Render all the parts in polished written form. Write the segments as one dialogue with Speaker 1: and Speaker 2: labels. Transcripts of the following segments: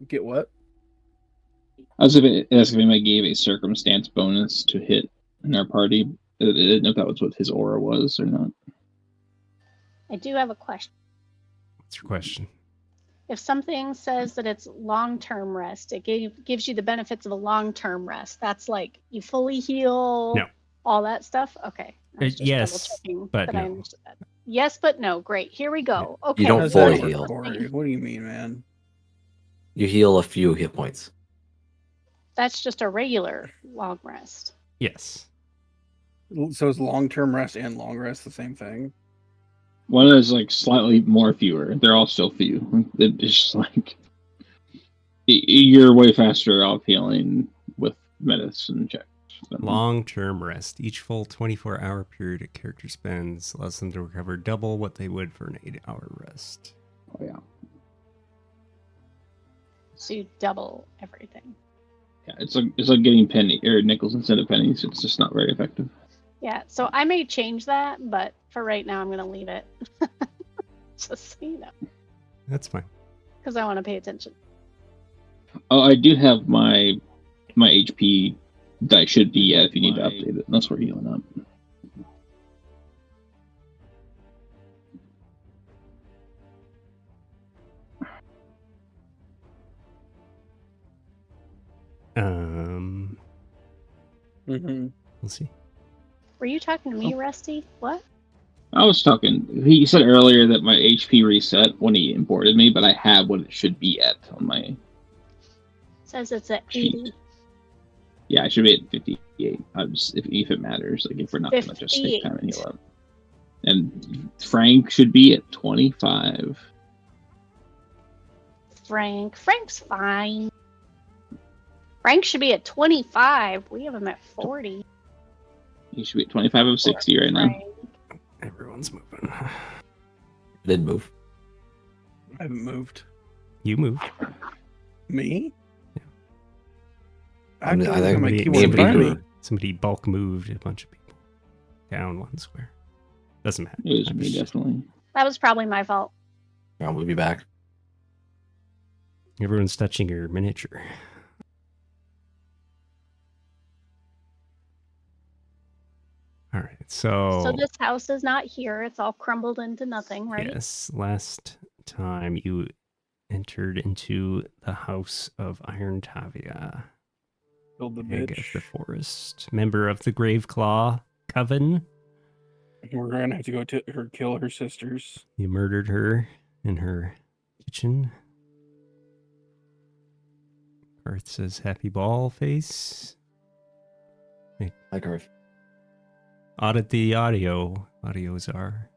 Speaker 1: Get what?
Speaker 2: I was going to ask if anybody gave a circumstance bonus to hit in our party. I didn't know if that was what his aura was or not.
Speaker 3: I do have a question.
Speaker 4: What's your question?
Speaker 3: If something says that it's long-term rest, it gives you the benefits of a long-term rest. That's like you fully heal,
Speaker 4: No.
Speaker 3: all that stuff. Okay. I was just
Speaker 4: Yes,
Speaker 3: double-checking
Speaker 4: but
Speaker 3: that
Speaker 4: no.
Speaker 3: I understood that. Yes, but no. Great. Here we go. Okay.
Speaker 5: You don't
Speaker 1: How's
Speaker 5: fully
Speaker 1: that work,
Speaker 5: heal.
Speaker 1: Corey? What do you mean, man?
Speaker 5: You heal a few hit points.
Speaker 3: That's just a regular long rest.
Speaker 4: Yes.
Speaker 1: So is long-term rest and long rest the same thing?
Speaker 2: One is like slightly more fewer. They're all still few. It's just like you're way faster off healing with medicine checks.
Speaker 4: Long-term rest. Each full 24-hour period a character spends allows them to recover double what they would for an 8-hour rest.
Speaker 2: Oh yeah.
Speaker 3: So you double everything.
Speaker 2: Yeah, it's like getting penny or nickels instead of pennies. It's just not very effective.
Speaker 3: Yeah. So I may change that, but for right now, I'm going to leave it. Just so you know.
Speaker 4: That's fine.
Speaker 3: Because I want to pay attention.
Speaker 2: Oh, I do have my HP that should be if you need to update it. That's where healing up.
Speaker 4: We'll see.
Speaker 3: Were you talking to me, Rusty? What?
Speaker 2: I was talking. He said earlier that my HP reset when he imported me, but I have what it should be at on my.
Speaker 3: Says it's at 80.
Speaker 2: Yeah, I should be at 58. If it matters, like if we're not going to just take time and heal up. And Frank should be at 25.
Speaker 3: Frank's fine. Frank should be at 25. We have him at 40.
Speaker 2: He should be at 25 of 60 right now.
Speaker 4: Everyone's moving.
Speaker 5: Did move.
Speaker 1: I haven't moved.
Speaker 4: You moved.
Speaker 1: Me?
Speaker 4: Yeah.
Speaker 1: I don't have my
Speaker 4: Somebody,
Speaker 1: keyboard in front of me.
Speaker 4: somebody bulk moved a bunch of people down one square. Doesn't matter.
Speaker 2: It was me, definitely.
Speaker 3: That was probably my fault.
Speaker 5: I'll move you back.
Speaker 4: Everyone's touching your miniature. All right,
Speaker 3: So this house is not here. It's all crumbled into nothing, right?
Speaker 4: Yes, last time you entered into the house of Iron Tavia.
Speaker 1: Killed the
Speaker 4: Egg of
Speaker 1: bitch.
Speaker 4: the Forest, member of the Graveclaw Coven.
Speaker 1: We're gonna have to go to her, kill her sisters.
Speaker 4: You murdered her in her kitchen. Garth says happy ball face.
Speaker 5: Hi, Garth.
Speaker 4: Audit the audio. Audios are.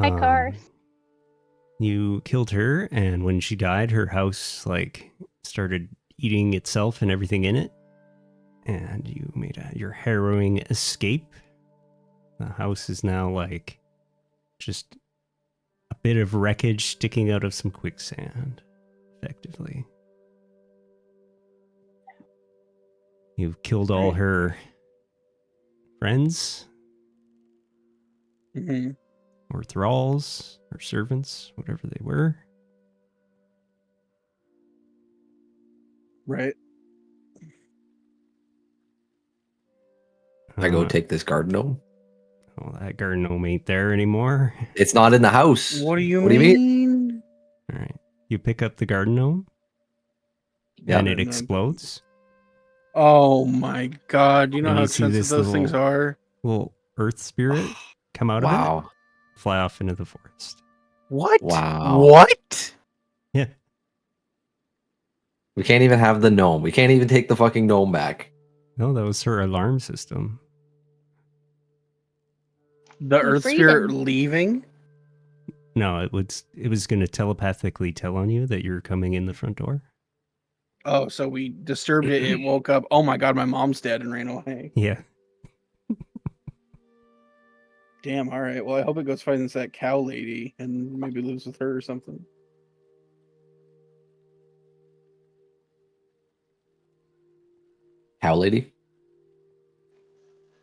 Speaker 3: Hi, Garth.
Speaker 4: You killed her, and when she died, her house started eating itself and everything in it. And you made your harrowing escape. The house is now just a bit of wreckage sticking out of some quicksand, effectively. You've killed all her friends, or thralls, or servants, whatever they were.
Speaker 1: Right.
Speaker 5: I go take this garden gnome.
Speaker 4: Oh, that garden gnome ain't there anymore.
Speaker 5: It's not in the house.
Speaker 1: What do you
Speaker 5: What do you
Speaker 1: mean?
Speaker 4: All right. You pick up the garden gnome,
Speaker 5: Yeah.
Speaker 4: and it explodes.
Speaker 1: Oh my god! You know
Speaker 4: And
Speaker 1: how
Speaker 4: you see
Speaker 1: expensive
Speaker 4: this
Speaker 1: those things are.
Speaker 4: Little earth spirit come out of it, fly off into the forest.
Speaker 1: What?
Speaker 5: Wow.
Speaker 1: What?
Speaker 4: Yeah.
Speaker 5: We can't even have the gnome. We can't even take the fucking gnome back.
Speaker 4: No, that was her alarm system.
Speaker 1: The Earth Spirit leaving?
Speaker 4: No, it was going to telepathically tell on you that you're coming in the front door.
Speaker 1: Oh, so we disturbed it. It woke up. Oh my god, my mom's dead and ran away.
Speaker 4: Yeah.
Speaker 1: Damn. All right. Well, I hope it goes finds that cow lady and maybe lives with her or something.
Speaker 5: Cow lady?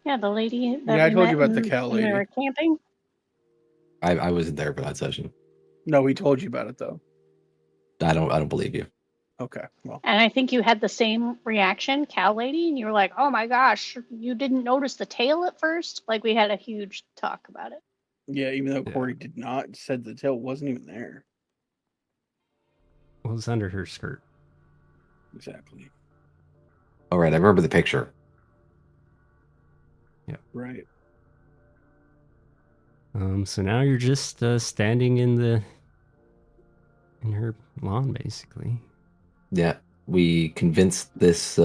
Speaker 3: Yeah, the lady.
Speaker 1: Yeah, I told you about the cow lady.
Speaker 3: We were camping.
Speaker 5: I wasn't there for that session.
Speaker 1: No, we told you about it though.
Speaker 5: I don't believe you.
Speaker 1: Okay, well,
Speaker 3: And I think you had the same reaction, cow lady, and you were like, "Oh my gosh, you didn't notice the tail at first?" Like we had a huge talk about it.
Speaker 1: yeah. Even though
Speaker 4: Yeah.
Speaker 1: Corey did not said the tail wasn't even there.
Speaker 4: What was under her skirt?
Speaker 1: Exactly.
Speaker 5: All right, I remember the picture.
Speaker 1: Right.
Speaker 4: So now you're just standing in her lawn, basically.
Speaker 5: Yeah, we convinced this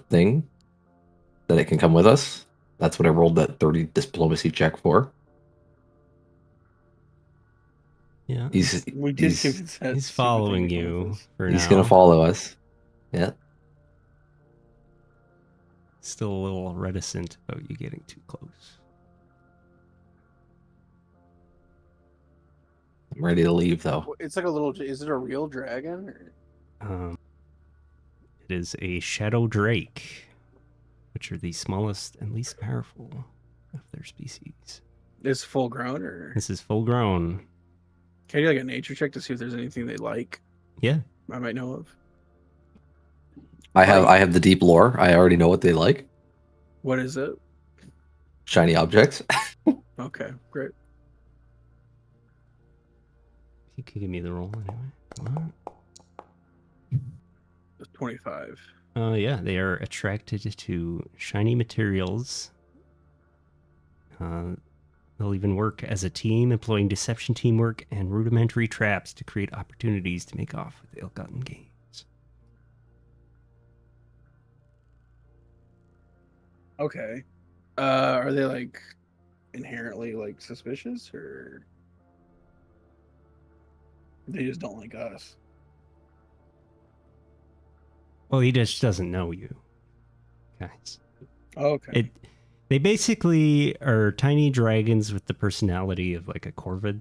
Speaker 5: thing that it can come with us. That's what I rolled that 30 diplomacy check for.
Speaker 4: Yeah.
Speaker 1: We did
Speaker 5: He's
Speaker 1: convince that
Speaker 4: He's
Speaker 1: stupid thing
Speaker 4: following
Speaker 1: to come with
Speaker 4: you
Speaker 1: us.
Speaker 4: for
Speaker 5: he's
Speaker 4: now.
Speaker 5: gonna follow us. Yeah.
Speaker 4: Still a little reticent about you getting too close.
Speaker 5: I'm ready to leave though.
Speaker 1: Well, it's like a little. Is it a real dragon? Or...
Speaker 4: It is a shadow drake, which are the smallest and least powerful of their species.
Speaker 1: It's full grown, or
Speaker 4: This is full grown.
Speaker 1: can I do like a nature check to see if there's anything they like?
Speaker 4: Yeah.
Speaker 1: I might know of.
Speaker 5: I have the deep lore. I already know what they like.
Speaker 1: What is it?
Speaker 5: Shiny objects.
Speaker 1: Okay, great.
Speaker 4: You can give me the roll anyway. Come
Speaker 1: It's 25.
Speaker 4: on. Yeah, they are attracted to shiny materials. They'll even work as a team, employing deception teamwork and rudimentary traps to create opportunities to make off with ill-gotten gains.
Speaker 1: Okay. Are they like inherently like suspicious, or they just don't like us?
Speaker 4: Well, he just doesn't know you, guys.
Speaker 1: Okay.
Speaker 4: They basically are tiny dragons with the personality of like a corvid,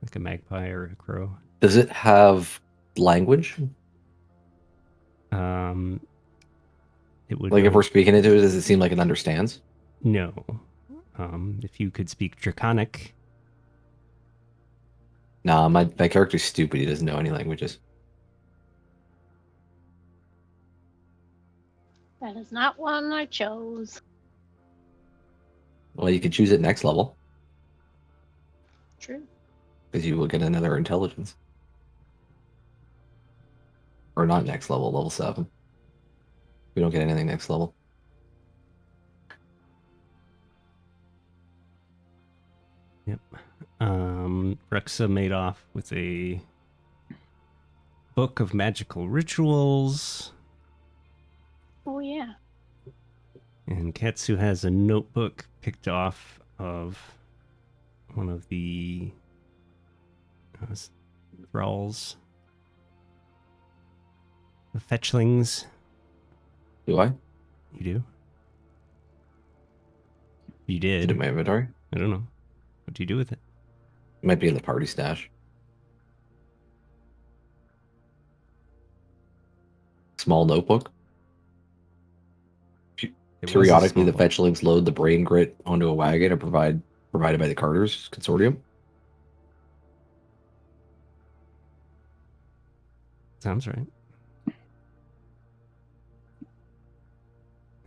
Speaker 4: like a magpie or a crow.
Speaker 5: Does it have language?
Speaker 4: It would
Speaker 5: Like if
Speaker 4: know-
Speaker 5: we're speaking into it, does it seem like it understands?
Speaker 4: no. If you could speak Draconic,
Speaker 5: Nah, my character's stupid. He doesn't know any languages.
Speaker 3: That is not one I chose.
Speaker 5: Well, you could choose it next level
Speaker 3: True.
Speaker 5: because you will get another intelligence. Or not next level, level 7. We don't get anything next level.
Speaker 4: yep. Rexa made off with a book of magical rituals,
Speaker 3: Oh yeah.
Speaker 4: and Katsu has a notebook picked off of one of the thralls, the fetchlings.
Speaker 5: Do I?
Speaker 4: You do? You
Speaker 5: Is it
Speaker 4: did.
Speaker 5: in my inventory?
Speaker 4: I don't know. What do you do with it?
Speaker 5: It might be in the party stash. Small notebook.
Speaker 4: It was a
Speaker 5: Periodically, the
Speaker 4: small book.
Speaker 5: fetchlings load the brain grit onto a wagon and provided by the Carters Consortium.
Speaker 4: Sounds right.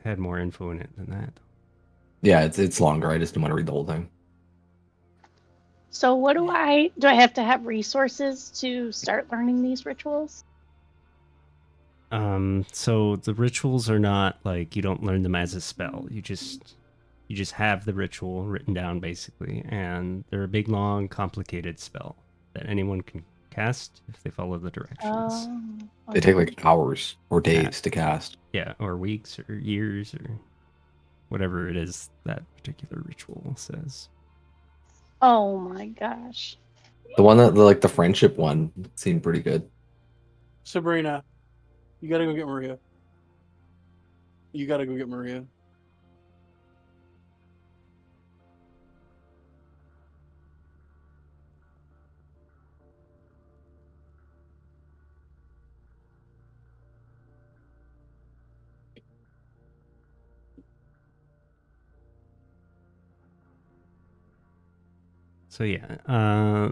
Speaker 4: Had more info in it than that.
Speaker 5: Yeah, it's longer. I just didn't want to read the whole thing.
Speaker 3: So what do I have to have resources to start learning these rituals?
Speaker 4: So the rituals are not like you don't learn them as a spell. You just have the ritual written down basically, and they're a big, long, complicated spell that anyone can cast if they follow the directions.
Speaker 3: Oh.
Speaker 5: They take like hours or days to cast.
Speaker 4: Yeah, or weeks or years or whatever it is that particular ritual says.
Speaker 3: Oh my gosh.
Speaker 5: The one that the friendship one seemed pretty good.
Speaker 1: Sabrina, you gotta go get Maria. You gotta go get Maria.
Speaker 4: So yeah,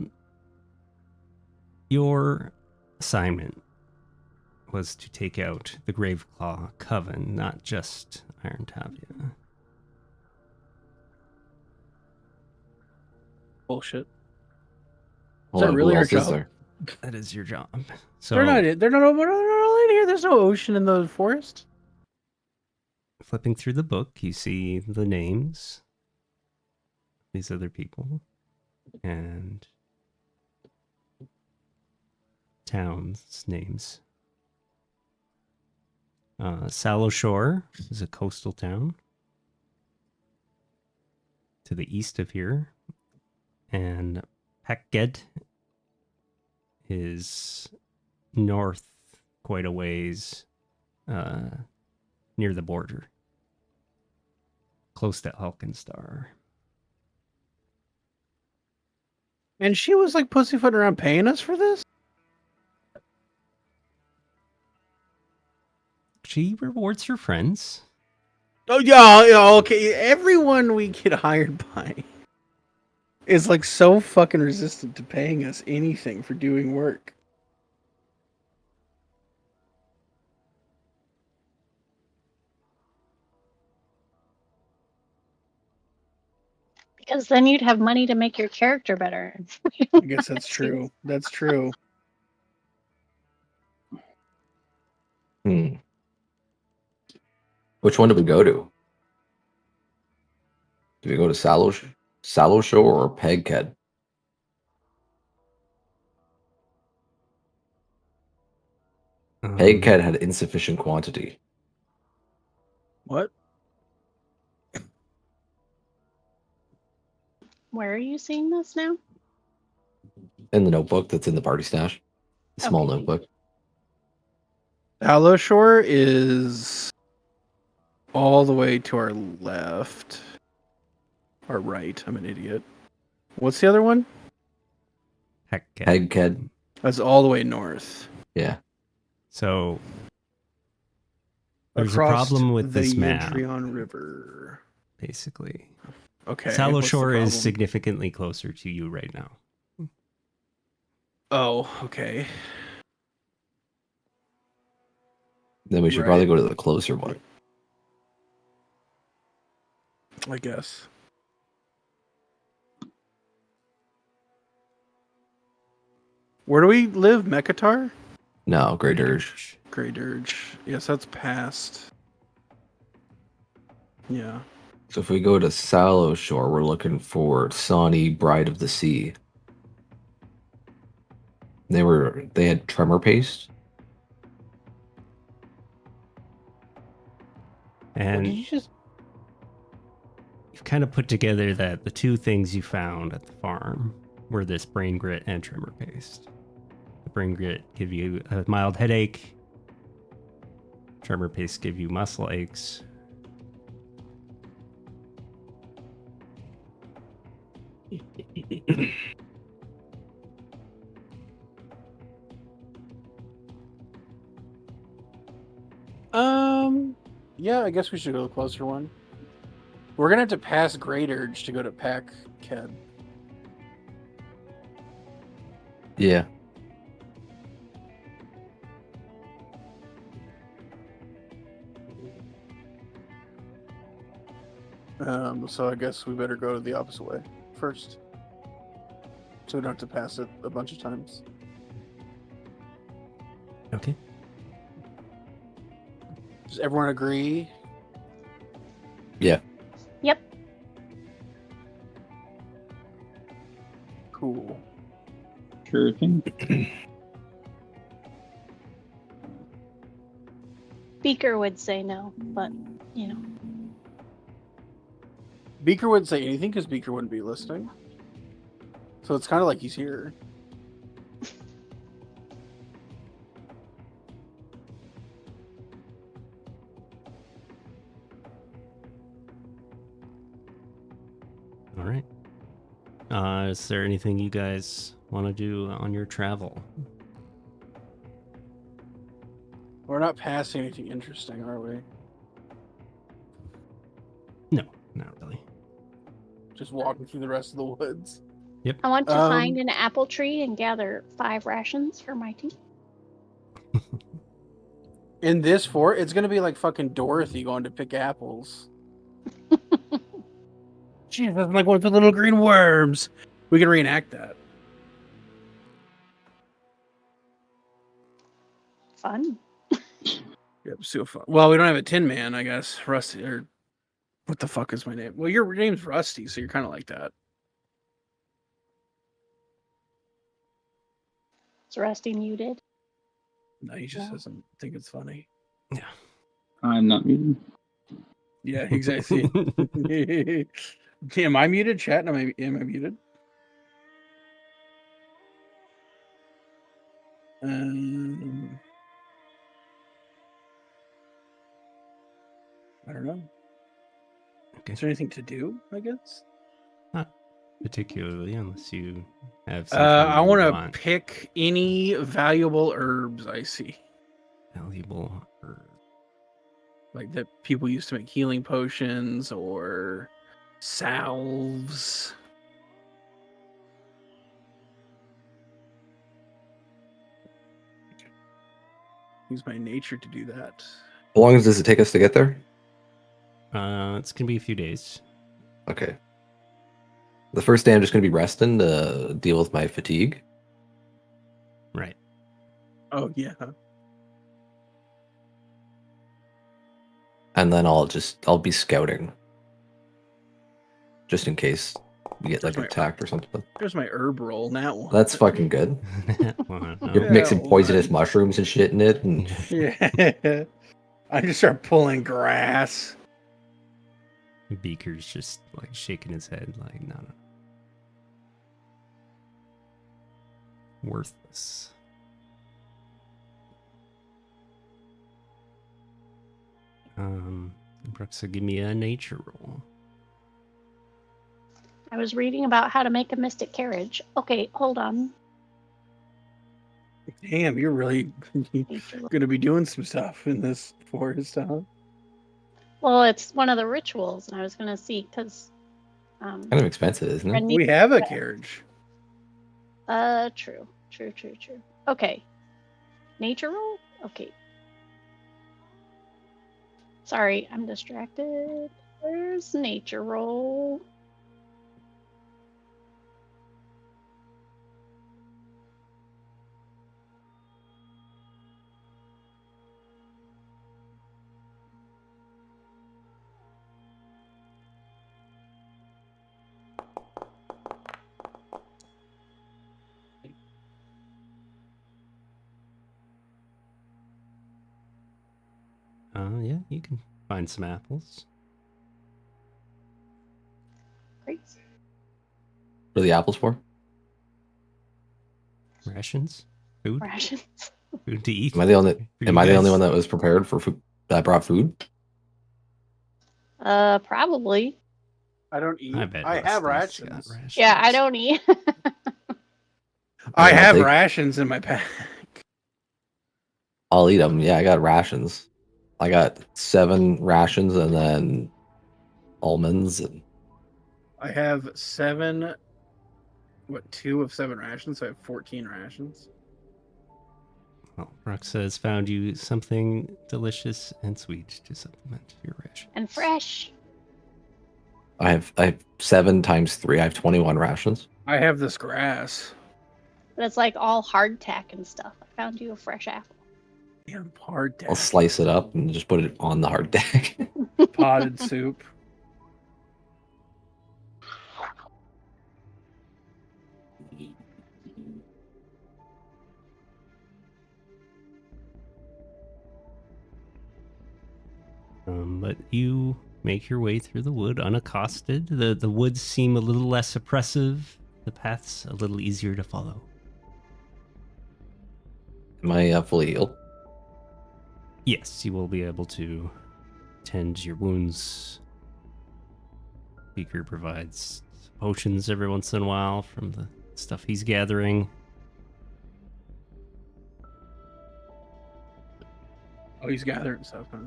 Speaker 4: your assignment was to take out the Graveclaw Coven, not just Iron Tavia.
Speaker 1: Bullshit.
Speaker 5: Hold
Speaker 1: that
Speaker 5: on,
Speaker 1: really
Speaker 5: who
Speaker 1: our
Speaker 5: else is
Speaker 1: job?
Speaker 5: there?
Speaker 4: That is your job. So
Speaker 1: They're not all in here. There's no ocean in the forest.
Speaker 4: flipping through the book, you see the names, these other people, and towns' names. Sallowshore is a coastal town to the east of here, and Pekged is north quite a ways, near the border, close to Alkenstar.
Speaker 1: And she was like pussyfooting around paying us for this?
Speaker 4: She rewards her friends.
Speaker 1: Oh, yeah, okay. Everyone we get hired by is like so fucking resistant to paying us anything for doing work.
Speaker 3: Because then you'd have money to make your character better.
Speaker 1: I guess that's true. That's true.
Speaker 5: Hmm. Which one did we go to? Did we go to Sallowshore or Peghead? Peghead had insufficient quantity.
Speaker 1: What?
Speaker 3: Where are you seeing this now?
Speaker 5: In the notebook that's in the party stash. Small
Speaker 3: Okay.
Speaker 5: notebook.
Speaker 1: Sallowshore is all the way to our left. Or right. I'm an idiot. What's the other one?
Speaker 5: Peghead.
Speaker 1: That's all the way north.
Speaker 5: Yeah.
Speaker 4: So there's
Speaker 1: Across
Speaker 4: a problem with
Speaker 1: the
Speaker 4: this map,
Speaker 1: Yadrion River.
Speaker 4: basically.
Speaker 1: Okay.
Speaker 4: Sallowshore
Speaker 1: what's
Speaker 4: is
Speaker 1: the problem?
Speaker 4: significantly closer to you right now.
Speaker 1: Oh, okay.
Speaker 5: Then we should probably go to the closer one.
Speaker 1: I guess. Where do we live? Mekatar?
Speaker 5: No, Great Urge.
Speaker 1: Great Urge. Yes, that's past. Yeah.
Speaker 5: So if we go to Sallowshore, we're looking for Sawney, Bride of the Sea. They had tremor paste.
Speaker 4: And
Speaker 1: Did you just...
Speaker 4: you've kind of put together that the two things you found at the farm were this brain grit and tremor paste. The brain grit give you a mild headache. Tremor paste give you muscle aches.
Speaker 1: Yeah, I guess we should go to the closer one. We're gonna have to pass Great Urge to go to Packhead.
Speaker 5: Yeah.
Speaker 1: So I guess we better go the opposite way first. So we don't have to pass it a bunch of times.
Speaker 4: Okay.
Speaker 1: Does everyone agree?
Speaker 5: Yeah.
Speaker 3: Yep.
Speaker 1: Cool.
Speaker 2: Sure thing.
Speaker 3: Beaker would say no, but you know.
Speaker 1: Beaker wouldn't say anything because Beaker wouldn't be listening. So it's kind of like he's here.
Speaker 4: All right. Is there anything you guys want to do on your travel?
Speaker 1: We're not passing anything interesting, are we?
Speaker 4: No, not really.
Speaker 1: Just walking through the rest of the woods.
Speaker 3: I want to find an apple tree and gather 5 rations for my team.
Speaker 1: In this fort, it's gonna be like fucking Dorothy going to pick apples. Jesus, I'm like one for little green worms. We can reenact that.
Speaker 3: Fun.
Speaker 1: Yep, so fun. Well, we don't have a Tin Man, I guess. Rusty, or what the fuck is my name? Well, your name's Rusty, so you're kind of like that.
Speaker 3: Is Rusty muted?
Speaker 1: No, he just
Speaker 3: No.
Speaker 1: doesn't think it's funny.
Speaker 2: I'm not muted.
Speaker 1: Yeah, exactly. Am I muted, chat? Am I muted? I don't know.
Speaker 4: Okay.
Speaker 1: Is there anything to do, I guess?
Speaker 4: Not particularly, unless you have
Speaker 1: I
Speaker 4: something
Speaker 1: want
Speaker 4: you
Speaker 1: to
Speaker 4: want.
Speaker 1: pick any valuable herbs I see.
Speaker 4: Valuable herb.
Speaker 1: Like that people used to make healing potions or salves. Use my nature to do that.
Speaker 5: How long does it take us to get there?
Speaker 4: It's gonna be a few days.
Speaker 5: Okay. The first day I'm just going to be resting to deal with my fatigue.
Speaker 4: Right.
Speaker 1: Oh yeah.
Speaker 5: And then I'll be scouting. Just in case we get like
Speaker 1: There's my
Speaker 5: attacked or something.
Speaker 1: There's my herb roll. That one.
Speaker 5: That's fucking good.
Speaker 4: Well,
Speaker 5: You're
Speaker 1: Yeah,
Speaker 5: mixing poisonous
Speaker 1: one.
Speaker 5: mushrooms and shit in it. And
Speaker 1: Yeah. I just start pulling grass.
Speaker 4: Beaker's just like shaking his head, like, no. Worthless. Brooks, give me a nature roll.
Speaker 3: I was reading about how to make a mystic carriage. Okay, hold on.
Speaker 1: Damn, you're really gonna be doing some stuff in this forest, huh?
Speaker 3: Well, it's one of the rituals, and I was going to see because.
Speaker 5: kind of expensive, isn't it?
Speaker 1: We have a carriage.
Speaker 3: True. Okay. Nature roll? Okay. Sorry, I'm distracted. Where's nature roll?
Speaker 4: Yeah, you can find some apples.
Speaker 3: Great.
Speaker 5: What are the apples for?
Speaker 4: Rations? Food?
Speaker 3: Rations.
Speaker 4: Food to eat?
Speaker 5: Am I the only
Speaker 4: For you
Speaker 5: the only
Speaker 4: guys?
Speaker 5: one that was prepared for food? That brought food?
Speaker 3: Probably.
Speaker 1: I don't eat.
Speaker 4: I bet
Speaker 1: I have
Speaker 4: Rusty's got
Speaker 1: rations.
Speaker 4: rations.
Speaker 3: Yeah, I don't eat.
Speaker 1: I
Speaker 5: I'll
Speaker 1: have
Speaker 5: take-
Speaker 1: rations in my pack.
Speaker 5: I'll eat them. Yeah, I got rations. I got 7 rations and then almonds. And
Speaker 1: I have 7. What, 2 of 7 rations? So I have 14 rations.
Speaker 4: Well, Brooks has found you something delicious and sweet to supplement your ration.
Speaker 3: And fresh.
Speaker 5: I have 7 times 3. I have 21 rations.
Speaker 1: I have this grass.
Speaker 3: But it's like all hardtack and stuff. I found you a fresh apple.
Speaker 1: Damn hard
Speaker 5: I'll slice it up and just put it on the hard deck.
Speaker 1: potted soup.
Speaker 4: But you make your way through the wood unaccosted. The woods seem a little less oppressive. The paths a little easier to follow.
Speaker 5: Am I fully healed?
Speaker 4: Yes, you will be able to tend your wounds. Beaker provides potions every once in a while from the stuff he's gathering.
Speaker 1: Oh, he's gathering stuff, huh?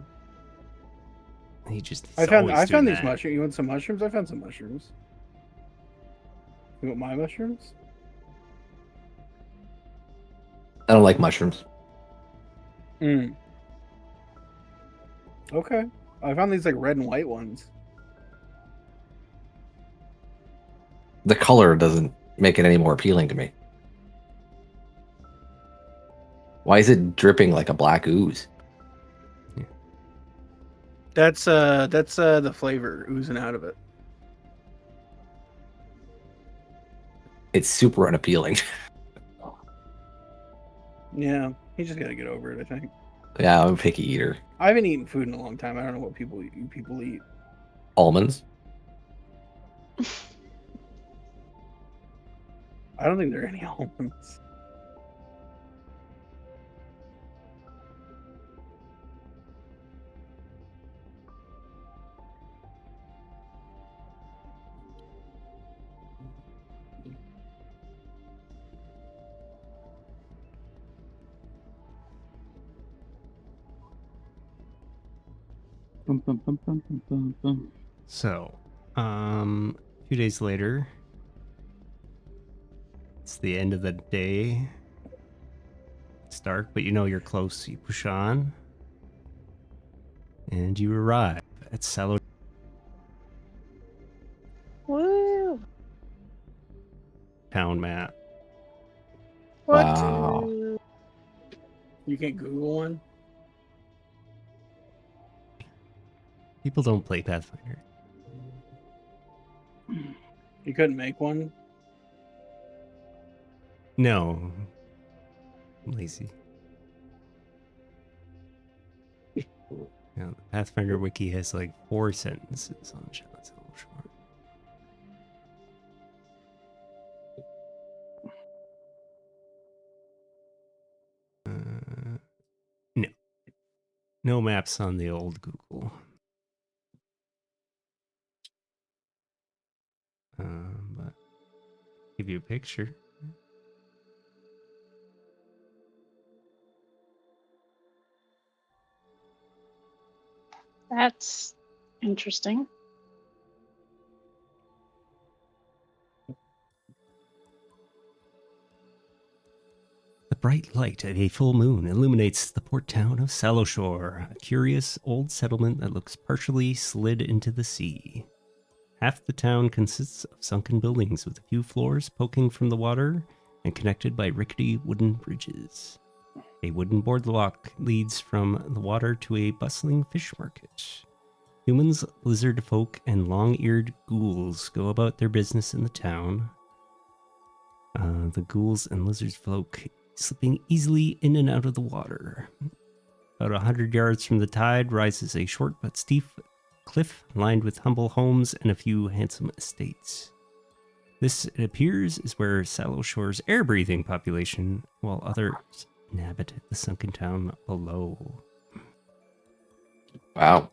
Speaker 4: He just
Speaker 1: I found
Speaker 4: always doing
Speaker 1: these
Speaker 4: that.
Speaker 1: mushrooms. You want some mushrooms? I found some mushrooms. You want my mushrooms?
Speaker 5: I don't like mushrooms.
Speaker 1: Mm. Okay. I found these like red and white ones.
Speaker 5: The color doesn't make it any more appealing to me. Why is it dripping like a black ooze?
Speaker 1: That's the flavor oozing out of it.
Speaker 5: It's super unappealing.
Speaker 1: Yeah, you just gotta get over it. I think.
Speaker 5: Yeah, I'm a picky eater.
Speaker 1: I haven't eaten food in a long time. I don't know what people eat.
Speaker 5: Almonds.
Speaker 1: I don't think there are any almonds.
Speaker 2: Bum, bum, bum, bum, bum, bum, bum.
Speaker 4: So, a few days later, it's the end of the day. It's dark, but you know you're close, so you push on. And you arrive at Sallowshore.
Speaker 3: Woo!
Speaker 4: Town map.
Speaker 3: What?
Speaker 5: Wow.
Speaker 1: You can't Google one.
Speaker 4: People don't play Pathfinder.
Speaker 1: You couldn't make one.
Speaker 4: No. I'm lazy. Yeah, the Pathfinder wiki has like 4 sentences on Sallowshore. No. No maps on the old Google. But give you a picture.
Speaker 3: That's interesting.
Speaker 4: The bright light of a full moon illuminates the port town of Sallowshore, a curious old settlement that looks partially slid into the sea. Half the town consists of sunken buildings with a few floors poking from the water and connected by rickety wooden bridges. A wooden boardwalk leads from the water to a bustling fish market. Humans, lizard folk, and long-eared ghouls go about their business in the town. The ghouls and lizard folk slipping easily in and out of the water. About 100 yards from the tide rises a short but steep cliff lined with humble homes and a few handsome estates. This, it appears, is where Sallowshore's air-breathing population, while others inhabit the sunken town below.
Speaker 5: Wow.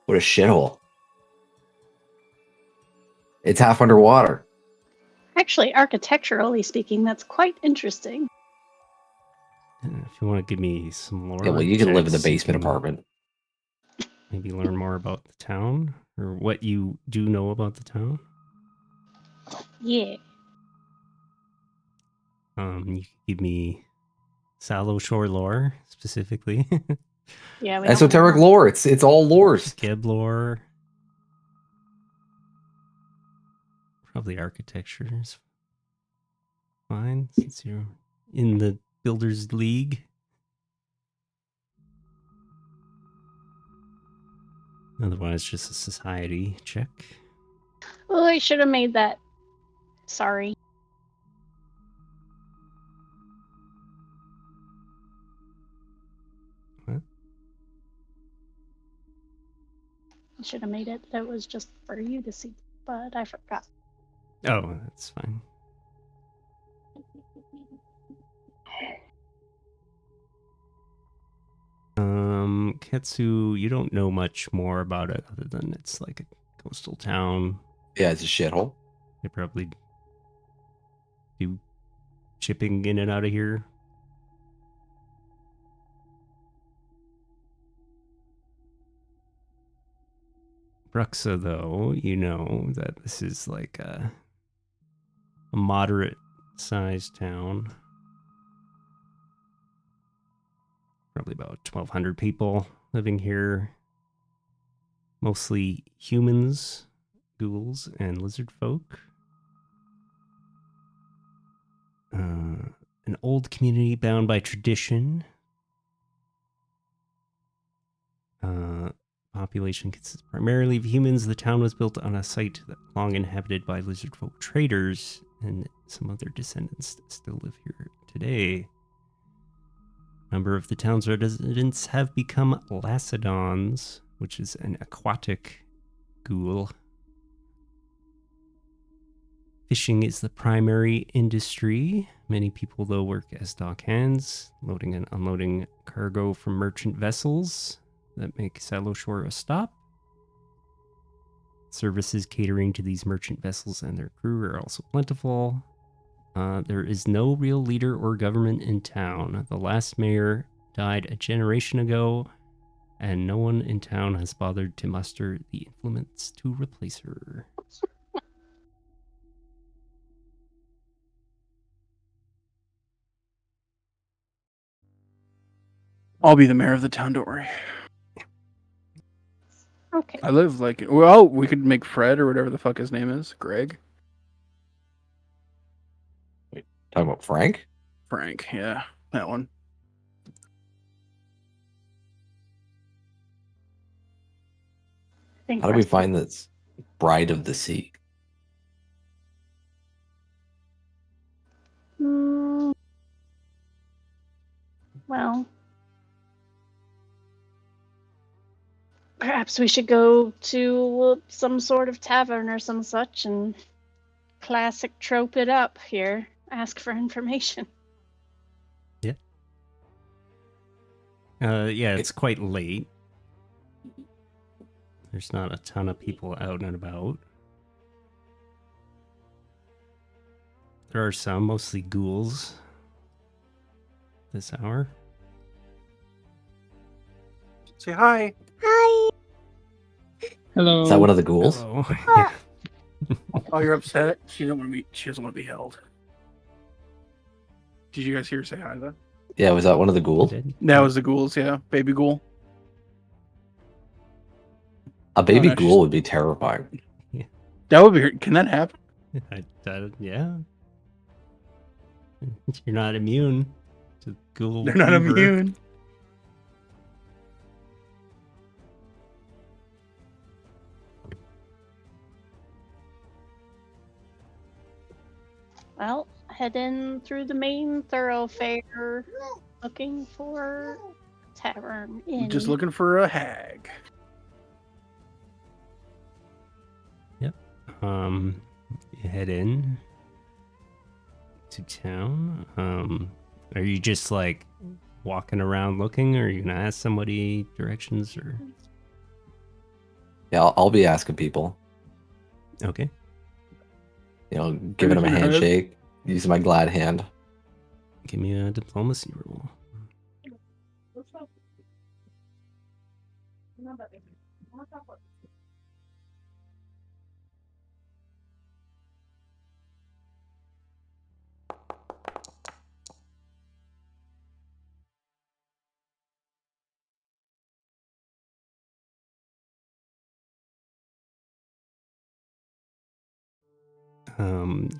Speaker 5: What a shithole. It's half underwater.
Speaker 3: Actually, architecturally speaking, that's quite interesting.
Speaker 4: If you want to give me some lore,
Speaker 5: Yeah, well, you can live in the
Speaker 4: checks, you
Speaker 5: basement
Speaker 4: can
Speaker 5: apartment.
Speaker 4: Maybe learn more about the town, or what you do know about the town.
Speaker 3: Yeah.
Speaker 4: You can give me Sallowshore lore specifically,
Speaker 3: Yeah, we don't
Speaker 5: Esoteric
Speaker 3: know.
Speaker 5: lore. It's all lores.
Speaker 4: Geb lore, probably architecture is fine since you're in the Builders League. Otherwise, just a society check.
Speaker 3: Oh, I should have made that. Sorry.
Speaker 4: What?
Speaker 3: I should have made it. That was just for you to see, but I forgot.
Speaker 4: Oh, that's fine. Ketsu, you don't know much more about it other than it's like a coastal town.
Speaker 5: Yeah, it's a shithole.
Speaker 4: They probably do shipping in and out of here. Bruxa, though, you know that this is like a moderate sized town. Probably about 1,200 people living here. Mostly humans, ghouls, and lizard folk. An old community bound by tradition. Population consists primarily of humans. The town was built on a site that long inhabited by lizard folk traders, and some of their descendants still live here today. A number of the town's residents have become Lacedons, which is an aquatic ghoul. Fishing is the primary industry. Many people, though, work as dock hands, loading and unloading cargo from merchant vessels that make Sallowshore a stop. Services catering to these merchant vessels and their crew are also plentiful. There is no real leader or government in town. The last mayor died a generation ago, and no one in town has bothered to muster the influence to replace her.
Speaker 1: I'll be the mayor of the town, don't worry.
Speaker 3: Okay.
Speaker 1: I live like, well, we could make Fred or whatever the fuck his name is. Greg?
Speaker 5: Talking about Frank?
Speaker 1: Frank, yeah. That one.
Speaker 3: Think
Speaker 5: How do we
Speaker 3: Rusty-
Speaker 5: find this Bride of the Sea?
Speaker 3: Well, perhaps we should go to some sort of tavern or some such and classic trope it up here. Ask for information.
Speaker 4: Yeah, it's quite late. There's not a ton of people out and about. There are some, mostly ghouls, this hour.
Speaker 1: Say hi.
Speaker 2: Hello.
Speaker 5: Is that one of the ghouls?
Speaker 4: Hello. Yeah.
Speaker 1: Oh, you're upset? She doesn't want to be held. Did you guys hear her say hi though?
Speaker 5: Yeah, was that one of the ghouls?
Speaker 4: Did?
Speaker 1: That was the ghouls, yeah. Baby ghoul.
Speaker 5: A baby
Speaker 1: no,
Speaker 5: ghoul
Speaker 1: she's-
Speaker 5: would be terrifying.
Speaker 1: That would be. Can that happen?
Speaker 4: Yeah. You're not immune to ghoul.
Speaker 1: They're not
Speaker 4: fever.
Speaker 1: immune.
Speaker 3: Well, head in through the main thoroughfare looking for a tavern inn.
Speaker 1: Just looking for a hag.
Speaker 4: You head in to town. Are you just like walking around looking, or are you gonna ask somebody directions, or?
Speaker 5: Yeah, I'll be asking people.
Speaker 4: Okay.
Speaker 5: You know, giving them a
Speaker 1: Raise your hand.
Speaker 5: handshake, using my glad hand.
Speaker 4: Give me a diplomacy roll.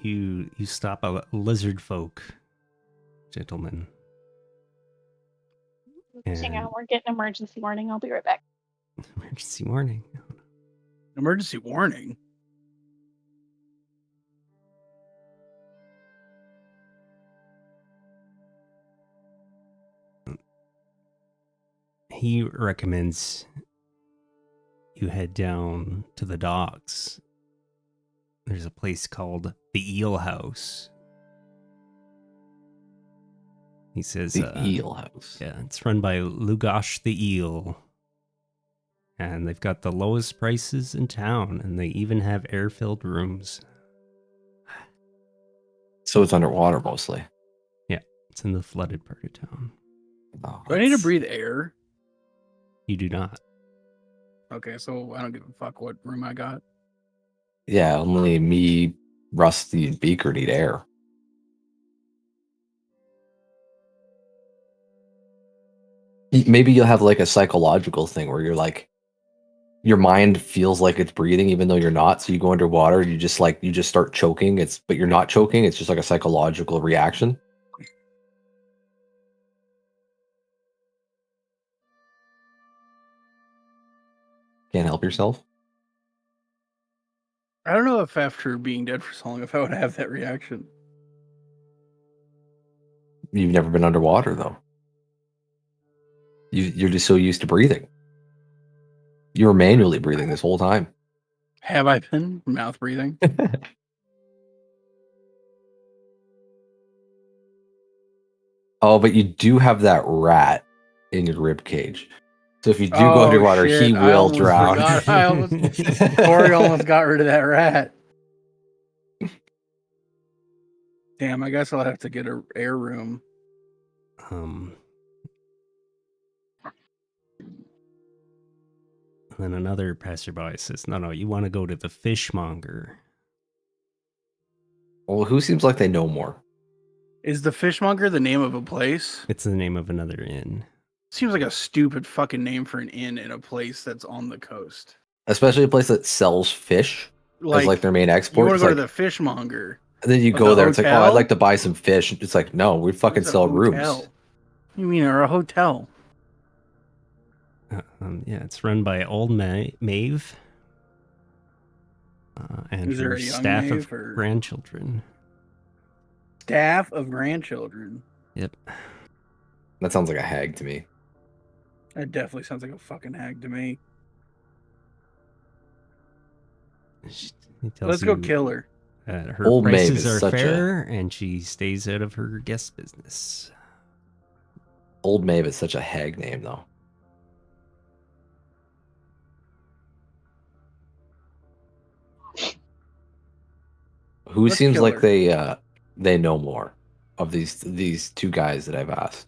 Speaker 4: You stop a lizard folk, gentlemen.
Speaker 3: Hang on, we're getting emergency warning. I'll be right back.
Speaker 4: Emergency warning.
Speaker 1: Emergency warning.
Speaker 4: He recommends you head down to the docks. There's a place called the Eel House. He says,
Speaker 5: The Eel House.
Speaker 4: yeah, it's run by Lugosh the Eel. And they've got the lowest prices in town, and they even have air-filled rooms.
Speaker 5: So it's underwater mostly.
Speaker 4: It's in the flooded part of town.
Speaker 5: Oh,
Speaker 1: Do I need to
Speaker 5: that's-
Speaker 1: breathe air?
Speaker 4: You do not.
Speaker 1: Okay, so I don't give a fuck what room I got.
Speaker 5: Yeah, only me, Rusty, and Beaker need air. maybe you'll have like a psychological thing where you're like, your mind feels like it's breathing even though you're not. So you go underwater, you just start choking. But you're not choking. It's just like a psychological reaction. Can't help yourself.
Speaker 1: I don't know if after being dead for so long, if I would have that reaction.
Speaker 5: You've never been underwater though. You're just so used to breathing. You were manually breathing this whole time.
Speaker 1: Have I been mouth breathing?
Speaker 5: Oh, but you do have that rat in your rib cage. So if you do go underwater,
Speaker 1: shit.
Speaker 5: he will drown.
Speaker 1: Corey almost got rid of that rat. Damn, I guess I'll have to get an air room.
Speaker 4: Then another passerby says, no, you want to go to the fishmonger.
Speaker 5: Well, who seems like they know more?
Speaker 1: Is the fishmonger the name of a place?
Speaker 4: It's the name of another inn.
Speaker 1: Seems like a stupid fucking name for an inn in a place that's on the coast.
Speaker 5: Especially a place that sells fish as like their main export.
Speaker 1: You want to go
Speaker 5: like,
Speaker 1: to the fishmonger.
Speaker 5: And then you go there, it's like, oh, I'd like to buy some fish. It's like, no, we fucking sell rooms.
Speaker 1: You mean or a hotel?
Speaker 4: Yeah, it's run by old Maeve and
Speaker 1: Is there
Speaker 4: her
Speaker 1: a young
Speaker 4: staff
Speaker 1: Maeve,
Speaker 4: of
Speaker 1: or-
Speaker 4: grandchildren.
Speaker 1: Staff of grandchildren.
Speaker 4: Yep.
Speaker 5: That sounds like a hag to me.
Speaker 1: That definitely sounds like a fucking hag to me. Let's go kill her.
Speaker 4: Her
Speaker 5: Old Maeve
Speaker 4: prices
Speaker 5: is
Speaker 4: are
Speaker 5: such
Speaker 4: fair, and she stays out of her guest business.
Speaker 5: Old Maeve is such a hag name, though. Who
Speaker 1: Let's
Speaker 5: seems
Speaker 1: kill
Speaker 5: like
Speaker 1: her.
Speaker 5: they know more of these two guys that I've asked?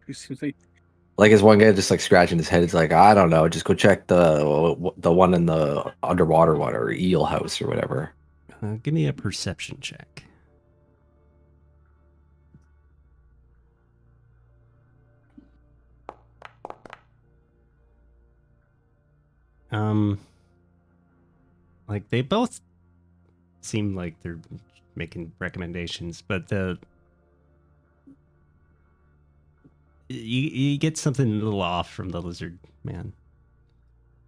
Speaker 1: Who seems like
Speaker 5: Like, is one guy just like scratching his head? It's like, I don't know, just go check the one in the underwater one or eel house or whatever.
Speaker 4: Give me a perception check. Like they both seem like they're making recommendations, but you get something a little off from the lizard man.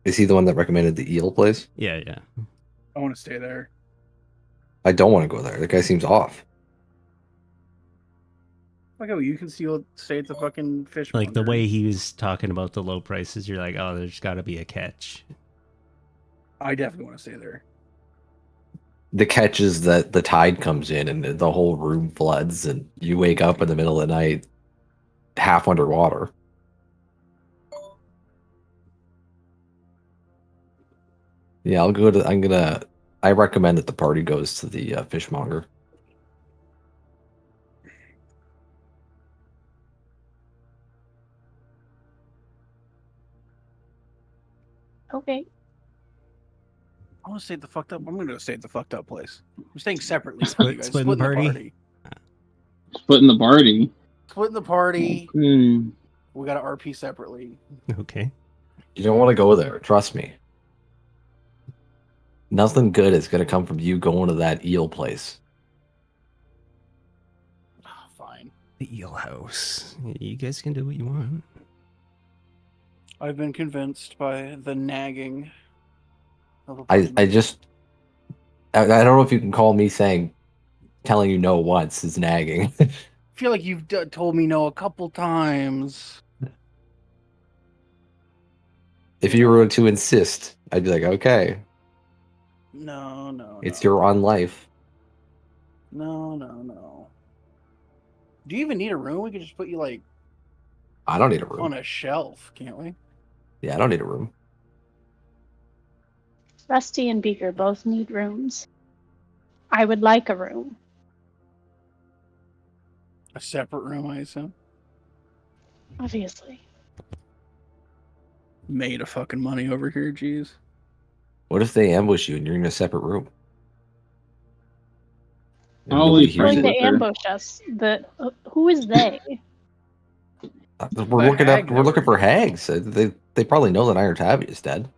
Speaker 5: Is he the one that recommended the eel place?
Speaker 4: Yeah.
Speaker 1: I want to stay there.
Speaker 5: I don't want to go there. That guy seems off.
Speaker 1: Like, oh, you can still stay at the fucking fish.
Speaker 4: Like the way he was talking about the low prices, you're like, oh, there's got to be a catch.
Speaker 1: I definitely want to stay there.
Speaker 5: The catch is that the tide comes in and the whole room floods, and you wake up in the middle of the night half underwater. Yeah, I'll go to. I recommend that the party goes to the fishmonger.
Speaker 3: Okay.
Speaker 1: I want to stay at the fucked up. I'm going to stay at the fucked up place. I'm staying separately. from you guys.
Speaker 4: Splitting the party?
Speaker 2: Splitting the party.
Speaker 1: Splitting the party.
Speaker 2: Hmm.
Speaker 1: We got to RP separately.
Speaker 4: Okay.
Speaker 5: You don't want to go there. Trust me. Nothing good is going to come from you going to that eel place.
Speaker 1: Oh, fine.
Speaker 4: The eel house. You guys can do what you want.
Speaker 1: I've been convinced by the nagging.
Speaker 5: I don't know if you can call me telling you no once is nagging.
Speaker 1: I feel like you've told me no a couple times.
Speaker 5: If you were to insist, I'd be like, okay.
Speaker 1: No.
Speaker 5: It's your on life.
Speaker 1: No. Do you even need a room? We could just put you like
Speaker 5: I don't need a room.
Speaker 1: on a shelf, can't we?
Speaker 5: Yeah, I don't need a room.
Speaker 3: Rusty and Beaker both need rooms. I would like a room.
Speaker 1: A separate room, I assume.
Speaker 3: Obviously.
Speaker 1: Made of fucking money over here, jeez.
Speaker 5: What if they ambush you and you're in a separate room? And
Speaker 2: I'll
Speaker 5: nobody
Speaker 2: leave
Speaker 5: hears
Speaker 3: Going
Speaker 2: Frank
Speaker 5: it?
Speaker 3: to ambush us. Who is they?
Speaker 5: We're looking for hags. They probably know that Iron Tabby is dead.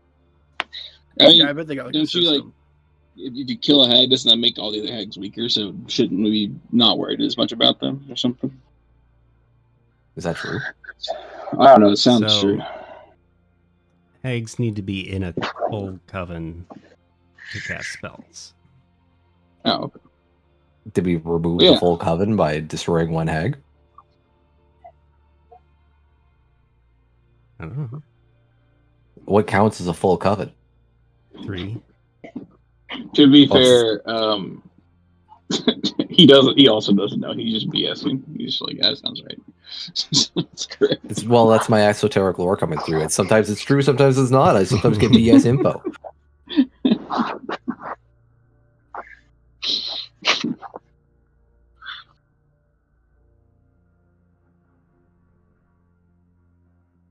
Speaker 2: I mean,
Speaker 1: Yeah, I bet they got like a
Speaker 2: don't you
Speaker 1: system.
Speaker 2: if you kill a hag, doesn't that make all the other hags weaker? So shouldn't we be not worried as much about them or something?
Speaker 5: Is that true?
Speaker 2: I don't know. It sounds true.
Speaker 4: Hags need to be in a full coven to cast spells.
Speaker 2: Oh, okay.
Speaker 5: Did we remove the full coven by destroying one hag?
Speaker 4: I don't know.
Speaker 5: What counts as a full coven?
Speaker 4: 3.
Speaker 2: To be fair, he also doesn't know. He's just BSing. He's just like, that sounds right. That's correct.
Speaker 5: That's my esoteric lore coming through. Sometimes it's true, sometimes it's not. I sometimes get BS info.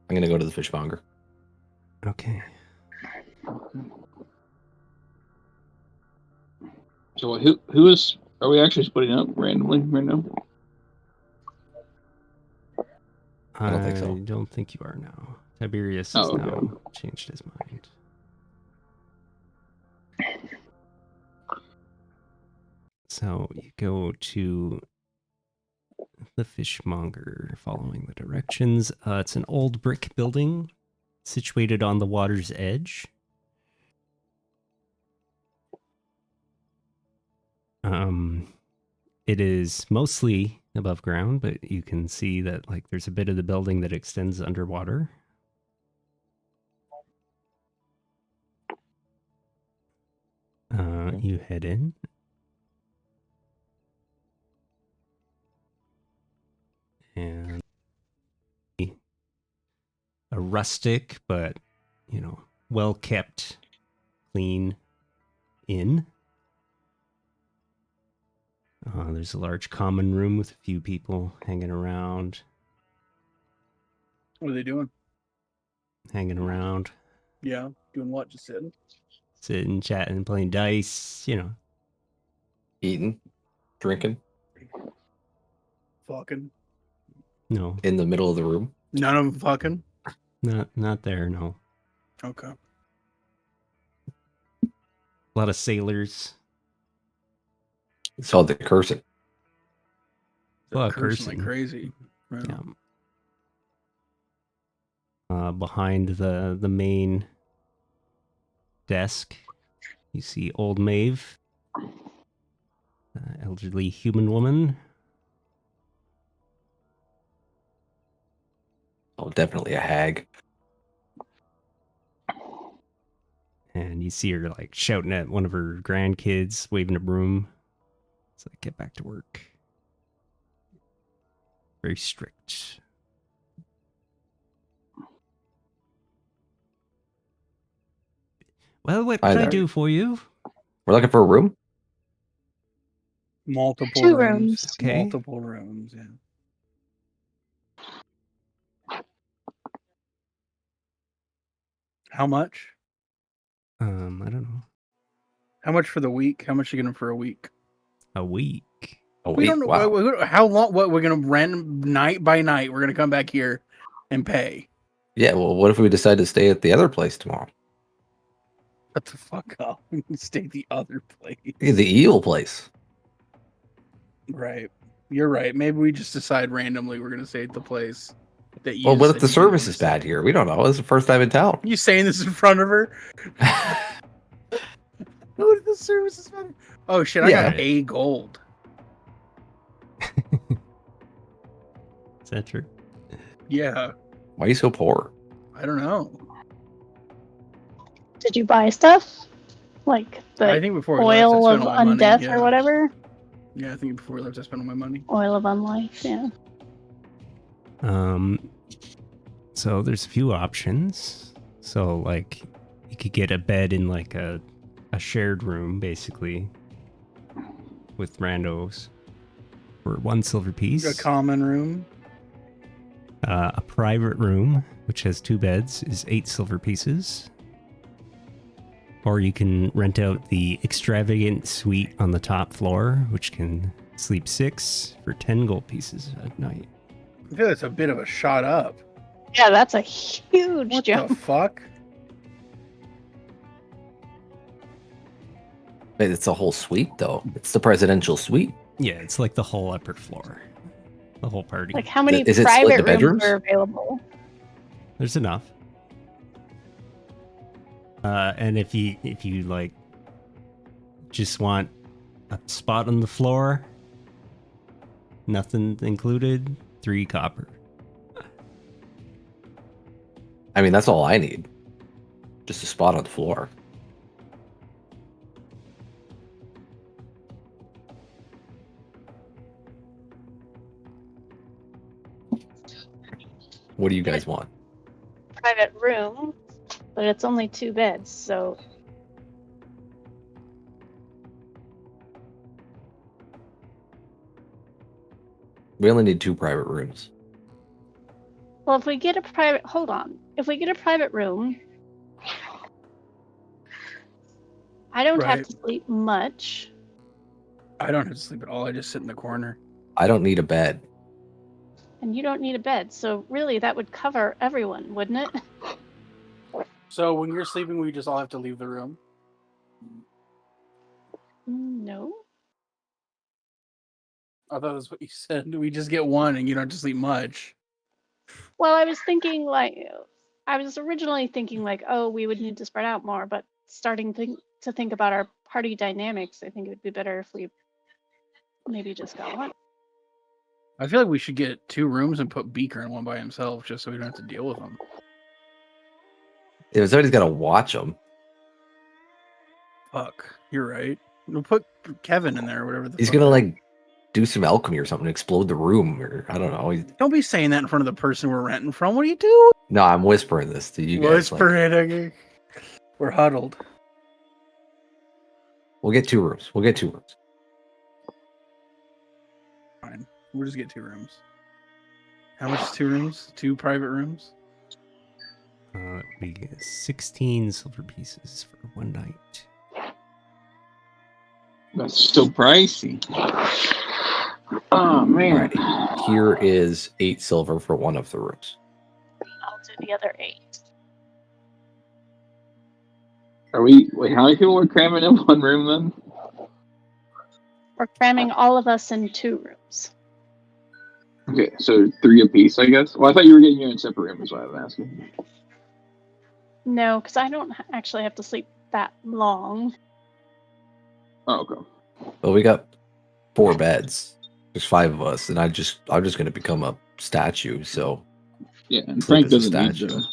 Speaker 5: I'm gonna go to the fishmonger.
Speaker 4: Okay.
Speaker 2: So who is? Are we actually splitting up randomly right now?
Speaker 5: I don't think so.
Speaker 4: I don't think you are now. Tiberius has now changed his mind. So you go to the fishmonger following the directions. It's an old brick building situated on the water's edge. It is mostly above ground, but you can see that like there's a bit of the building that extends underwater. You head in. And a rustic, but, well kept, clean inn. There's a large common room with a few people hanging around.
Speaker 1: What are they doing?
Speaker 4: Hanging around.
Speaker 1: Yeah, doing what? Just sitting?
Speaker 4: Sitting, chatting, playing dice,
Speaker 5: Eating, drinking.
Speaker 1: Fucking.
Speaker 4: No.
Speaker 5: In the middle of the room.
Speaker 1: None of them fucking?
Speaker 4: Not there, no.
Speaker 1: Okay.
Speaker 4: A lot of sailors.
Speaker 5: So they're cursing.
Speaker 1: They're
Speaker 4: cursing
Speaker 1: like crazy. Right.
Speaker 4: Yeah. Behind the main desk, you see old Maeve, elderly human woman.
Speaker 5: Oh, definitely a hag.
Speaker 4: And you see her like shouting at one of her grandkids, waving a broom. It's like, get back to work. Very strict. Well, what can I do for you?
Speaker 5: We're looking for a room?
Speaker 1: Multiple
Speaker 3: 2
Speaker 1: rooms.
Speaker 3: rooms.
Speaker 4: Okay.
Speaker 1: Multiple rooms, yeah. How much?
Speaker 4: I don't know.
Speaker 1: How much for the week? How much are you getting for a week?
Speaker 4: A week.
Speaker 1: We don't know.
Speaker 5: Wow.
Speaker 1: How long? What we're gonna random night by night? We're gonna come back here and pay.
Speaker 5: Yeah, well, what if we decide to stay at the other place tomorrow?
Speaker 1: What the fuck up? We can stay at the other place.
Speaker 5: The eel place.
Speaker 1: Right. You're right. Maybe we just decide randomly we're gonna stay at the place that you.
Speaker 5: Well, what if the service is bad here? We don't know. This is the first time in town.
Speaker 1: You saying this in front of her? What if the service is bad? Oh shit! I got A gold.
Speaker 4: Is that true?
Speaker 1: Yeah.
Speaker 5: Why are you so poor?
Speaker 1: I don't know.
Speaker 3: Did you buy stuff? Like the
Speaker 1: I think before we
Speaker 3: oil
Speaker 1: left, I
Speaker 3: of
Speaker 1: spent all my
Speaker 3: undeath
Speaker 1: money,
Speaker 3: or whatever?
Speaker 1: Yeah, I think before we left, I spent all my money.
Speaker 3: Oil of unlife, yeah.
Speaker 4: So there's a few options. So like you could get a bed in like a shared room basically with randos for 1 silver piece.
Speaker 1: A common room.
Speaker 4: A private room, which has 2 beds, is 8 silver pieces. Or you can rent out the extravagant suite on the top floor, which can sleep 6 for 10 gold pieces at night.
Speaker 1: I feel that's a bit of a shot up.
Speaker 3: Yeah, that's a huge
Speaker 1: What
Speaker 3: jump.
Speaker 1: the fuck?
Speaker 5: Wait, it's a whole suite, though. It's the presidential suite.
Speaker 4: Yeah, it's like the whole upper floor. The whole party.
Speaker 3: Like, how many
Speaker 5: Is it split
Speaker 3: private
Speaker 5: into
Speaker 3: rooms
Speaker 5: bedrooms?
Speaker 3: are available?
Speaker 4: There's enough. And if you like just want a spot on the floor, nothing included, 3 copper.
Speaker 5: I mean, that's all I need. Just a spot on the floor. What do you guys want?
Speaker 3: Private room, but it's only 2 beds, so
Speaker 5: We only need 2 private rooms.
Speaker 3: well, if we get a private, hold on. If we get a private room, I don't have
Speaker 1: Right.
Speaker 3: to sleep much.
Speaker 1: I don't have to sleep at all. I just sit in the corner.
Speaker 5: I don't need a bed.
Speaker 3: And you don't need a bed, so really that would cover everyone, wouldn't it?
Speaker 1: So when you're sleeping, we just all have to leave the room.
Speaker 3: No.
Speaker 1: I thought that's what you said. We just get one, and you don't have to sleep much.
Speaker 3: Well, I was originally thinking like, oh, we would need to spread out more, but starting to think about our party dynamics, I think it would be better if we maybe just got one.
Speaker 1: I feel like we should get 2 rooms and put Beaker in one by himself, just so we don't have to deal with him.
Speaker 5: Yeah, somebody's got to watch them.
Speaker 1: Fuck, you're right. We'll put Kevin in there, or whatever.
Speaker 5: He's gonna like do some alchemy or something, explode the room, or I don't know.
Speaker 1: Don't be saying that in front of the person we're renting from. What are you doing?
Speaker 5: No, I'm whispering this to you guys.
Speaker 1: Whisper it. Okay. We're huddled.
Speaker 5: We'll get 2 rooms. We'll get 2 rooms.
Speaker 1: Fine. We'll just get 2 rooms. How much is 2 rooms? 2 private rooms?
Speaker 4: It would be 16 silver pieces for 1 night.
Speaker 2: That's still pricey. Oh man.
Speaker 5: Alrighty. Here is 8 silver for one of the rooms.
Speaker 3: I'll do the other 8.
Speaker 2: Wait, how many people are cramming in one room then?
Speaker 3: We're cramming all of us in 2 rooms.
Speaker 2: Okay, so 3 apiece, I guess. Well, I thought you were getting your own separate room, is what I was asking.
Speaker 3: No, because I don't actually have to sleep that long.
Speaker 2: Oh, okay.
Speaker 5: Well, we got 4 beds. There's 5 of us, and I'm just gonna become a statue. So
Speaker 2: Yeah, and
Speaker 5: Sleep
Speaker 2: Frank
Speaker 5: as a
Speaker 2: doesn't need
Speaker 5: statue.
Speaker 2: to.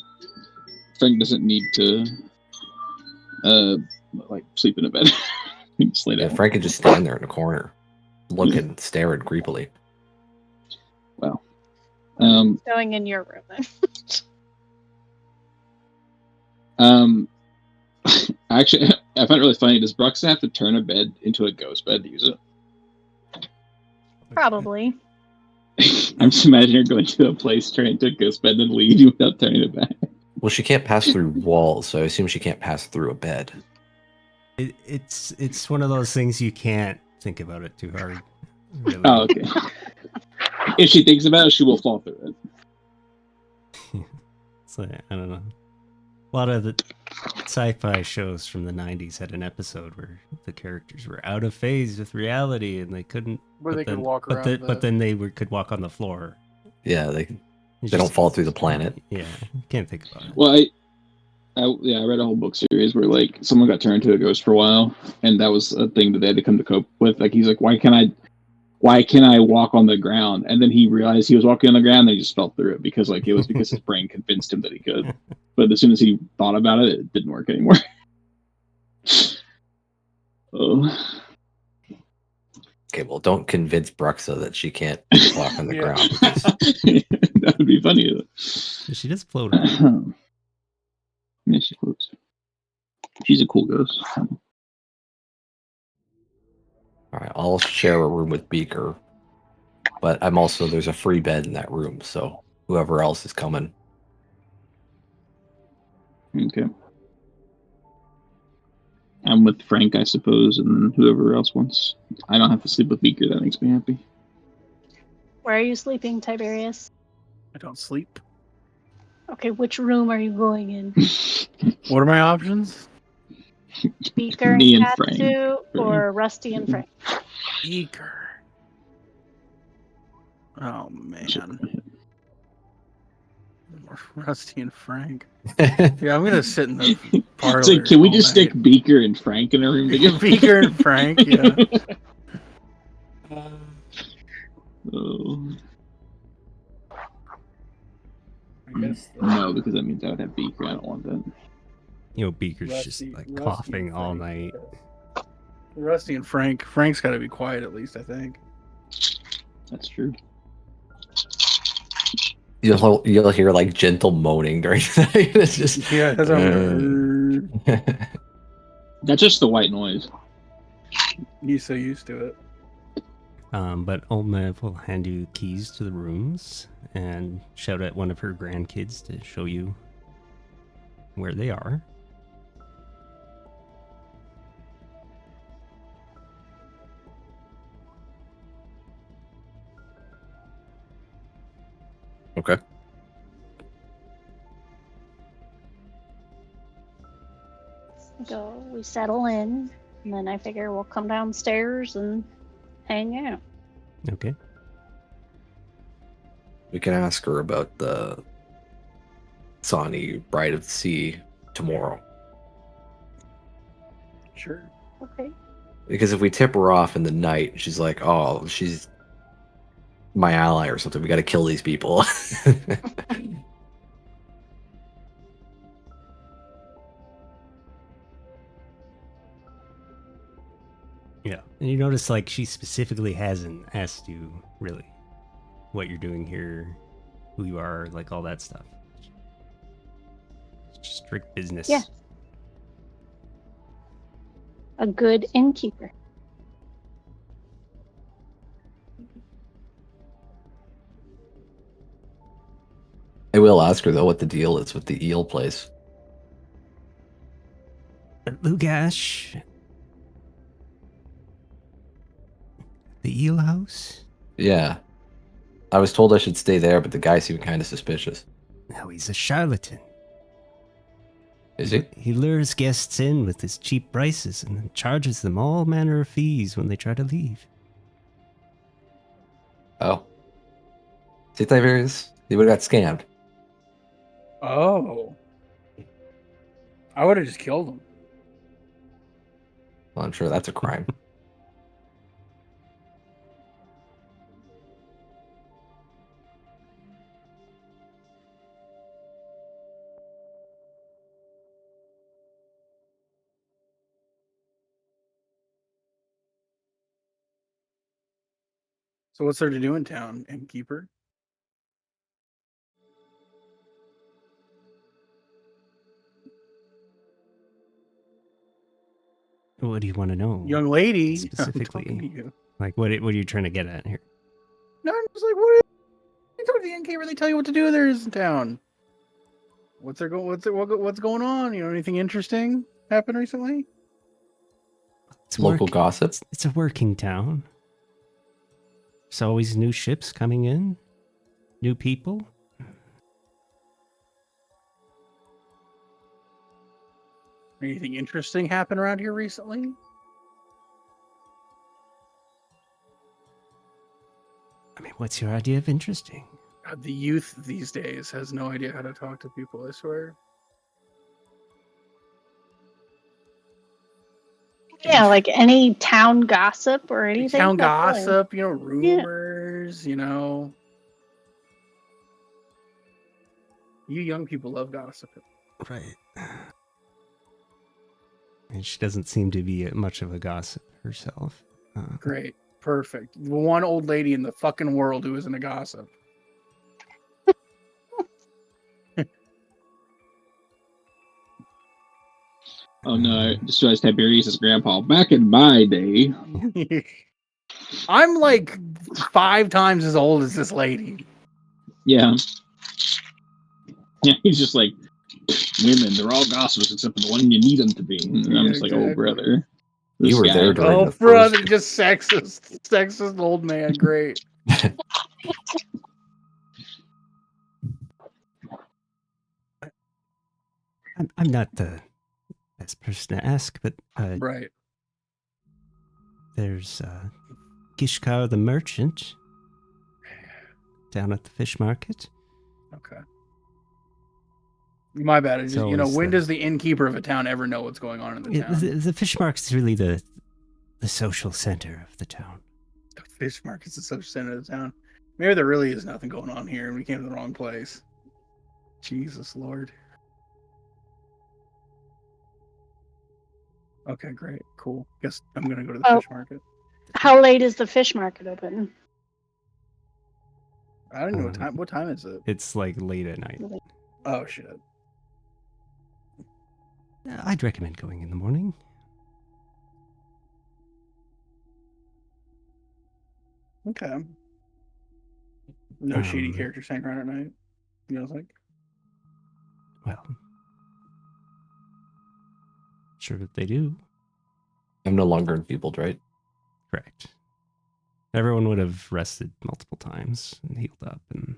Speaker 2: Frank doesn't need to, like sleep in a bed. He can just lay
Speaker 5: yeah,
Speaker 2: down.
Speaker 5: Frank can just stand there in the corner, looking, staring creepily.
Speaker 2: Wow.
Speaker 3: Going in your room then.
Speaker 2: Actually, I find it really funny. Does Bruxton have to turn a bed into a ghost bed to use it?
Speaker 3: Probably.
Speaker 2: I'm just imagining her going to a place, turning into a ghost bed, then leave you without turning it back.
Speaker 5: Well, she can't pass through walls, so I assume she can't pass through a bed.
Speaker 4: It's one of those things you can't think about it too hard. Really.
Speaker 2: Oh, okay. If she thinks about it, she will fall through it.
Speaker 4: So, I don't know. A lot of the sci-fi shows from the 90s had an episode where the characters were out of phase with reality and they couldn't.
Speaker 1: Where they could walk
Speaker 4: but
Speaker 1: around.
Speaker 4: but then they could walk on the floor.
Speaker 5: Yeah, they
Speaker 4: It's
Speaker 5: don't
Speaker 4: just-
Speaker 5: fall through the planet.
Speaker 4: Yeah, you can't think about it.
Speaker 2: Well, I read a whole book series where like someone got turned into a ghost for a while, and that was a thing that they had to come to cope with. Like he's like, why can I walk on the ground? And then he realized he was walking on the ground, and he just fell through it because like it was because his brain convinced him that he could. But as soon as he thought about it, it didn't work anymore. Oh.
Speaker 5: Okay, well, don't convince Bruxa that she can't walk on the
Speaker 1: Yeah.
Speaker 5: ground. Because
Speaker 2: That would be funny.
Speaker 4: She just float.
Speaker 2: Yeah, she floats. She's a cool ghost.
Speaker 5: all right, I'll share a room with Beaker, but there's a free bed in that room, so whoever else is coming.
Speaker 2: Okay. I'm with Frank, I suppose, and whoever else wants. I don't have to sleep with Beaker. That makes me happy.
Speaker 3: Where are you sleeping, Tiberius?
Speaker 1: I don't sleep.
Speaker 3: Okay, which room are you going in?
Speaker 1: What are my options?
Speaker 3: Beaker
Speaker 2: Me
Speaker 3: and
Speaker 2: and Frank.
Speaker 3: Katsu or Rusty and Frank?
Speaker 1: Beaker. Oh man. Rusty and Frank. Yeah, I'm gonna sit in the parlor.
Speaker 2: So can we
Speaker 1: all
Speaker 2: just
Speaker 1: night.
Speaker 2: stick Beaker and Frank in a room together?
Speaker 1: Beaker and Frank? Yeah.
Speaker 2: Oh.
Speaker 1: I guess.
Speaker 2: No, because that means I would have Beaker. I don't want that.
Speaker 4: You know, Beaker's just
Speaker 1: Rusty-
Speaker 4: like
Speaker 1: Rusty
Speaker 4: coughing
Speaker 1: and
Speaker 4: all
Speaker 1: Frank.
Speaker 4: night.
Speaker 1: Rusty and Frank. Frank's got to be quiet at least, I think.
Speaker 2: That's true.
Speaker 5: You'll hear like gentle moaning during the night. It's just
Speaker 1: Yeah, that's
Speaker 2: That's just the white noise.
Speaker 1: He's so used to it.
Speaker 4: But Olmev will hand you keys to the rooms and shout at one of her grandkids to show you where they are.
Speaker 5: Okay.
Speaker 3: So we settle in, and then I figure we'll come downstairs and hang out.
Speaker 4: Okay.
Speaker 5: We can ask her about the Sani Bride of the Sea tomorrow.
Speaker 1: Sure.
Speaker 3: Okay.
Speaker 5: Because if we tip her off in the night, she's like, oh, she's my ally or something. We got to kill these people.
Speaker 4: Yeah. And you notice, like, she specifically hasn't asked you, really, what you're doing here, who you are, like, all that stuff. It's just strict business.
Speaker 3: Yeah. A good innkeeper.
Speaker 5: I will ask her, though, what the deal is with the eel place.
Speaker 4: Lugash. The eel house?
Speaker 5: Yeah. I was told I should stay there, but the guy seemed kind of suspicious.
Speaker 4: Now he's a charlatan.
Speaker 5: Is he?
Speaker 4: He lures guests in with his cheap prices and then charges them all manner of fees when they try to leave.
Speaker 5: Oh. See, Tiberius? He would have got scammed.
Speaker 1: Oh. I would have just killed him.
Speaker 5: Well, I'm sure that's a crime.
Speaker 1: So what's there to do in town, innkeeper?
Speaker 4: What do you want to know?
Speaker 1: Young lady.
Speaker 4: Specifically.
Speaker 1: I'm talking to you.
Speaker 4: Like, what are you trying to get at here?
Speaker 1: No, I'm just like, what? You talk to the innkeeper, they tell you what to do there is in town. What's going on? You know, anything interesting happened recently?
Speaker 4: It's
Speaker 5: Local gossip?
Speaker 4: It's a working town. There's always new ships coming in, new people.
Speaker 1: Anything interesting happen around here recently?
Speaker 4: I mean, what's your idea of interesting?
Speaker 1: God, the youth these days has no idea how to talk to people, I swear.
Speaker 3: Yeah, like any town gossip or anything.
Speaker 1: Town
Speaker 3: That's fine.
Speaker 1: gossip, you know, rumors, you know. You young people love gossip.
Speaker 4: Right. And she doesn't seem to be much of a gossip herself.
Speaker 1: Great. Perfect. The one old lady in the fucking world who isn't a gossip.
Speaker 2: Oh no, I just realized Tiberius' grandpa. Back in my day.
Speaker 1: I'm like 5 times as old as this lady.
Speaker 2: Yeah. Yeah, he's just like, women, they're all gossips except for the one you need them to be. And I'm just like, oh, brother.
Speaker 5: You were there during
Speaker 1: Oh,
Speaker 5: the
Speaker 1: brother,
Speaker 5: first-
Speaker 1: just sexist old man. Great.
Speaker 4: I'm not the best person to ask, but
Speaker 1: Right.
Speaker 4: there's Gishkar the merchant down at the fish market.
Speaker 1: Okay. My bad. It's
Speaker 4: It's
Speaker 1: just, when
Speaker 4: always
Speaker 1: does the innkeeper of a town ever know what's going on in the town?
Speaker 4: the fish market's really the social center of the town.
Speaker 1: The fish market's the social center of the town. Maybe there really is nothing going on here and we came to the wrong place. Jesus Lord. Okay, great. Cool. Guess I'm going to go to the
Speaker 3: Oh.
Speaker 1: fish market.
Speaker 3: How late is the fish market open?
Speaker 1: I don't know what time. What time is it?
Speaker 4: It's like late at night.
Speaker 1: Oh, shit.
Speaker 4: I'd recommend going in the morning.
Speaker 1: Okay. No shady characters hang around at night. You know what I'm saying?
Speaker 4: Well, sure that they do.
Speaker 5: I'm no longer enfeebled, right?
Speaker 4: Correct. Everyone would have rested multiple times and healed up, and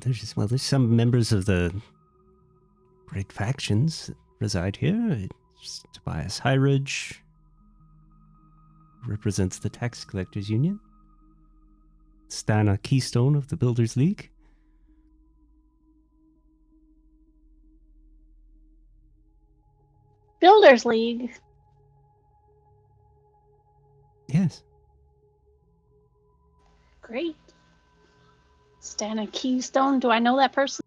Speaker 4: there's some members of the great factions that reside here. It's Tobias Highridge represents the Tax Collectors Union. Stana Keystone of the Builders League.
Speaker 3: Builders League.
Speaker 4: Yes.
Speaker 3: Great. Stana Keystone. Do I know that person?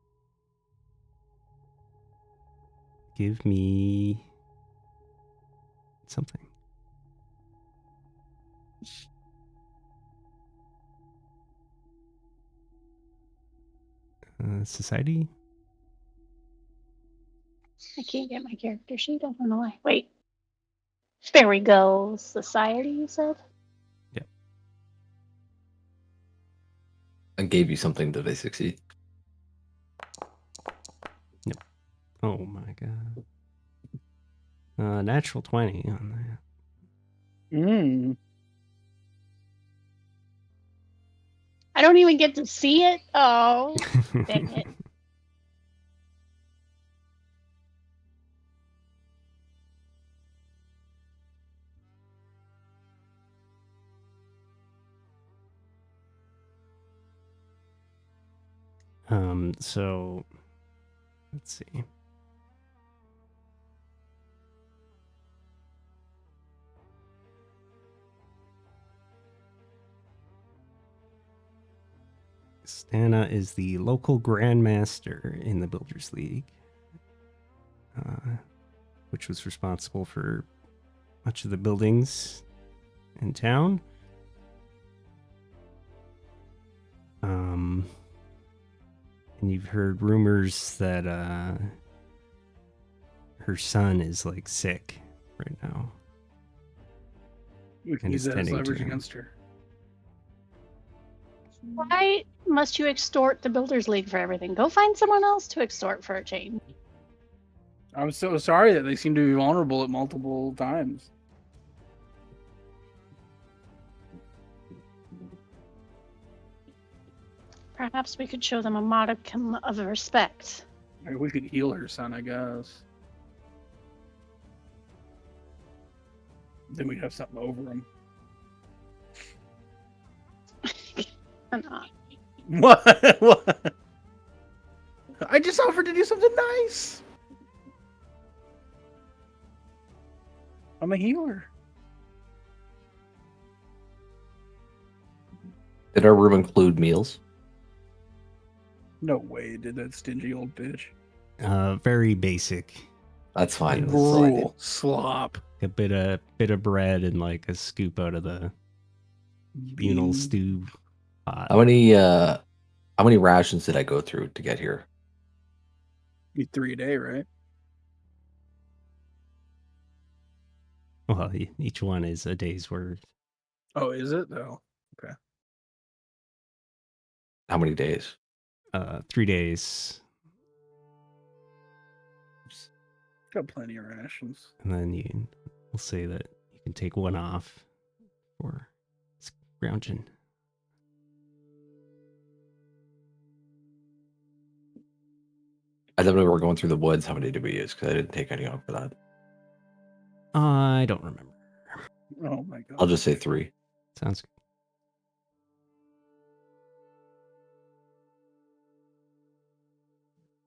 Speaker 4: Give me something. Society?
Speaker 3: I can't get my character sheet. I don't know why. Wait. There we go. Society, you said?
Speaker 4: Yep.
Speaker 5: I gave you something to succeed.
Speaker 4: Nope. Oh my god. Natural 20 on that.
Speaker 3: I don't even get to see it. Oh, dang it.
Speaker 4: So let's see. Stana is the local grandmaster in the Builders League, which was responsible for much of the buildings in town. And you've heard rumors that her son is like sick right now.
Speaker 1: We can use that as leverage against her.
Speaker 3: Why must you extort the Builders League for everything? Go find someone else to extort for a change.
Speaker 1: I'm so sorry that they seem to be vulnerable at multiple times.
Speaker 3: Perhaps we could show them a modicum of respect.
Speaker 1: Maybe we could heal her son, I guess. Then we'd have something over him.
Speaker 3: Not.
Speaker 1: What? What? I just offered to do something nice. I'm a healer.
Speaker 5: Did our room include meals?
Speaker 1: No way it did, that stingy old bitch.
Speaker 4: Very basic.
Speaker 5: That's fine.
Speaker 1: Gruel, slop.
Speaker 4: A bit of bread and like a scoop out of the communal stew pot.
Speaker 5: How many rations did I go through to get here?
Speaker 1: Eat 3 a day, right?
Speaker 4: Well, each one is a day's worth.
Speaker 1: Oh, is it? Oh, okay.
Speaker 5: How many days?
Speaker 4: 3 days.
Speaker 1: Got plenty of rations.
Speaker 4: And then we'll say that you can take one off for scrounging.
Speaker 5: I don't know we were going through the woods. How many did we use? Because I didn't take any off for that.
Speaker 4: I don't remember.
Speaker 1: Oh my god.
Speaker 5: I'll just say 3.
Speaker 4: Sounds good.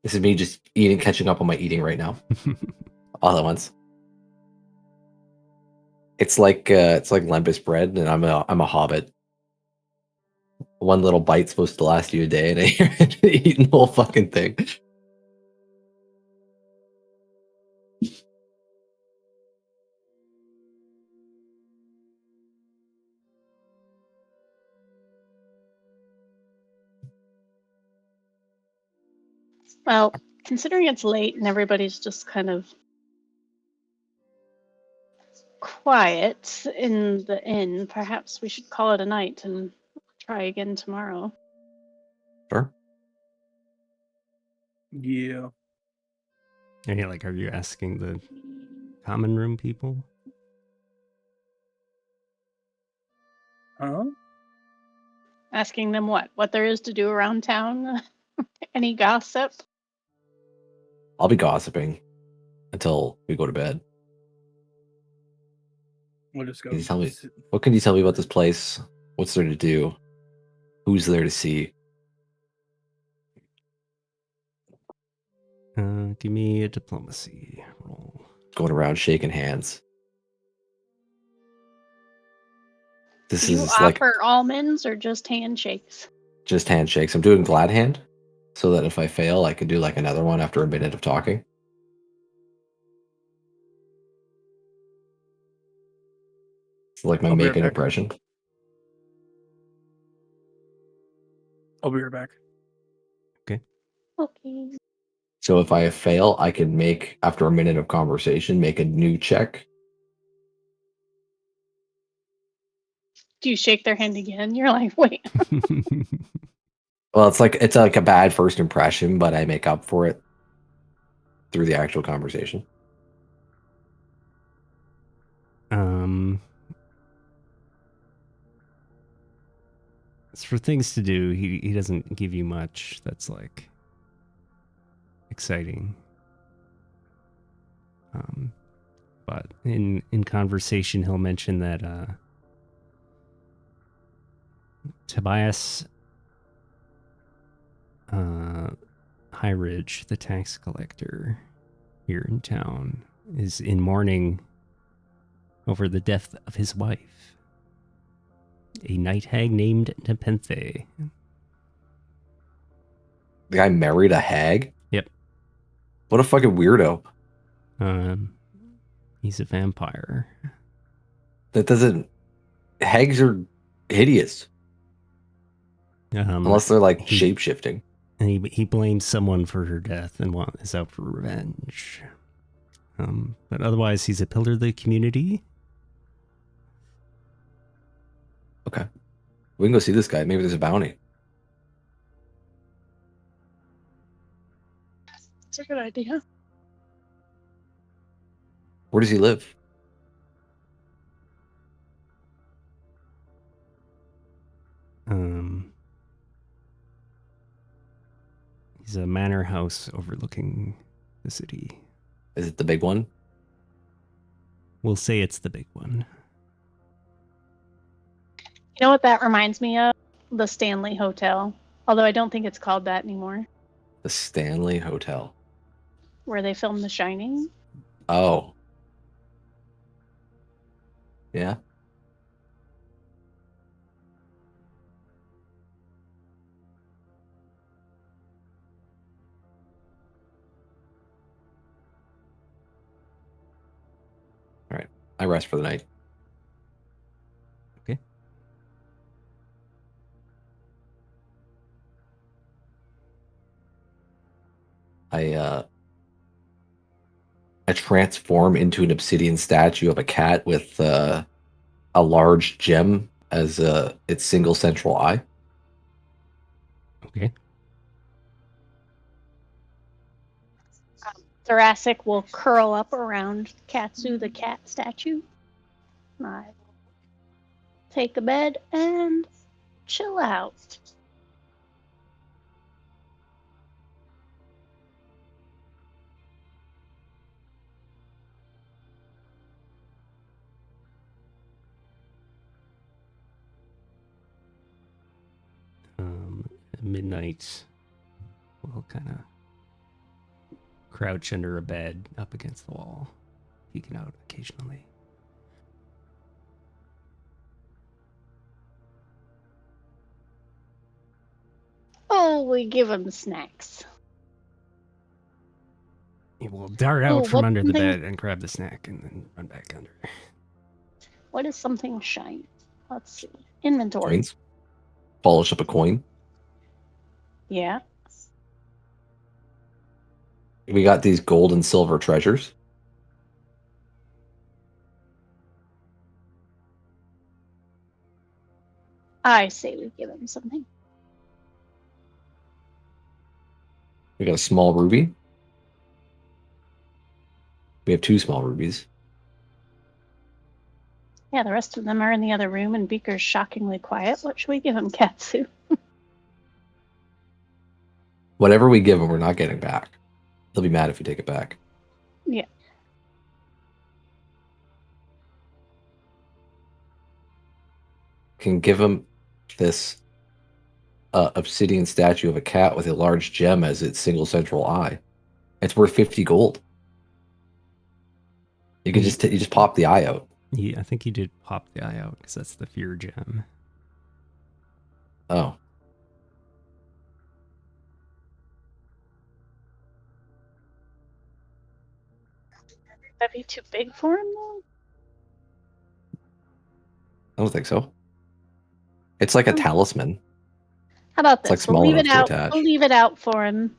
Speaker 5: This is me just catching up on my eating right now, all at once. It's like lembas bread, and I'm a hobbit. One little bite's supposed to last you a day, and you're eating the whole fucking thing.
Speaker 3: Well, considering it's late and everybody's just kind of quiet in the inn, perhaps we should call it a night and try again tomorrow.
Speaker 5: Sure.
Speaker 1: Yeah.
Speaker 4: And are you asking the common room people?
Speaker 1: Huh?
Speaker 3: Asking them what there is to do around town? Any gossip?
Speaker 5: I'll be gossiping until we go to bed.
Speaker 1: We'll just go.
Speaker 5: Can you tell me, what can you tell me about this place? What's there to do? Who's there to see?
Speaker 4: Give me a diplomacy roll.
Speaker 5: Going around shaking hands. This
Speaker 3: Do you
Speaker 5: is like
Speaker 3: offer almonds or just handshakes?
Speaker 5: just handshakes. I'm doing glad hand, so that if I fail, I can do like another one after a minute of talking. It's like my
Speaker 1: I'll be
Speaker 5: make
Speaker 1: right
Speaker 5: an
Speaker 1: back.
Speaker 5: impression.
Speaker 1: I'll be right back.
Speaker 3: Okay.
Speaker 5: So if I fail, I can make, after a minute of conversation, make a new check.
Speaker 3: Do you shake their hand again? You're like, wait.
Speaker 5: Well, it's like a bad first impression, but I make up for it through the actual conversation.
Speaker 4: As for things to do, he doesn't give you much that's exciting. But in conversation, he'll mention that Tobias High Ridge, the tax collector here in town, is in mourning over the death of his wife, a night hag named Nepenthe.
Speaker 5: The guy married a hag?
Speaker 4: Yep.
Speaker 5: What a fucking weirdo.
Speaker 4: He's a vampire.
Speaker 5: That doesn't... Hags are hideous. Unless they're like shape-shifting.
Speaker 4: And he blames someone for her death and is out for revenge. But otherwise, he's a pillar of the community.
Speaker 5: Okay. We can go see this guy. Maybe there's a bounty.
Speaker 3: That's a good idea.
Speaker 5: Where does he live?
Speaker 4: He's a manor house overlooking the city.
Speaker 5: Is it the big one?
Speaker 4: We'll say it's the big one.
Speaker 3: You know what that reminds me of? The Stanley Hotel. Although I don't think it's called that anymore.
Speaker 5: The Stanley Hotel.
Speaker 3: Where they filmed The Shining.
Speaker 5: Oh. Yeah. All right. I rest for the night.
Speaker 4: Okay.
Speaker 5: I transform into an obsidian statue of a cat with a large gem as its single central eye.
Speaker 4: Okay.
Speaker 3: Thoracic will curl up around Katsu the cat statue. I take a bed and chill out.
Speaker 4: At midnight, we'll kind of crouch under a bed up against the wall, peeking out occasionally.
Speaker 3: Oh, we give him snacks.
Speaker 4: He will dart out from under the bed and grab the snack and then run back under.
Speaker 3: What is something shiny? Let's see. Inventory.
Speaker 5: Coins. Polish up a coin.
Speaker 3: Yeah.
Speaker 5: We got these gold and silver treasures.
Speaker 3: I say we give him something.
Speaker 5: We got a small ruby. We have 2 small rubies.
Speaker 3: Yeah, the rest of them are in the other room, and Beaker's shockingly quiet. What should we give him, Katsu?
Speaker 5: Whatever we give him, we're not getting back. He'll be mad if we take it back.
Speaker 3: Yeah.
Speaker 5: Can give him this obsidian statue of a cat with a large gem as its single central eye. It's worth 50 gold. You can just you just pop the eye out.
Speaker 4: I think he did pop the eye out because that's the fear gem.
Speaker 5: Oh.
Speaker 3: That'd be too big for him, though?
Speaker 5: I don't think so. It's like a talisman.
Speaker 3: How about
Speaker 5: It's like
Speaker 3: this?
Speaker 5: small
Speaker 3: We'll leave it
Speaker 5: enough to
Speaker 3: out.
Speaker 5: attach.
Speaker 3: We'll leave it out for him.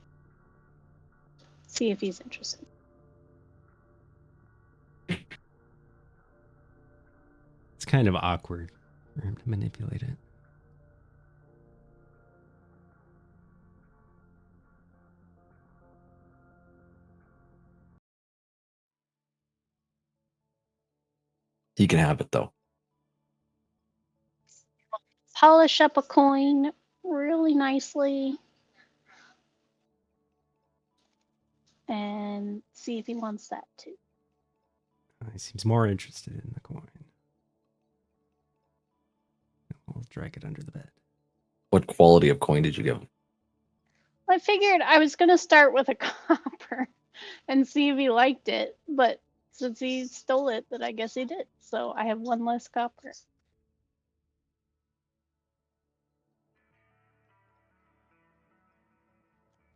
Speaker 3: See if he's interested.
Speaker 4: It's kind of awkward for him to manipulate it.
Speaker 5: He can have it though.
Speaker 3: Polish up a coin really nicely. And see if he wants that too.
Speaker 4: He seems more interested in the coin. We'll drag it under the bed.
Speaker 5: What quality of coin did you give him?
Speaker 3: I figured I was going to start with a copper and see if he liked it. But since he stole it, then I guess he did. So I have 1 less copper.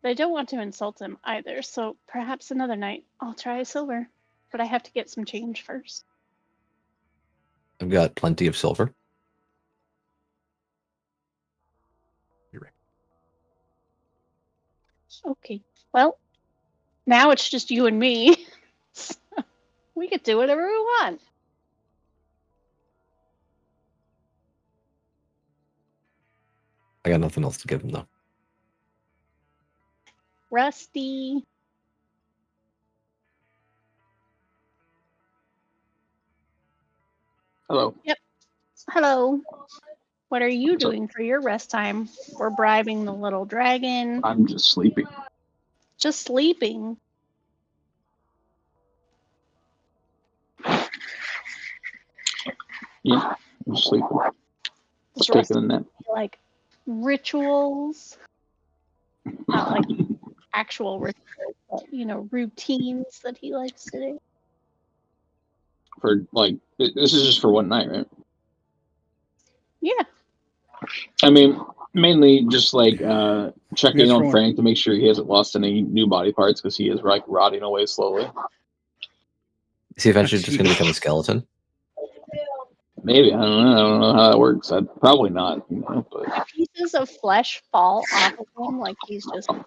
Speaker 3: But I don't want to insult him either. So perhaps another night I'll try silver. But I have to get some change first.
Speaker 5: I've got plenty of silver.
Speaker 4: You're right.
Speaker 3: Okay. Well, now it's just you and me. So we could do whatever we want.
Speaker 5: I got nothing else to give him though.
Speaker 3: Rusty.
Speaker 2: Hello.
Speaker 3: Yep. Hello. What are you doing for your rest time? We're bribing the little dragon.
Speaker 2: I'm just sleeping.
Speaker 3: Just sleeping.
Speaker 2: Yeah, I'm just sleeping.
Speaker 3: Does
Speaker 2: Just taking a
Speaker 3: Rusty
Speaker 2: nap.
Speaker 3: like rituals? Not like actual rituals, but routines that he likes to do.
Speaker 2: For like, this is just for one night, right?
Speaker 3: Yeah.
Speaker 2: I mean, mainly just like checking
Speaker 1: Yes,
Speaker 2: on
Speaker 1: for
Speaker 2: Frank to make sure he hasn't lost any new body parts because he is like rotting away slowly.
Speaker 5: Is he eventually just going to become a skeleton?
Speaker 2: Maybe I don't know how that works. Probably not. But
Speaker 3: Pieces of flesh fall off of him like he's just.
Speaker 2: oh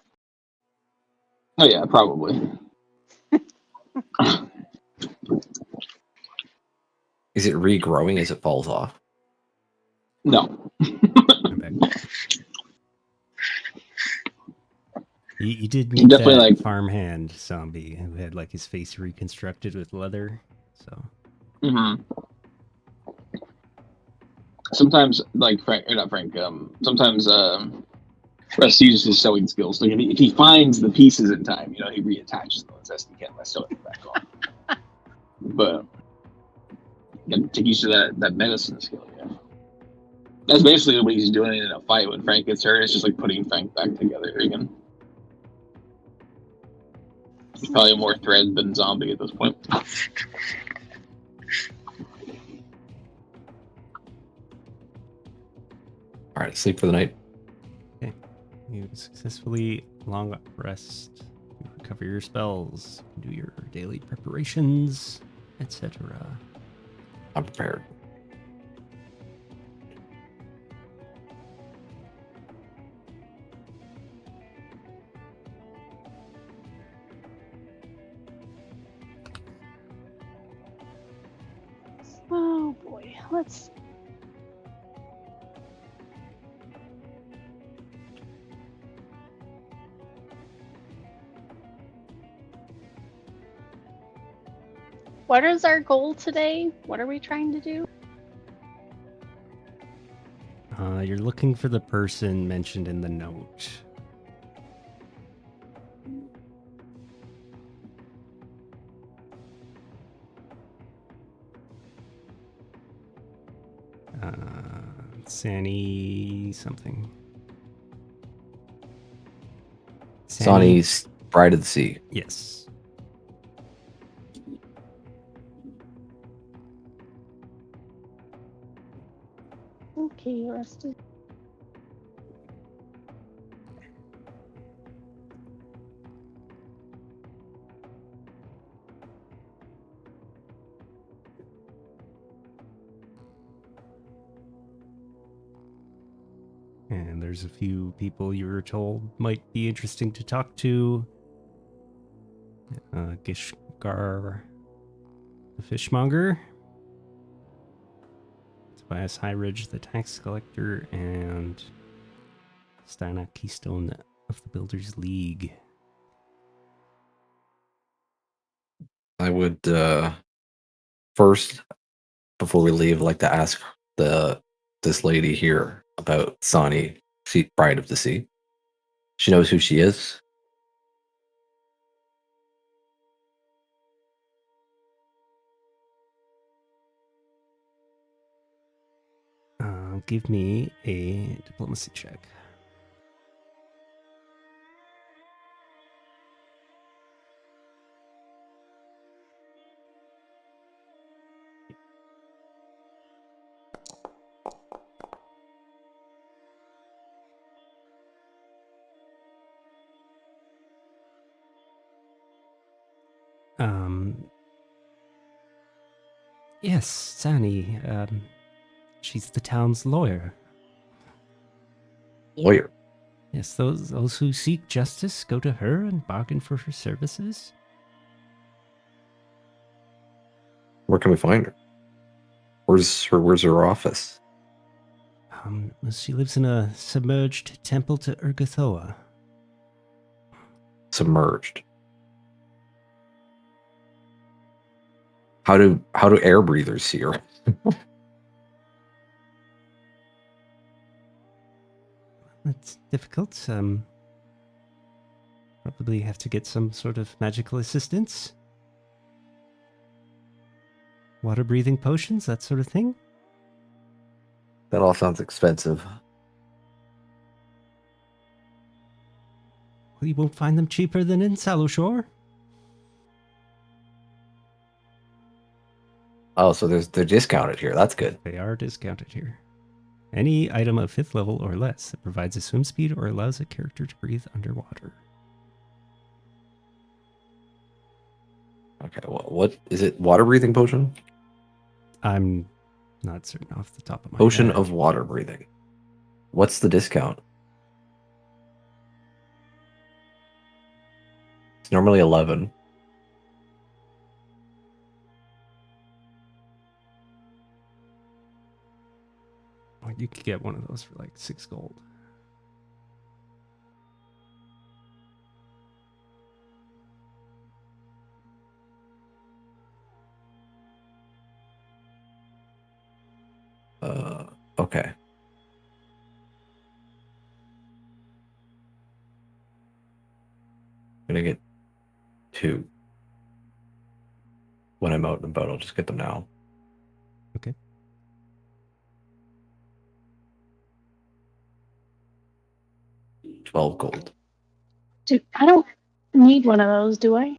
Speaker 2: yeah, probably.
Speaker 5: Is it regrowing as it falls off?
Speaker 2: No.
Speaker 4: You did
Speaker 2: He
Speaker 4: meet
Speaker 2: definitely
Speaker 4: that
Speaker 2: like.
Speaker 4: farmhand zombie who had like his face reconstructed with leather. So
Speaker 2: Mhm. Sometimes, like Frank, or not Frank. Sometimes Russ uses his sewing skills. Like if he finds the pieces in time, he reattaches them as best he can by sewing them back on. But you gotta take use of that medicine skill. Yeah, that's basically what he's doing in a fight when Frank gets hurt. It's just like putting Frank back together again. He's probably more thread than zombie at this point.
Speaker 5: All right, sleep for the night.
Speaker 4: you successfully long rest, you recover your spells, do your daily preparations, etc.
Speaker 5: I'm prepared.
Speaker 3: Oh boy, let's. What is our goal today? What are we trying to do?
Speaker 4: You're looking for the person mentioned in the note. Sani something.
Speaker 5: Sonny's Bride of the Sea.
Speaker 4: Yes.
Speaker 3: Okay, let's do.
Speaker 4: And there's a few people you were told might be interesting to talk to. Gishgar, the fishmonger. Tobias Highridge, the tax collector, and Steina Keystone of the Builders League.
Speaker 5: I would first, before we leave, like to ask this lady here about Sonny, Bride of the Sea. She knows who she is.
Speaker 4: Give me a diplomacy check. Yes, Sani. She's the town's lawyer.
Speaker 5: Lawyer.
Speaker 4: Yes, those who seek justice go to her and bargain for her services.
Speaker 5: Where can we find her? Where's her office?
Speaker 4: She lives in a submerged temple to Urgathoa.
Speaker 5: Submerged. How do air breathers see her?
Speaker 4: That's difficult. Probably have to get some sort of magical assistance. Water breathing potions, that sort of thing.
Speaker 5: That all sounds expensive.
Speaker 4: Well, you won't find them cheaper than in Sallowshore.
Speaker 5: Oh, so they're discounted here. That's good.
Speaker 4: They are discounted here. Any item of 5th level or less that provides a swim speed or allows a character to breathe underwater.
Speaker 5: Okay, what is it? Water breathing potion?
Speaker 4: I'm not certain off the top of my
Speaker 5: Potion
Speaker 4: head.
Speaker 5: of water breathing. What's the discount? It's normally 11.
Speaker 4: You could get one of those for like 6 gold.
Speaker 5: Okay. I'm gonna get 2. When I'm out and about, I'll just get them now.
Speaker 4: Okay.
Speaker 5: $12 gold.
Speaker 3: Dude, I don't need one of those, do I?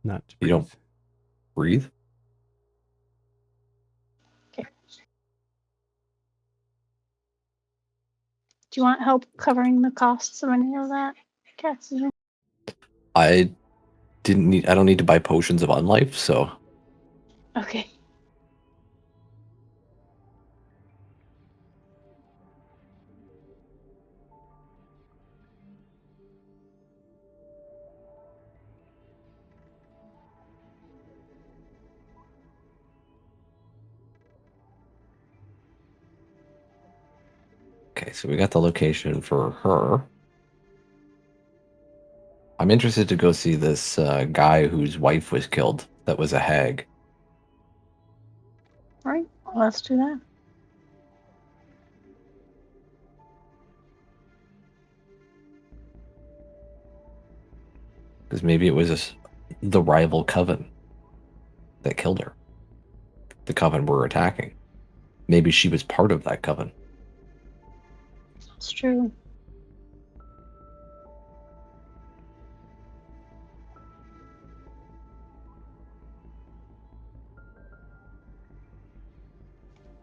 Speaker 4: Not to
Speaker 5: You
Speaker 4: breathe.
Speaker 5: don't breathe?
Speaker 3: Okay. Do you want help covering the costs of any of that, Cassie?
Speaker 5: I don't need to buy potions of unlife, so
Speaker 3: Okay.
Speaker 5: okay, so we got the location for her. I'm interested to go see this guy whose wife was killed. That was a hag.
Speaker 3: All right. Well, let's do that.
Speaker 5: Because maybe it was the rival coven that killed her. The coven we're attacking. Maybe she was part of that coven.
Speaker 3: It's true.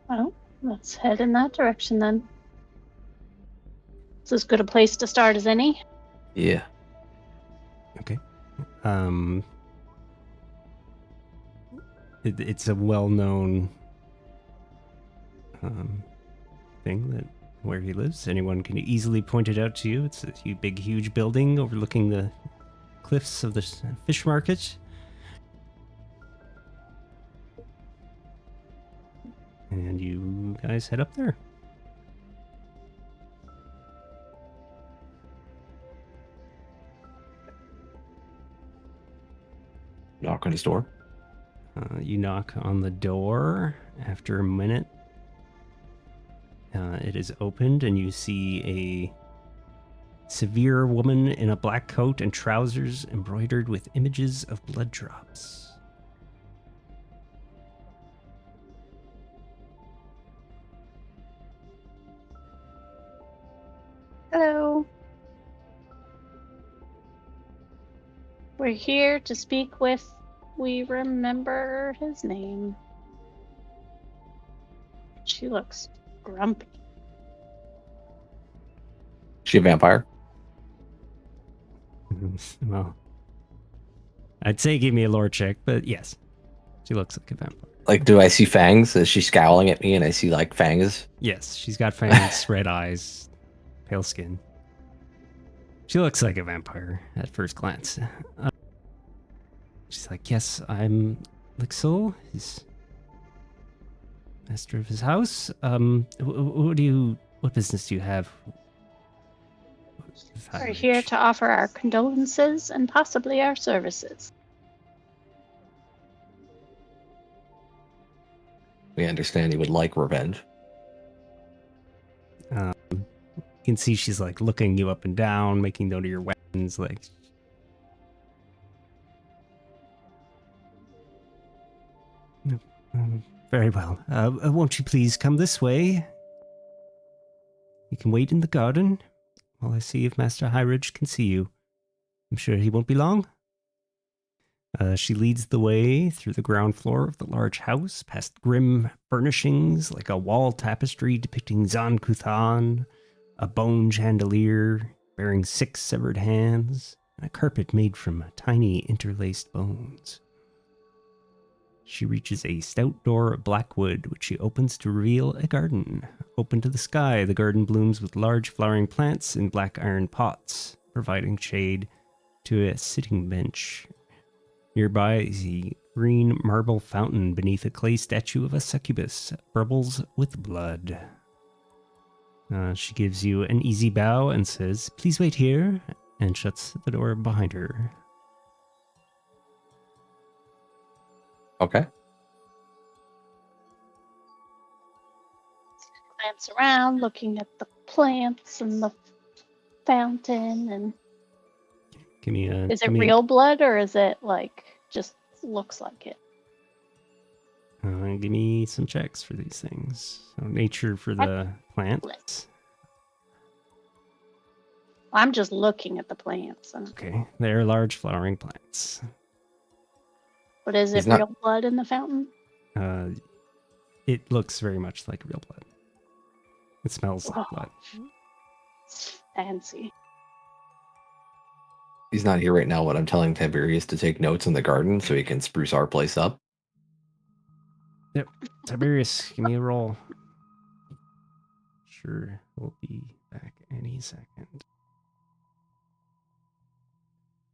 Speaker 3: Well, let's head in that direction then. Is as good a place to start as any?
Speaker 5: Yeah.
Speaker 4: Okay. It's a well-known thing that where he lives. Anyone can easily point it out to you. It's a big, huge building overlooking the cliffs of the fish market. And you guys head up there.
Speaker 5: Knock on his door.
Speaker 4: You knock on the door. After a minute, it is opened, and you see a severe woman in a black coat and trousers embroidered with images of blood drops.
Speaker 3: Hello. We're here to speak with. We remember his name. She looks grumpy.
Speaker 5: She a vampire?
Speaker 4: Well, I'd say give me a lore check, but yes, she looks like a vampire.
Speaker 5: Like, do I see fangs? Is she scowling at me and I see, like, fangs?
Speaker 4: Yes, she's got fangs, red eyes, pale skin. She looks like a vampire at first glance. She's like, yes, I'm Lixil, his master of his house. What business do you have? with
Speaker 3: We're
Speaker 4: Highridge?
Speaker 3: here to offer our condolences and possibly our services.
Speaker 5: We understand you would like revenge.
Speaker 4: You can see she's like looking you up and down, making note of your weapons, like. Very well. Won't you please come this way? You can wait in the garden while I see if Master Highridge can see you. I'm sure he won't be long. She leads the way through the ground floor of the large house, past grim furnishings like a wall tapestry depicting Zan Kuthan, a bone chandelier bearing 6 severed hands, and a carpet made from tiny interlaced bones. She reaches a stout door of black wood, which she opens to reveal a garden. Open to the sky, the garden blooms with large flowering plants in black iron pots, providing shade to a sitting bench. Nearby is a green marble fountain beneath a clay statue of a succubus, bubbles with blood. She gives you an easy bow and says, "Please wait here," and shuts the door behind her.
Speaker 5: Okay.
Speaker 3: glance around, looking at the plants and the fountain. And
Speaker 4: Give me a.
Speaker 3: is
Speaker 4: give
Speaker 3: it
Speaker 4: me
Speaker 3: real blood or is it like just looks like it?
Speaker 4: Give me some checks for these things. So nature for the plants.
Speaker 3: I'm just looking at the plants.
Speaker 4: Okay, they're large flowering plants.
Speaker 3: But is
Speaker 5: He's
Speaker 3: it
Speaker 5: not-
Speaker 3: real blood in the fountain?
Speaker 4: It looks very much like real blood. It smells like blood.
Speaker 3: Fancy.
Speaker 5: He's not here right now, but I'm telling Tiberius to take notes in the garden so he can spruce our place up.
Speaker 4: Yep. Tiberius, give me a roll. Sure, we'll be back any second.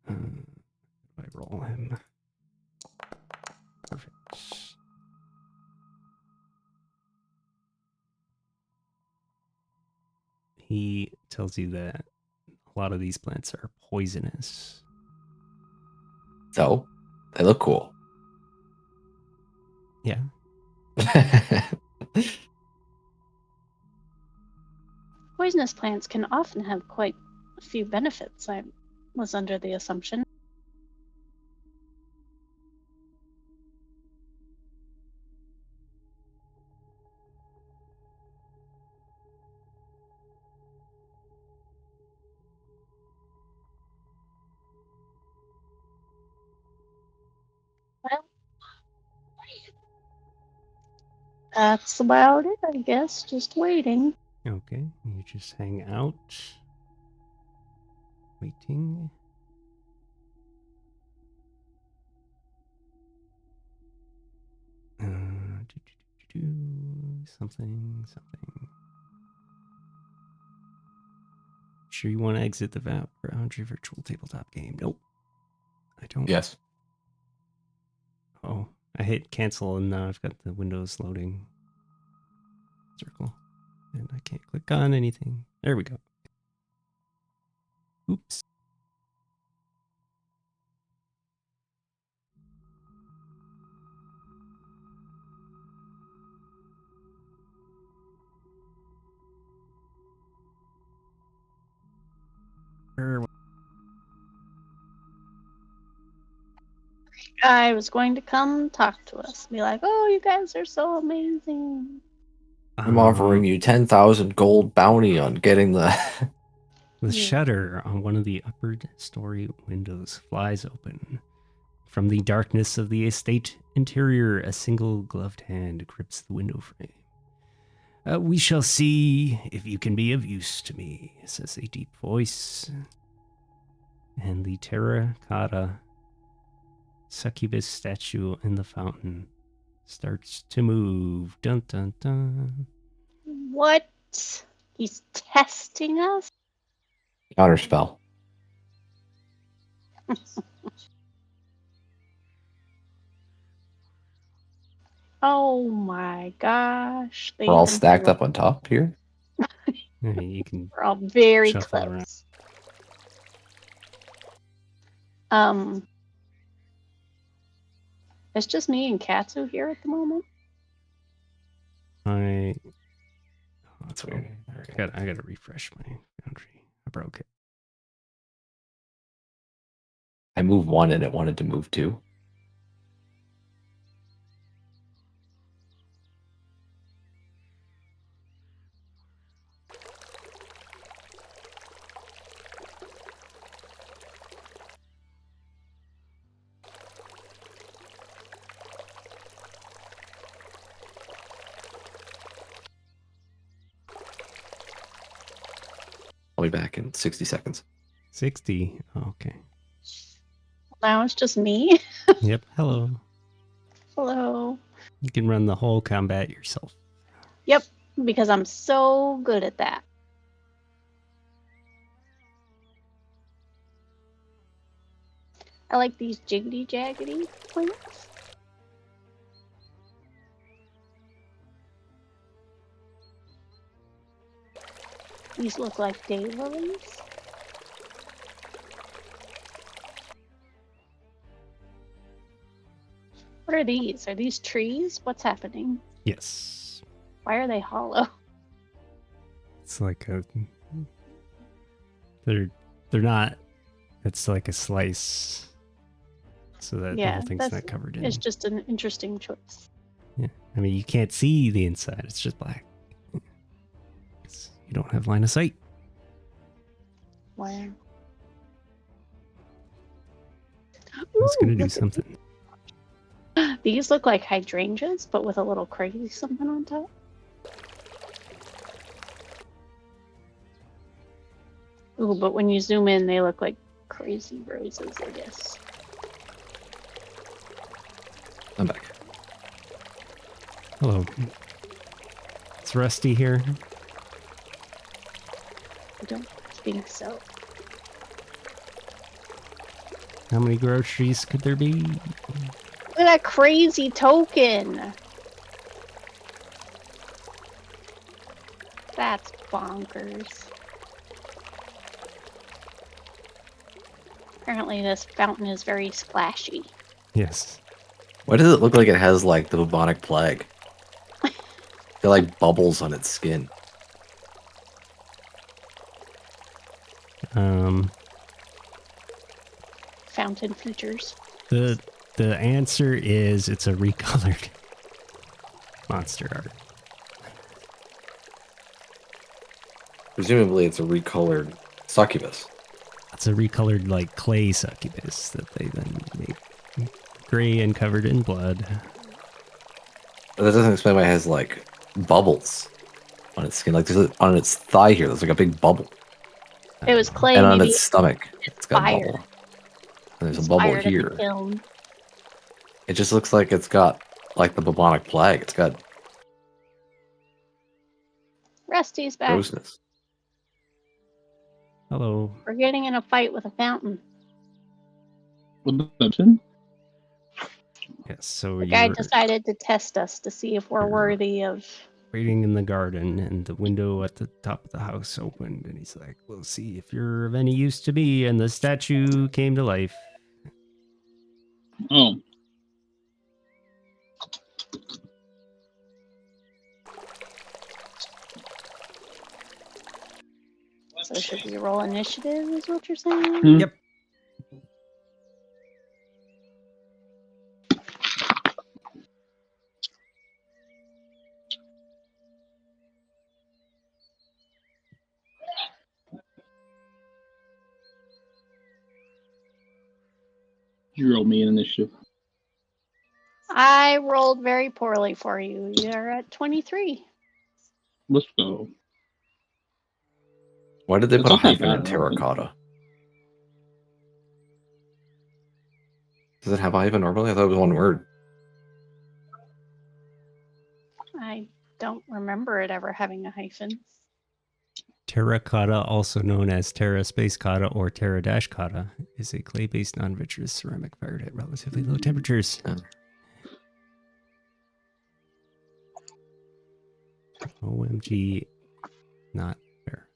Speaker 4: I roll him. Perfect. He tells you that a lot of these plants are poisonous.
Speaker 5: So, they look cool.
Speaker 4: Yeah.
Speaker 3: Poisonous plants can often have quite a few benefits. I was under the assumption. Well, that's about it, I guess. Just waiting.
Speaker 4: Okay. You just hang out. Waiting. Something. Sure you want to exit the Boundary virtual tabletop game? Nope. I don't.
Speaker 5: Yes.
Speaker 4: Oh, I hit cancel and now I've got the Windows loading circle. And I can't click on anything. There we go. Oops.
Speaker 3: I was going to come talk to us. Be like, oh, you guys are so amazing.
Speaker 5: I'm offering you 10,000 gold bounty on getting the...
Speaker 4: The
Speaker 3: Yeah.
Speaker 4: shutter on one of the upper story windows flies open. From the darkness of the estate interior, a single gloved hand grips the window frame. We shall see if you can be of use to me, says a deep voice. And the terracotta succubus statue in the fountain starts to move. Dun dun dun.
Speaker 3: What? He's testing us?
Speaker 5: Counterspell.
Speaker 3: Oh my gosh.
Speaker 5: We're all stacked up on top here.
Speaker 4: You can
Speaker 3: We're all very
Speaker 4: shuffle
Speaker 3: close.
Speaker 4: around.
Speaker 3: It's just me and Katsu here at the moment.
Speaker 5: That's weird.
Speaker 4: I gotta refresh my boundary. I broke it.
Speaker 5: I moved one and it wanted to move two. I'll be back in 60 seconds.
Speaker 4: 60. Oh, okay.
Speaker 3: Now it's just me.
Speaker 4: Yep. Hello.
Speaker 3: Hello.
Speaker 4: You can run the whole combat yourself.
Speaker 3: Yep, because I'm so good at that. I like these jiggity jaggedy plants. These look like daylilies. What are these? Are these trees? What's happening?
Speaker 4: Yes.
Speaker 3: Why are they hollow?
Speaker 4: It's like a. They're not. It's like a slice, so that the
Speaker 3: Yeah,
Speaker 4: whole thing's not covered in.
Speaker 3: It's just an interesting choice.
Speaker 4: Yeah, I mean you can't see the inside; it's just black. You don't have line of sight.
Speaker 3: Wow.
Speaker 4: I was gonna
Speaker 3: Ooh,
Speaker 4: do
Speaker 3: look at
Speaker 4: something.
Speaker 3: these look like hydrangeas, but with a little crazy something on top. Ooh, but when you zoom in, they look like crazy roses, I guess.
Speaker 5: I'm back.
Speaker 4: Hello. It's Rusty here.
Speaker 3: I don't think so.
Speaker 4: How many groceries could there be?
Speaker 3: Look at that crazy token. That's bonkers. Apparently this fountain is very splashy.
Speaker 4: Yes.
Speaker 5: Why does it look like it has like the bubonic plague? They're like bubbles on its skin.
Speaker 3: Fountain features.
Speaker 4: The answer is it's a recolored monster art.
Speaker 5: Presumably, it's a recolored succubus.
Speaker 4: It's a recolored like clay succubus that they then make gray and covered in blood.
Speaker 5: But that doesn't explain why it has like bubbles on its skin. Like on its thigh here, there's like a big bubble,
Speaker 3: It was clay,
Speaker 5: and on
Speaker 3: maybe
Speaker 5: its stomach, it's got a
Speaker 3: fire.
Speaker 5: bubble. And there's a bubble
Speaker 3: Inspired in the
Speaker 5: here.
Speaker 3: kiln.
Speaker 5: It just looks like it's got like the bubonic plague. It's got
Speaker 3: Rusty's back.
Speaker 5: grossness.
Speaker 4: Hello.
Speaker 3: We're getting in a fight with a fountain.
Speaker 4: Yes, so
Speaker 3: The guy
Speaker 4: you're
Speaker 3: decided to test us to see if we're
Speaker 4: You're-
Speaker 3: worthy of...
Speaker 4: waiting in the garden and the window at the top of the house opened and he's like, we'll see if you're of any use to me, and the statue came to life.
Speaker 2: Oh.
Speaker 3: So should we roll initiative is what you're saying?
Speaker 2: Hmm.
Speaker 4: Yep.
Speaker 2: You rolled me an initiative.
Speaker 3: I rolled very poorly for you. You're at 23.
Speaker 2: Let's go.
Speaker 5: Why did they
Speaker 2: It's
Speaker 5: put a
Speaker 2: not that
Speaker 5: hyphen in
Speaker 2: bad, I don't think.
Speaker 5: terracotta? Does it have a hyphen normally? I thought it was one word.
Speaker 3: I don't remember it ever having a hyphen.
Speaker 4: Terracotta, also known as Terra Space Cotta or Terra Dash Cotta, is a clay-based non-vitreous ceramic fired at relatively low temperatures.
Speaker 5: Oh.
Speaker 4: OMG, not fair.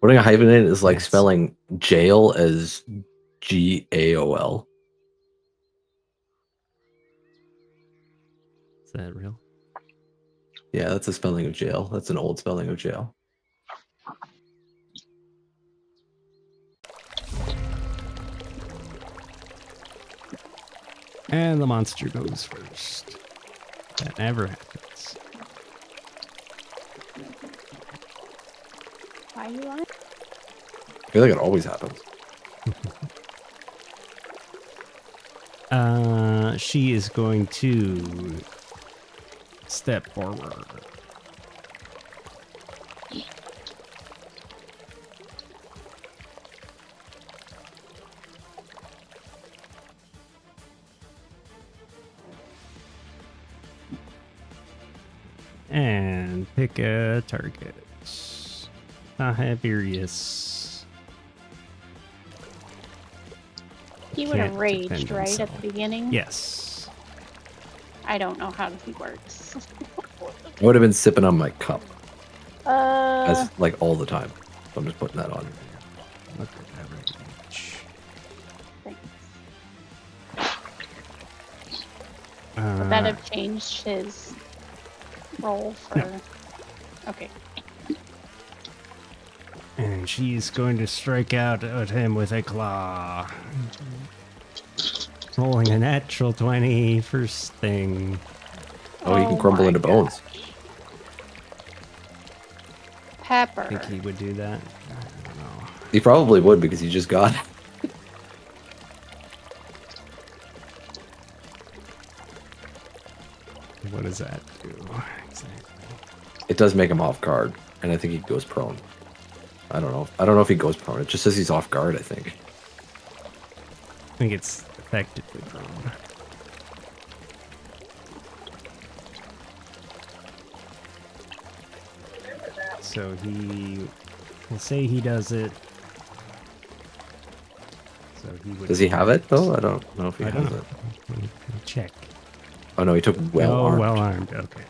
Speaker 5: Putting a hyphen in is like
Speaker 4: Yes.
Speaker 5: spelling jail as GAOL.
Speaker 4: Is that real?
Speaker 5: Yeah, that's a spelling of jail. That's an old spelling of jail.
Speaker 4: And the monster goes first. That never happens.
Speaker 3: Why you lying?
Speaker 5: I feel like it always happens.
Speaker 4: She is going to step forward. And pick a target. Tiberius.
Speaker 3: He would have
Speaker 4: Can't
Speaker 3: raged,
Speaker 4: defend
Speaker 3: right, at
Speaker 4: himself.
Speaker 3: the beginning?
Speaker 4: Yes.
Speaker 3: I don't know how he works.
Speaker 5: I would have been sipping on my cup
Speaker 3: Uh,
Speaker 5: as like all the time. So I'm just putting that on.
Speaker 4: Look at that rage.
Speaker 3: thanks. Would that
Speaker 4: Uh,
Speaker 3: have changed his role for... Okay.
Speaker 4: And she's going to strike out at him with a claw. Rolling a natural 20 first thing.
Speaker 5: Oh, he can crumble
Speaker 3: my
Speaker 5: into bones.
Speaker 3: Pepper.
Speaker 4: I think he would do that. I don't know.
Speaker 5: He probably would because he just got it.
Speaker 4: What does that do exactly?
Speaker 5: It does make him off guard, and I think he goes prone. I don't know. I don't know if he goes prone. It just says he's off guard, I think.
Speaker 4: I think it's effectively prone. So we'll say he does it. So he would.
Speaker 5: Does he have it though? I don't know if he
Speaker 4: I
Speaker 5: has
Speaker 4: don't know.
Speaker 5: it.
Speaker 4: Let me check.
Speaker 5: Oh no, he took well
Speaker 4: oh,
Speaker 5: armed.
Speaker 4: well armed. Okay.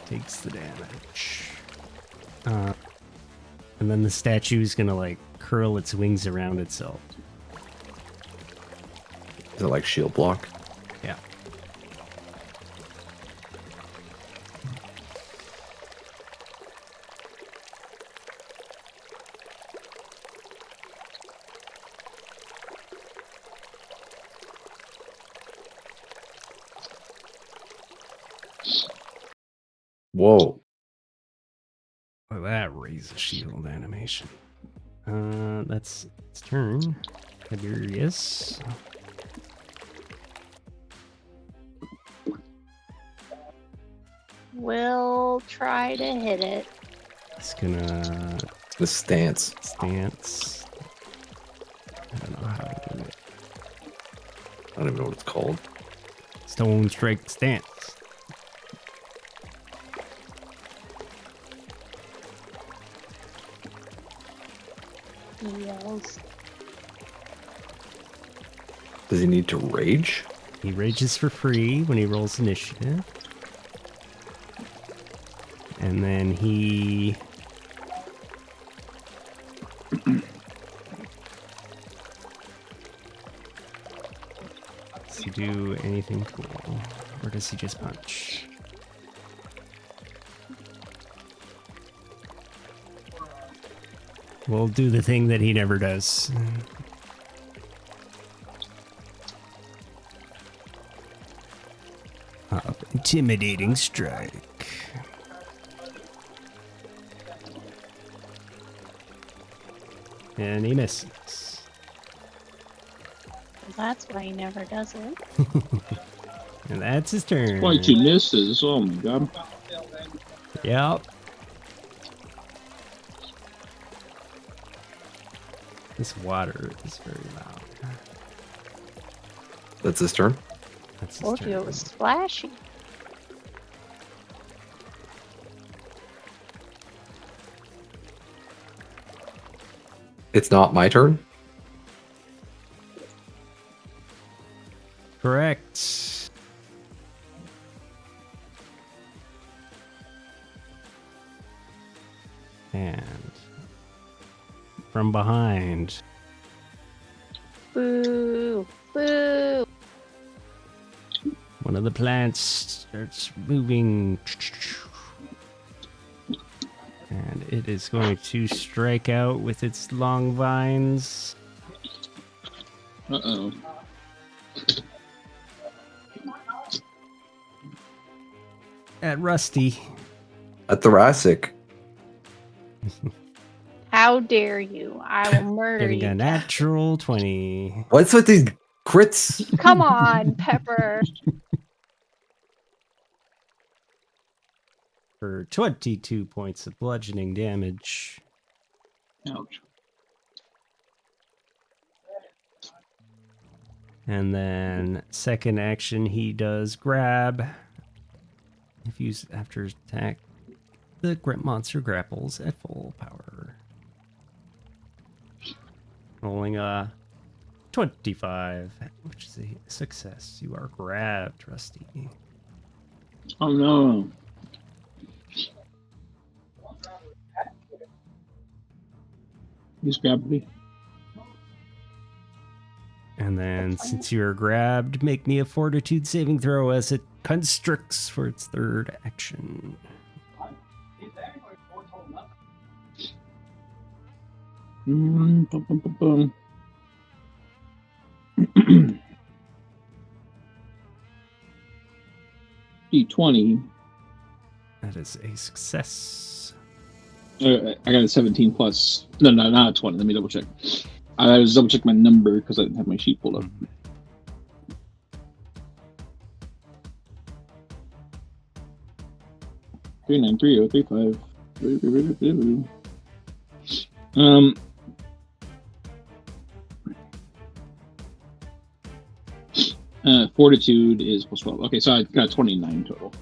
Speaker 4: Takes the damage. And then the statue is gonna like curl its wings around itself.
Speaker 5: Is it like shield block?
Speaker 4: Yeah.
Speaker 5: Whoa.
Speaker 4: Well, that raise a shield animation. That's its turn. Tiberius.
Speaker 3: We'll try to hit it.
Speaker 4: It's gonna
Speaker 5: The stance.
Speaker 4: stance. I don't know how to do it.
Speaker 5: I don't even know what it's called.
Speaker 4: Stone strike stance.
Speaker 3: He yells.
Speaker 5: Does he need to rage?
Speaker 4: He rages for free when he rolls initiative. And then he... Does he do anything cool? Or does he just punch? We'll do the thing that he never does. Intimidating strike. And he misses.
Speaker 3: That's why he never does it.
Speaker 4: And that's his turn.
Speaker 2: Why two misses? Oh my god.
Speaker 4: Yep. This water is very loud.
Speaker 5: That's his turn.
Speaker 4: That's his
Speaker 3: Told you
Speaker 4: turn.
Speaker 3: it was splashy.
Speaker 5: It's not my turn.
Speaker 4: Correct. And from behind,
Speaker 3: Boo! Boo!
Speaker 4: one of the plants starts moving. And it is going to strike out with its long vines.
Speaker 2: Uh-oh.
Speaker 4: At Rusty.
Speaker 5: A thoracic.
Speaker 3: How dare you? I will murder
Speaker 4: Getting
Speaker 3: you.
Speaker 4: a natural 20.
Speaker 5: What's with these crits?
Speaker 3: Come on, Pepper.
Speaker 4: For 22 points of bludgeoning damage.
Speaker 2: Ouch.
Speaker 4: And then second action, he does grab. If used after his attack, the monster grapples at full power. Rolling a 25, which is a success. You are grabbed, Rusty.
Speaker 2: Oh no. He's grabbed me.
Speaker 4: And then, since you are grabbed, make me a fortitude saving throw as it constricts for its third action.
Speaker 2: Bum, bum, bum, bum. D20.
Speaker 4: That is a success.
Speaker 2: I got a 17 plus. No, not a 20. Let me double check. I was double check my number because I didn't have my sheet pulled up. 393035. Fortitude is plus 12. Okay, so I got 29 total.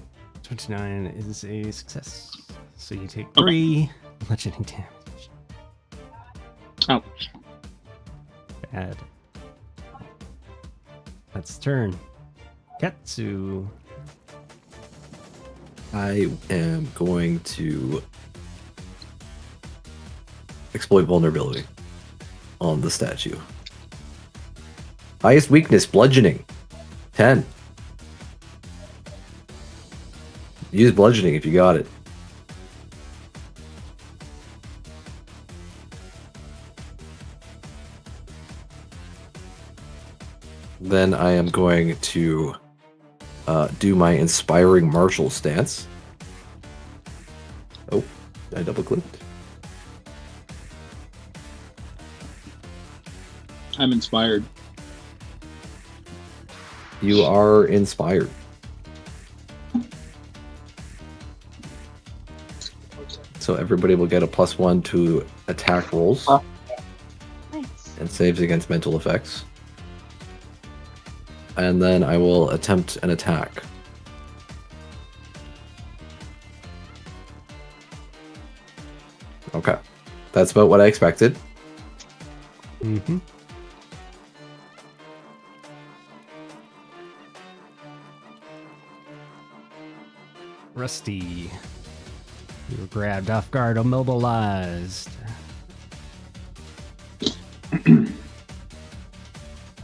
Speaker 4: 29 is a success. So you take 3 bludgeoning damage.
Speaker 2: Ouch.
Speaker 4: Bad. That's turn. Katsu.
Speaker 5: I am going to exploit vulnerability on the statue. Highest weakness, bludgeoning. 10. Use bludgeoning if you got it. Then I am going to do my inspiring martial stance. Oh, I double clicked.
Speaker 2: I'm inspired.
Speaker 5: You are inspired. So everybody will get a +1 to attack rolls
Speaker 3: Nice.
Speaker 5: and saves against mental effects. And then I will attempt an attack. Okay. That's about what I expected.
Speaker 4: Mm-hmm. Rusty. You were grabbed off guard, immobilized.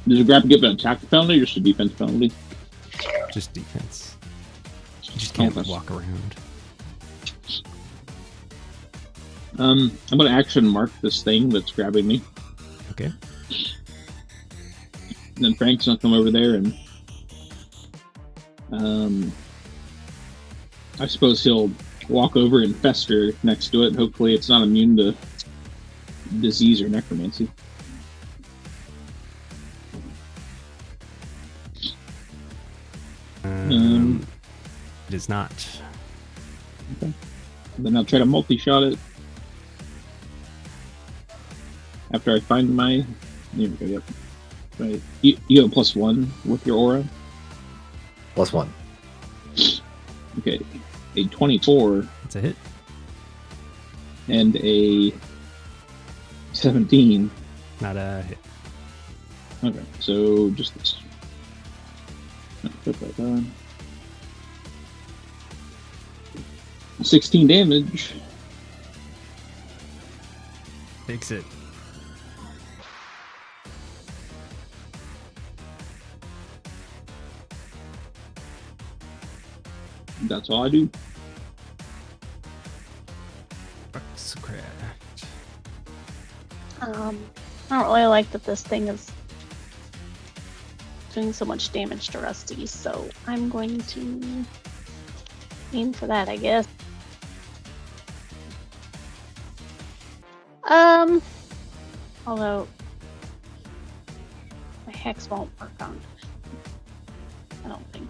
Speaker 2: Does a grab give an attack penalty or just a defense penalty?
Speaker 4: Just defense. You just can't
Speaker 2: Okay.
Speaker 4: walk around.
Speaker 2: I'm gonna action mark this thing that's grabbing me.
Speaker 4: Okay.
Speaker 2: And then Frank's gonna come over there and I suppose he'll walk over and fester next to it. Hopefully it's not immune to disease or necromancy.
Speaker 4: It is not.
Speaker 2: Okay. And then I'll try to multi-shot it. After I find my... There we go, yep. Right. You have a +1 with your aura?
Speaker 5: +1.
Speaker 2: Okay. A 24
Speaker 4: It's a hit.
Speaker 2: and a 17.
Speaker 4: Not a hit.
Speaker 2: Okay, so just this. Put that on. 16 damage.
Speaker 4: Takes it.
Speaker 2: That's all I do.
Speaker 4: Scratch.
Speaker 3: I don't really like that this thing is doing so much damage to Rusty, so I'm going to aim for that, I guess. Although my hex won't work on it. I don't think.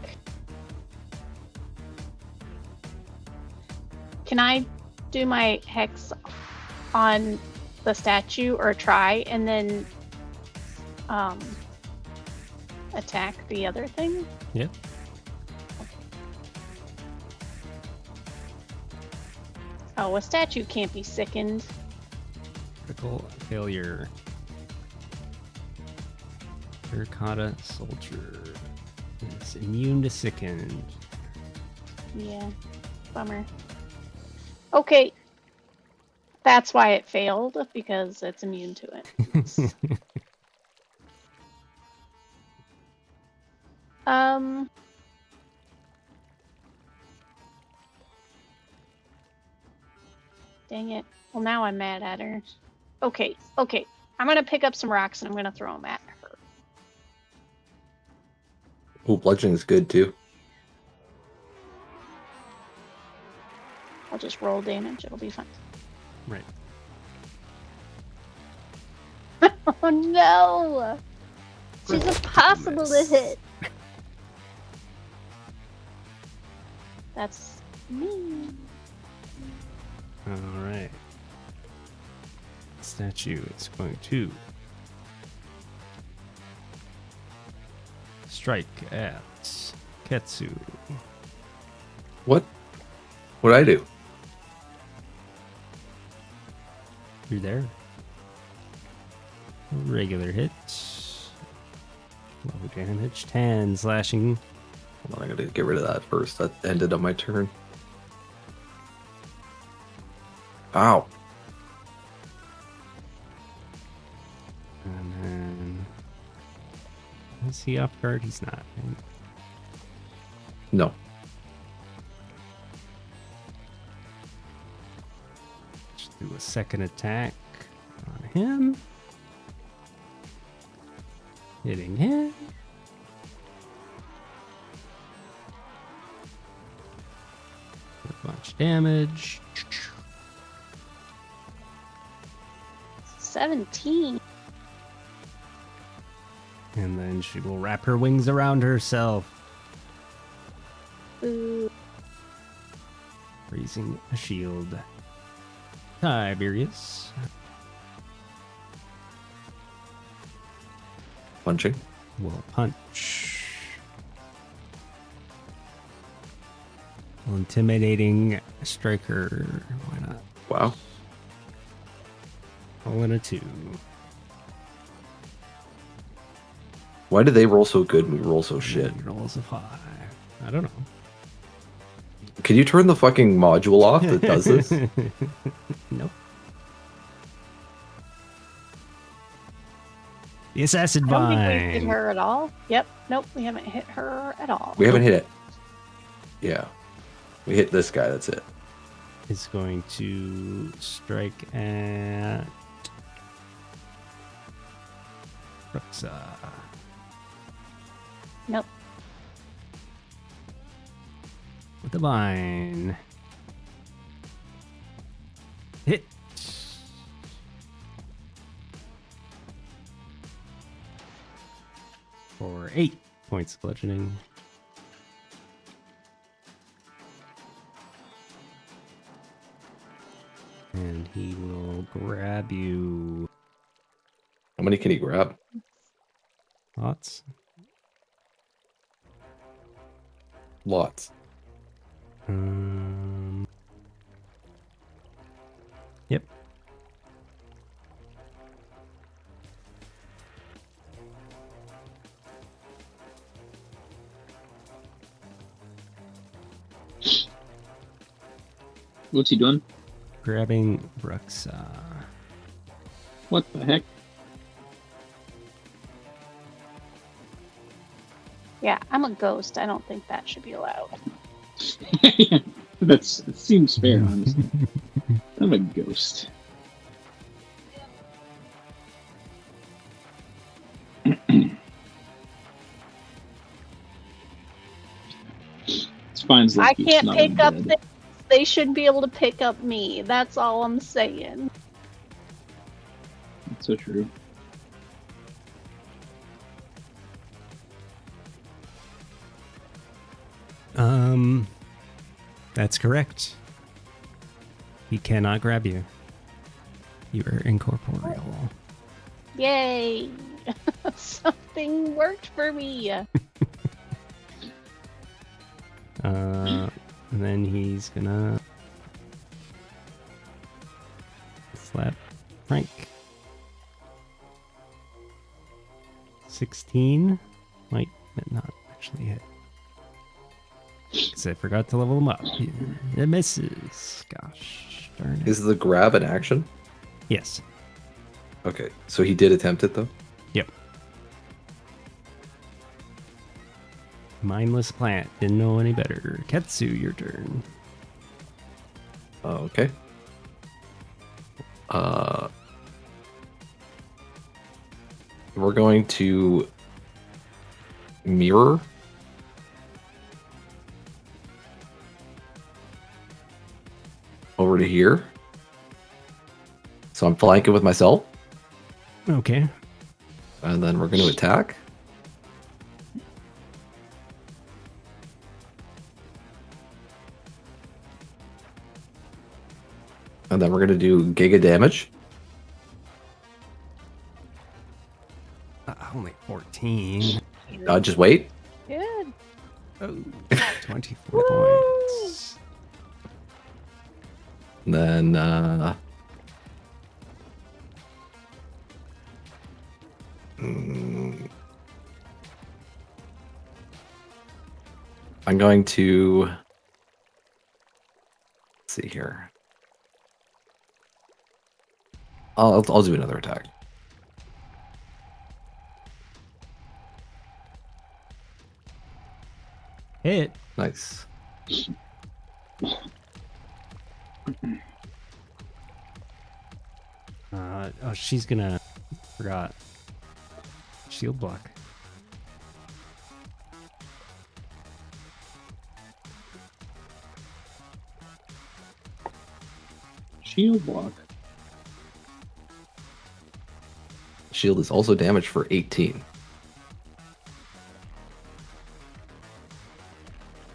Speaker 3: Can I do my hex on the statue or try and then attack the other thing?
Speaker 4: Yep.
Speaker 3: Oh, a statue can't be sickened.
Speaker 4: Critical failure. Terracotta soldier is immune to sicken.
Speaker 3: Yeah, bummer. Okay, that's why it failed, because it's immune to it. Dang it. Well, now I'm mad at her. Okay, okay. I'm gonna pick up some rocks and I'm gonna throw them at her.
Speaker 5: Oh, bludgeoning's good too.
Speaker 3: I'll just roll damage. It'll be fine.
Speaker 4: Right.
Speaker 3: Oh no! She's impossible to hit. That's me.
Speaker 4: All right. Statue is going to strike at Ketsu.
Speaker 5: What? What'd I do?
Speaker 4: You're there. Regular hit. Low damage. 10 slashing.
Speaker 5: Hold on, I gotta get rid of that first. That ended on my turn. Ow.
Speaker 4: And then... Is he off guard? He's not. Right?
Speaker 5: No.
Speaker 4: Just do a second attack on him. Hitting him. A bunch of damage.
Speaker 3: 17.
Speaker 4: And then she will wrap her wings around herself,
Speaker 3: Ooh.
Speaker 4: raising a shield. Tiberius.
Speaker 5: Punching.
Speaker 4: Will punch. Well, intimidating striker. Why not?
Speaker 5: Wow.
Speaker 4: All in a 2.
Speaker 5: Why do they roll so good and we roll so shit?
Speaker 4: He rolls a 5. I don't know.
Speaker 5: Can you turn the fucking module off that does this?
Speaker 4: Nope. The assassin
Speaker 3: I don't think we hit
Speaker 4: vine.
Speaker 3: her at all. Yep. Nope, we haven't hit her at all.
Speaker 5: We haven't hit it. Yeah. We hit this guy, that's it.
Speaker 4: Is going to strike at Ruxa.
Speaker 3: Nope.
Speaker 4: With the vine. Hit. For 8 points of bludgeoning. And he will grab you.
Speaker 5: How many can he grab?
Speaker 4: Lots.
Speaker 5: Lots.
Speaker 4: Yep.
Speaker 2: What's he doing?
Speaker 4: Grabbing Ruxa.
Speaker 2: What the heck?
Speaker 3: Yeah, I'm a ghost. I don't think that should be allowed.
Speaker 2: That seems fair, honestly. I'm a ghost. It's fine as long
Speaker 3: I
Speaker 2: as it's
Speaker 3: can't
Speaker 2: not
Speaker 3: pick up
Speaker 2: undead.
Speaker 3: things. They should be able to pick up me. That's all I'm saying.
Speaker 2: That's so true.
Speaker 4: That's correct. He cannot grab you. You are incorporeal.
Speaker 3: Yay! Something worked for me.
Speaker 4: And then he's gonna slap Frank. 16 might not actually hit. Because I forgot to level him up. It misses. Gosh darn it.
Speaker 5: Is the grab an action?
Speaker 4: Yes.
Speaker 5: Okay, so he did attempt it though?
Speaker 4: Yep. Mindless plant. Didn't know any better. Ketsu, your turn.
Speaker 5: Oh, okay. We're going to mirror. Over to here. So I'm flanking with myself.
Speaker 4: Okay.
Speaker 5: And then we're going to attack. And then we're going to do giga damage.
Speaker 4: Only 14.
Speaker 5: Just wait.
Speaker 3: Good.
Speaker 4: Oh, 24 points.
Speaker 5: And then I'm going to let's see here. I'll do another attack.
Speaker 4: Hit.
Speaker 5: Nice.
Speaker 4: Oh, she's gonna. Forgot. Shield block.
Speaker 2: Shield block.
Speaker 5: Shield is also damaged for 18.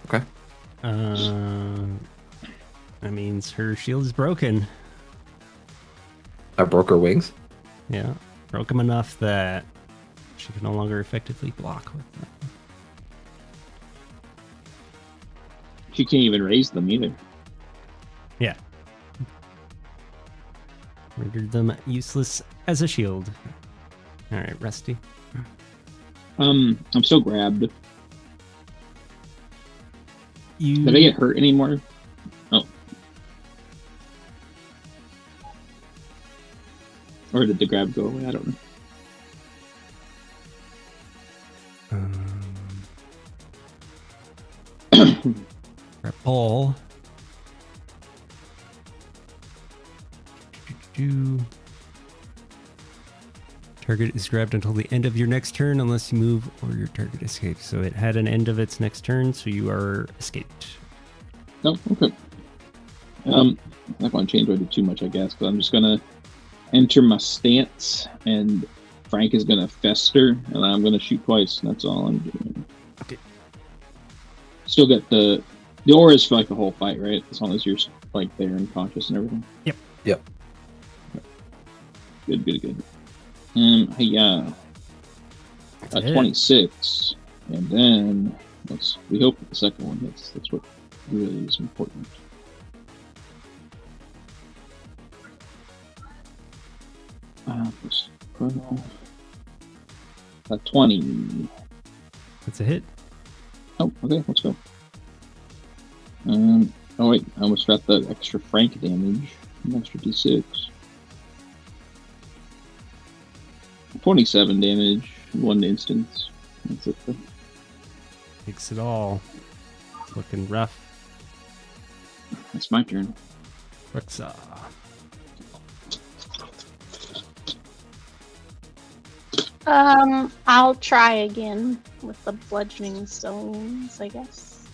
Speaker 5: Okay.
Speaker 4: That means her shield is broken.
Speaker 5: I broke her wings.
Speaker 4: Yeah, broke them enough that she can no longer effectively block with them.
Speaker 2: She can't even raise them either.
Speaker 4: Yeah. Rendered them useless as a shield. All right, Rusty.
Speaker 2: I'm still grabbed.
Speaker 4: You.
Speaker 2: Did I get hurt anymore? Oh. Or did the grab go away? I don't know.
Speaker 4: Grab ball. Target is grabbed until the end of your next turn unless you move or your target escapes. So it had an end of its next turn, so you are escaped.
Speaker 2: Oh, okay. I'm not going to change what I do too much, I guess, but I'm just going to enter my stance, and Frank is going to fester, and I'm going to shoot twice. And that's all I'm doing.
Speaker 4: Okay.
Speaker 2: Still get the aura is for like the whole fight, right? As long as you're like there and conscious and everything.
Speaker 4: Yep.
Speaker 5: Yep.
Speaker 2: Good. Yeah.
Speaker 4: That's it.
Speaker 2: 26, and then we hope the second one hits. That's what really is important. Plus 20.
Speaker 4: That's a hit.
Speaker 2: Oh, okay, let's go. Oh wait, I almost got the extra Frank damage. An extra D6. 27 damage in one instance. That's it.
Speaker 4: Takes it all. It's looking rough.
Speaker 2: That's my turn.
Speaker 4: Rexa.
Speaker 3: I'll try again with the bludgeoning stones, I guess.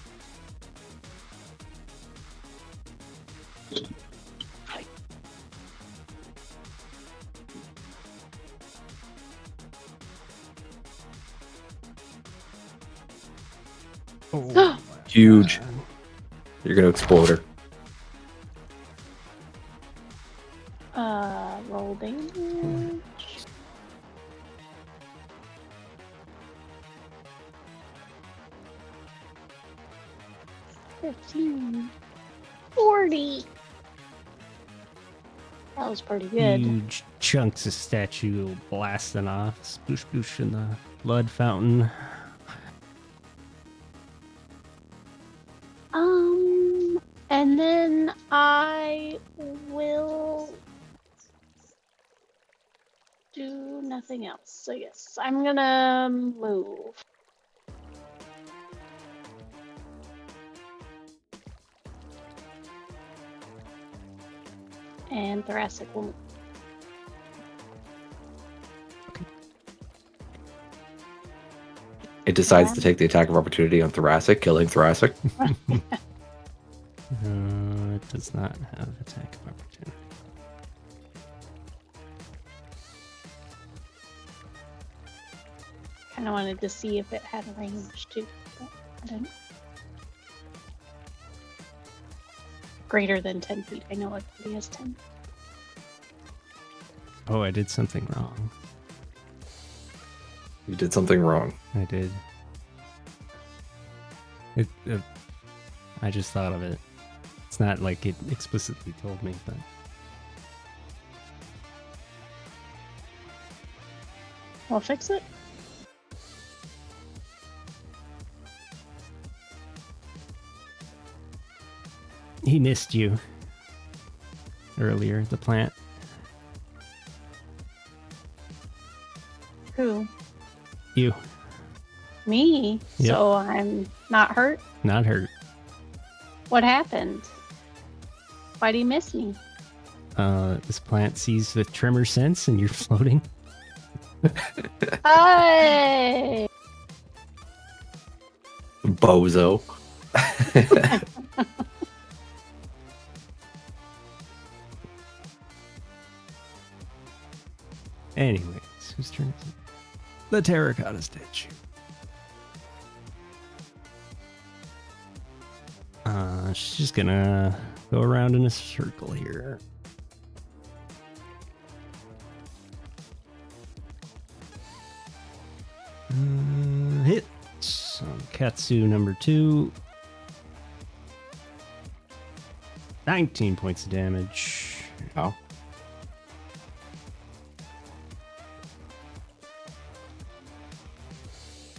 Speaker 4: Oh,
Speaker 5: Huge. You're going to explode her.
Speaker 3: Roll damage. 15. 40. That was pretty good.
Speaker 4: huge chunks of statue blasting off. Sploosh sploosh in the blood fountain.
Speaker 3: And then I will do nothing else. So yes, I'm gonna move. And Thoracic will move.
Speaker 5: It decides to take the attack of opportunity on Thoracic, killing Thoracic.
Speaker 4: It does not have attack of opportunity.
Speaker 3: Kind of wanted to see if it had a range too, but I didn't. Greater than 10 feet. I know everybody has 10.
Speaker 4: Oh, I did something wrong.
Speaker 5: You did something wrong.
Speaker 4: I did. I just thought of it. It's not like it explicitly told me, but
Speaker 3: I'll fix it.
Speaker 4: he missed you earlier, the plant.
Speaker 3: Who?
Speaker 4: You.
Speaker 3: Me?
Speaker 4: Yep.
Speaker 3: So I'm not hurt?
Speaker 4: Not hurt.
Speaker 3: What happened? Why'd he miss me?
Speaker 4: This plant sees the tremor sense and you're floating.
Speaker 3: Hey!
Speaker 5: Bozo.
Speaker 4: Anyways, whose turn is it? The terracotta statue. She's just gonna go around in a circle here. Hit on Katsu number 2. 19 points of damage.
Speaker 5: Oh.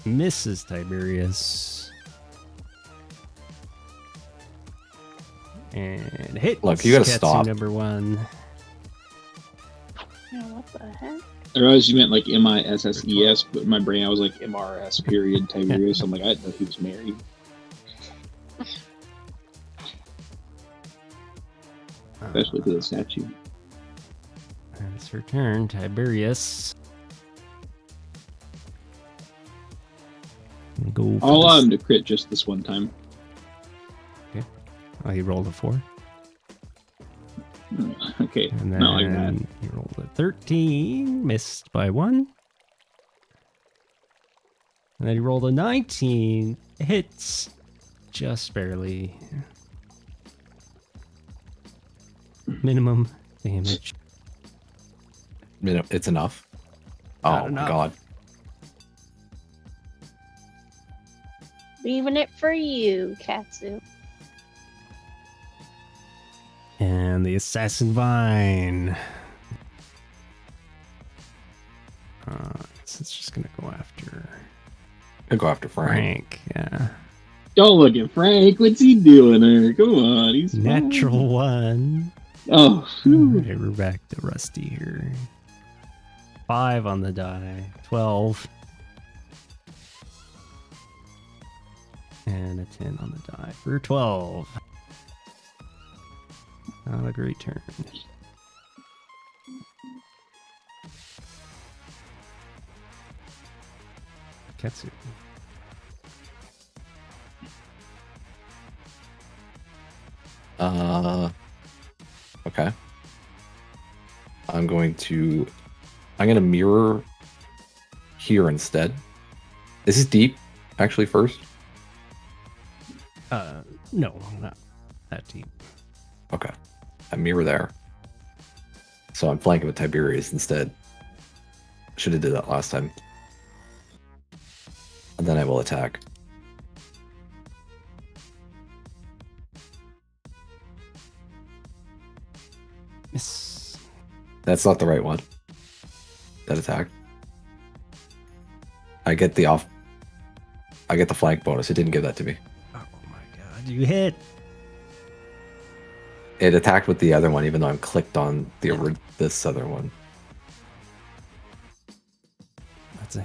Speaker 4: Misses Tiberius. And hits.
Speaker 5: Look, you gotta
Speaker 4: Katsu
Speaker 5: stop.
Speaker 4: number 1.
Speaker 3: Yeah, what the heck?
Speaker 2: I realized you meant like MISSES, but in my brain I was like MRS period Tiberius. I'm like, I didn't know he was married. Especially to the statue.
Speaker 4: It's her turn, Tiberius. Go for
Speaker 2: I'll allow
Speaker 4: this-
Speaker 2: him to crit just this one time.
Speaker 4: Oh, he rolled a 4.
Speaker 2: Okay,
Speaker 4: And then
Speaker 2: not like that.
Speaker 4: he rolled a 13, missed by 1. And then he rolled a 19, hits just barely. Minimum damage.
Speaker 5: It's enough.
Speaker 4: Not
Speaker 5: Oh
Speaker 4: enough.
Speaker 5: my god.
Speaker 3: Leaving it for you, Katsu.
Speaker 4: And the Assassin Vine. So it's just gonna go after
Speaker 5: I'll go after Frank.
Speaker 4: Frank. Yeah.
Speaker 2: Don't look at Frank. What's he doing there? Come on, he's fine.
Speaker 4: Natural 1.
Speaker 2: Oh, phew.
Speaker 4: Alright, we're back to Rusty here. 5 on the die. 12. And a 10 on the die for 12. Not a great turn. Katsu.
Speaker 5: Okay. I'm gonna mirror here instead. This is deep, actually, first.
Speaker 4: No, not that deep.
Speaker 5: Okay. I mirror there. So I'm flanking with Tiberius instead. Should have did that last time. And then I will attack.
Speaker 4: Miss.
Speaker 5: That's not the right one. That attack. I get the flank bonus. It didn't give that to me.
Speaker 4: Oh my god, you hit.
Speaker 5: It attacked with the other one, even though I'm clicked on this other one.
Speaker 4: That's it.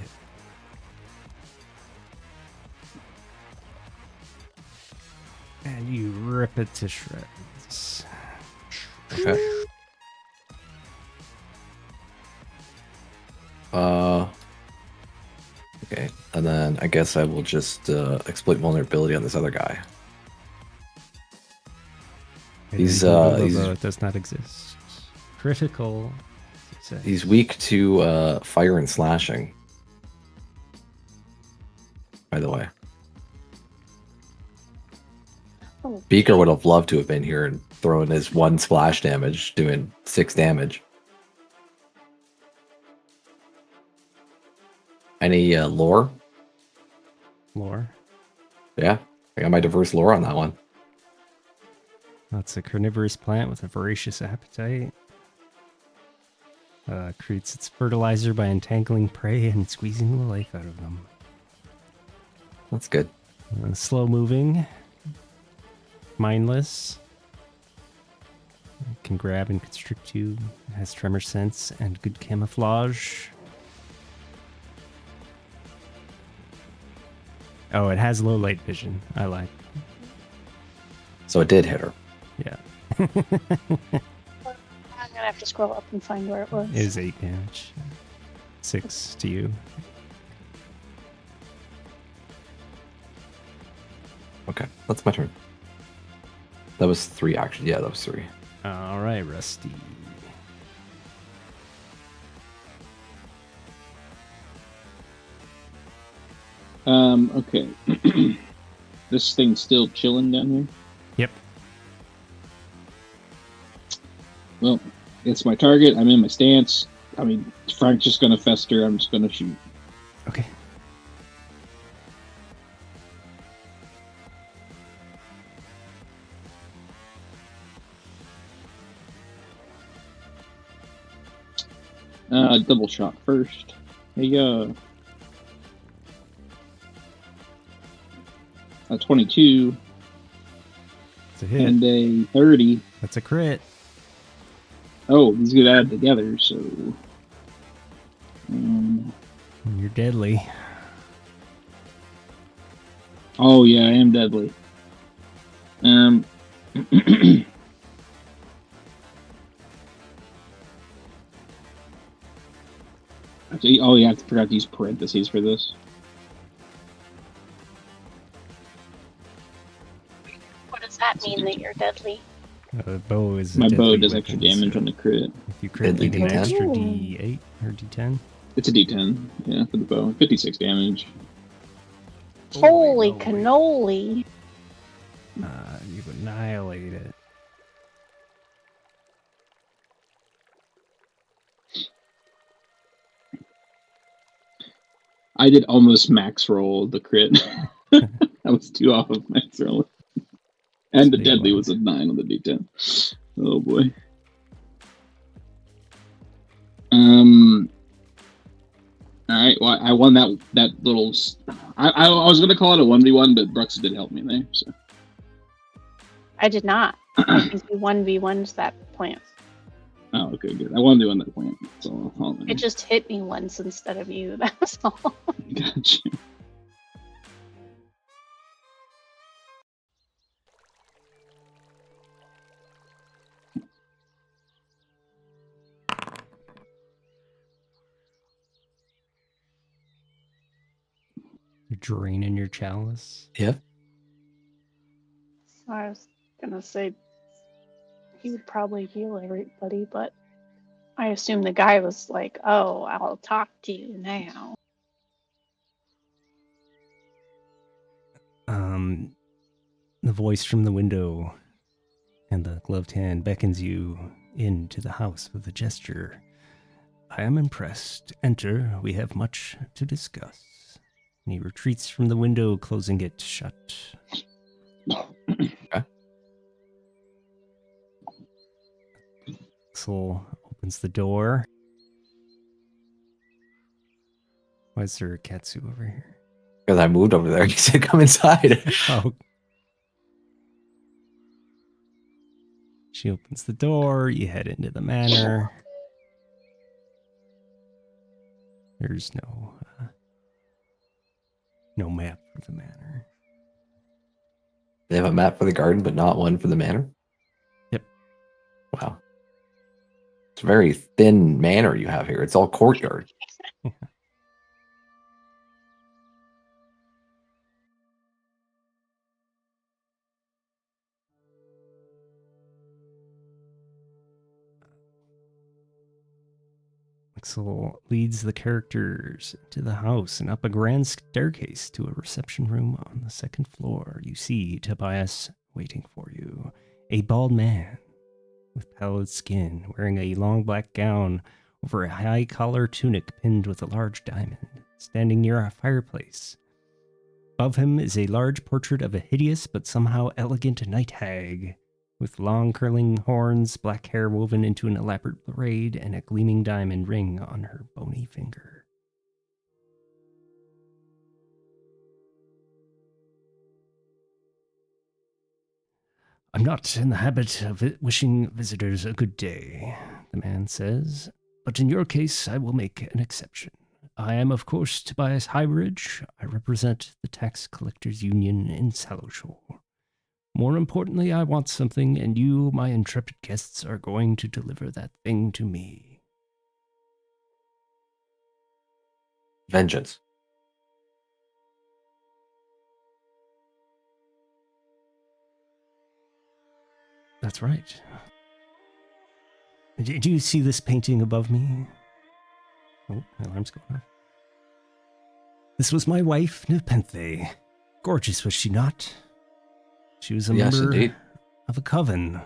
Speaker 4: And you rip it to shreds.
Speaker 5: Okay. Okay. And then I guess I will just exploit vulnerability on this other guy. He's
Speaker 4: it does not exist. Critical success.
Speaker 5: he's weak to fire and slashing. By the way,
Speaker 3: Oh,
Speaker 5: Beaker would have loved to have been here and thrown his 1 splash damage, doing 6 damage. Any lore?
Speaker 4: Lore.
Speaker 5: Yeah, I got my diverse lore on that one.
Speaker 4: That's a carnivorous plant with a voracious appetite. Creates its fertilizer by entangling prey and squeezing the life out of them.
Speaker 5: That's good.
Speaker 4: Slow moving. Mindless. Can grab and constrict you. Has tremor sense and good camouflage. Oh, it has low light vision. I lied.
Speaker 5: So it did hit her.
Speaker 4: Yeah.
Speaker 3: I'm gonna have to scroll up and find where it was.
Speaker 4: It is 8 damage. 6 to you.
Speaker 5: Okay, that's my turn. That was 3 action. Yeah, that was 3.
Speaker 4: All right, Rusty.
Speaker 2: Okay. This thing's still chilling down here.
Speaker 4: Yep.
Speaker 2: Well, it's my target. I'm in my stance. I mean, Frank's just gonna fester. I'm just gonna shoot.
Speaker 4: Okay.
Speaker 2: Double shot first. Hey, 22
Speaker 4: It's a hit.
Speaker 2: and a 30.
Speaker 4: That's a crit.
Speaker 2: Oh, these get added together, so
Speaker 4: You're deadly.
Speaker 2: oh yeah, I am deadly. Oh yeah, I forgot to use parentheses for this.
Speaker 3: What does that mean that you're deadly?
Speaker 4: Bow is a
Speaker 2: My bow
Speaker 4: deadly
Speaker 2: does
Speaker 4: weapon,
Speaker 2: extra damage
Speaker 4: so
Speaker 2: on the crit.
Speaker 4: if you crit, you
Speaker 5: Deadly
Speaker 4: get an
Speaker 5: D10?
Speaker 4: extra
Speaker 3: Ooh.
Speaker 4: D8 or D10.
Speaker 2: It's a D10, yeah, for the bow. 56 damage.
Speaker 3: Holy
Speaker 4: wait.
Speaker 3: cannoli!
Speaker 4: You annihilate it.
Speaker 2: I did almost max roll the crit. I was 2 off of max roll. And the
Speaker 4: Big
Speaker 2: deadly
Speaker 4: one.
Speaker 2: was a 9 on the D10. Oh boy. Alright, well, I won that little... I was going to call it a 1v1, but Brooks did help me there, so...
Speaker 3: I did not. I think you 1v1's that plant.
Speaker 2: Oh, okay, good. I wanted to on that plant, so
Speaker 3: It just hit me once instead of you, that's all.
Speaker 2: Gotcha.
Speaker 4: You're draining your chalice.
Speaker 5: Yeah.
Speaker 3: I was gonna say he would probably heal everybody, but I assume the guy was like, "Oh, I'll talk to you now."
Speaker 4: The voice from the window and the gloved hand beckons you into the house with a gesture. I am impressed. Enter. We have much to discuss. And he retreats from the window, closing it shut.
Speaker 5: Okay.
Speaker 4: Axel opens the door. Why is there a Katsu over here?
Speaker 5: Because I moved over there. You said come inside.
Speaker 4: Oh. She opens the door. You head into the manor. There's no map for the manor.
Speaker 5: They have a map for the garden, but not one for the manor?
Speaker 4: Yep.
Speaker 5: Wow. It's a very thin manor you have here. It's all courtyard.
Speaker 4: Axel leads the characters to the house and up a grand staircase to a reception room on the second floor. You see Tobias waiting for you, a bald man with pallid skin, wearing a long black gown over a high collar tunic pinned with a large diamond, standing near a fireplace. Above him is a large portrait of a hideous but somehow elegant night hag, with long curling horns, black hair woven into an elaborate braid, and a gleaming diamond ring on her bony finger. I'm not in the habit of wishing visitors a good day, the man says, but in your case I will make an exception. I am, of course, Tobias Highbridge. I represent the Tax Collectors Union in Sallowshore. More importantly, I want something, and you, my intrepid guests, are going to deliver that thing to me.
Speaker 5: Vengeance.
Speaker 4: That's right. Do you see this painting above me? Oh, my alarm's going off. This was my wife, Nepenthe. Gorgeous, was she not? She was a
Speaker 5: Yes,
Speaker 4: member
Speaker 5: indeed.
Speaker 4: of a coven,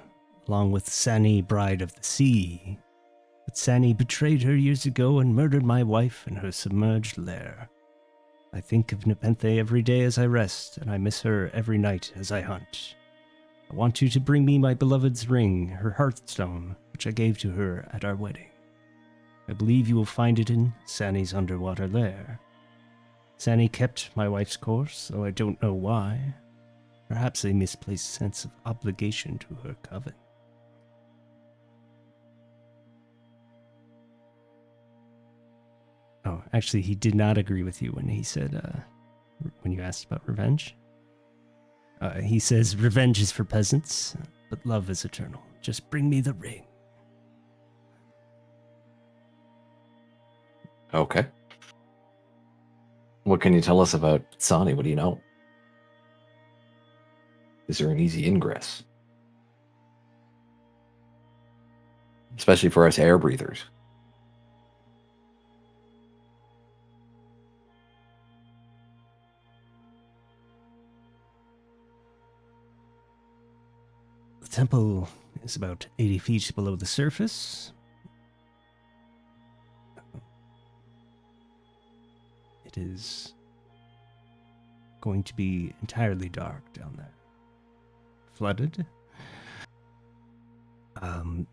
Speaker 4: along with Sani, Bride of the Sea. But Sani betrayed her years ago and murdered my wife in her submerged lair. I think of Nepenthe every day as I rest, and I miss her every night as I hunt. I want you to bring me my beloved's ring, her heartstone, which I gave to her at our wedding. I believe you will find it in Sani's underwater lair. Sani kept my wife's course, though I don't know why. Perhaps a misplaced sense of obligation to her coven. Oh, actually, he did not agree with you when he said, when you asked about revenge. He says, revenge is for peasants, but love is eternal. Just bring me the ring.
Speaker 5: Okay. What can you tell us about Sani? What do you know? Is there an easy ingress? Especially for us air breathers.
Speaker 4: The temple is about 80 feet below the surface. It is going to be entirely dark down there. Flooded. The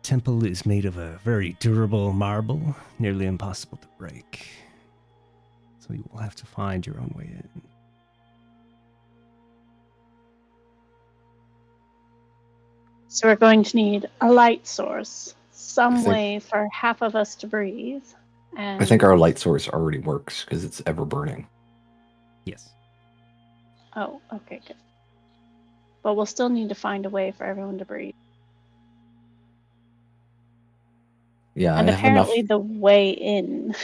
Speaker 4: temple is made of a very durable marble, nearly impossible to break. So you will have to find your own way in.
Speaker 3: So we're going to need a light source, some
Speaker 5: think-
Speaker 3: way for half of us to breathe. And
Speaker 5: I think our light source already works because it's ever burning.
Speaker 4: Yes.
Speaker 3: Oh, okay, good. But we'll still need to find a way for everyone to breathe.
Speaker 5: Yeah,
Speaker 3: And
Speaker 5: I have enough.
Speaker 3: apparently the way in.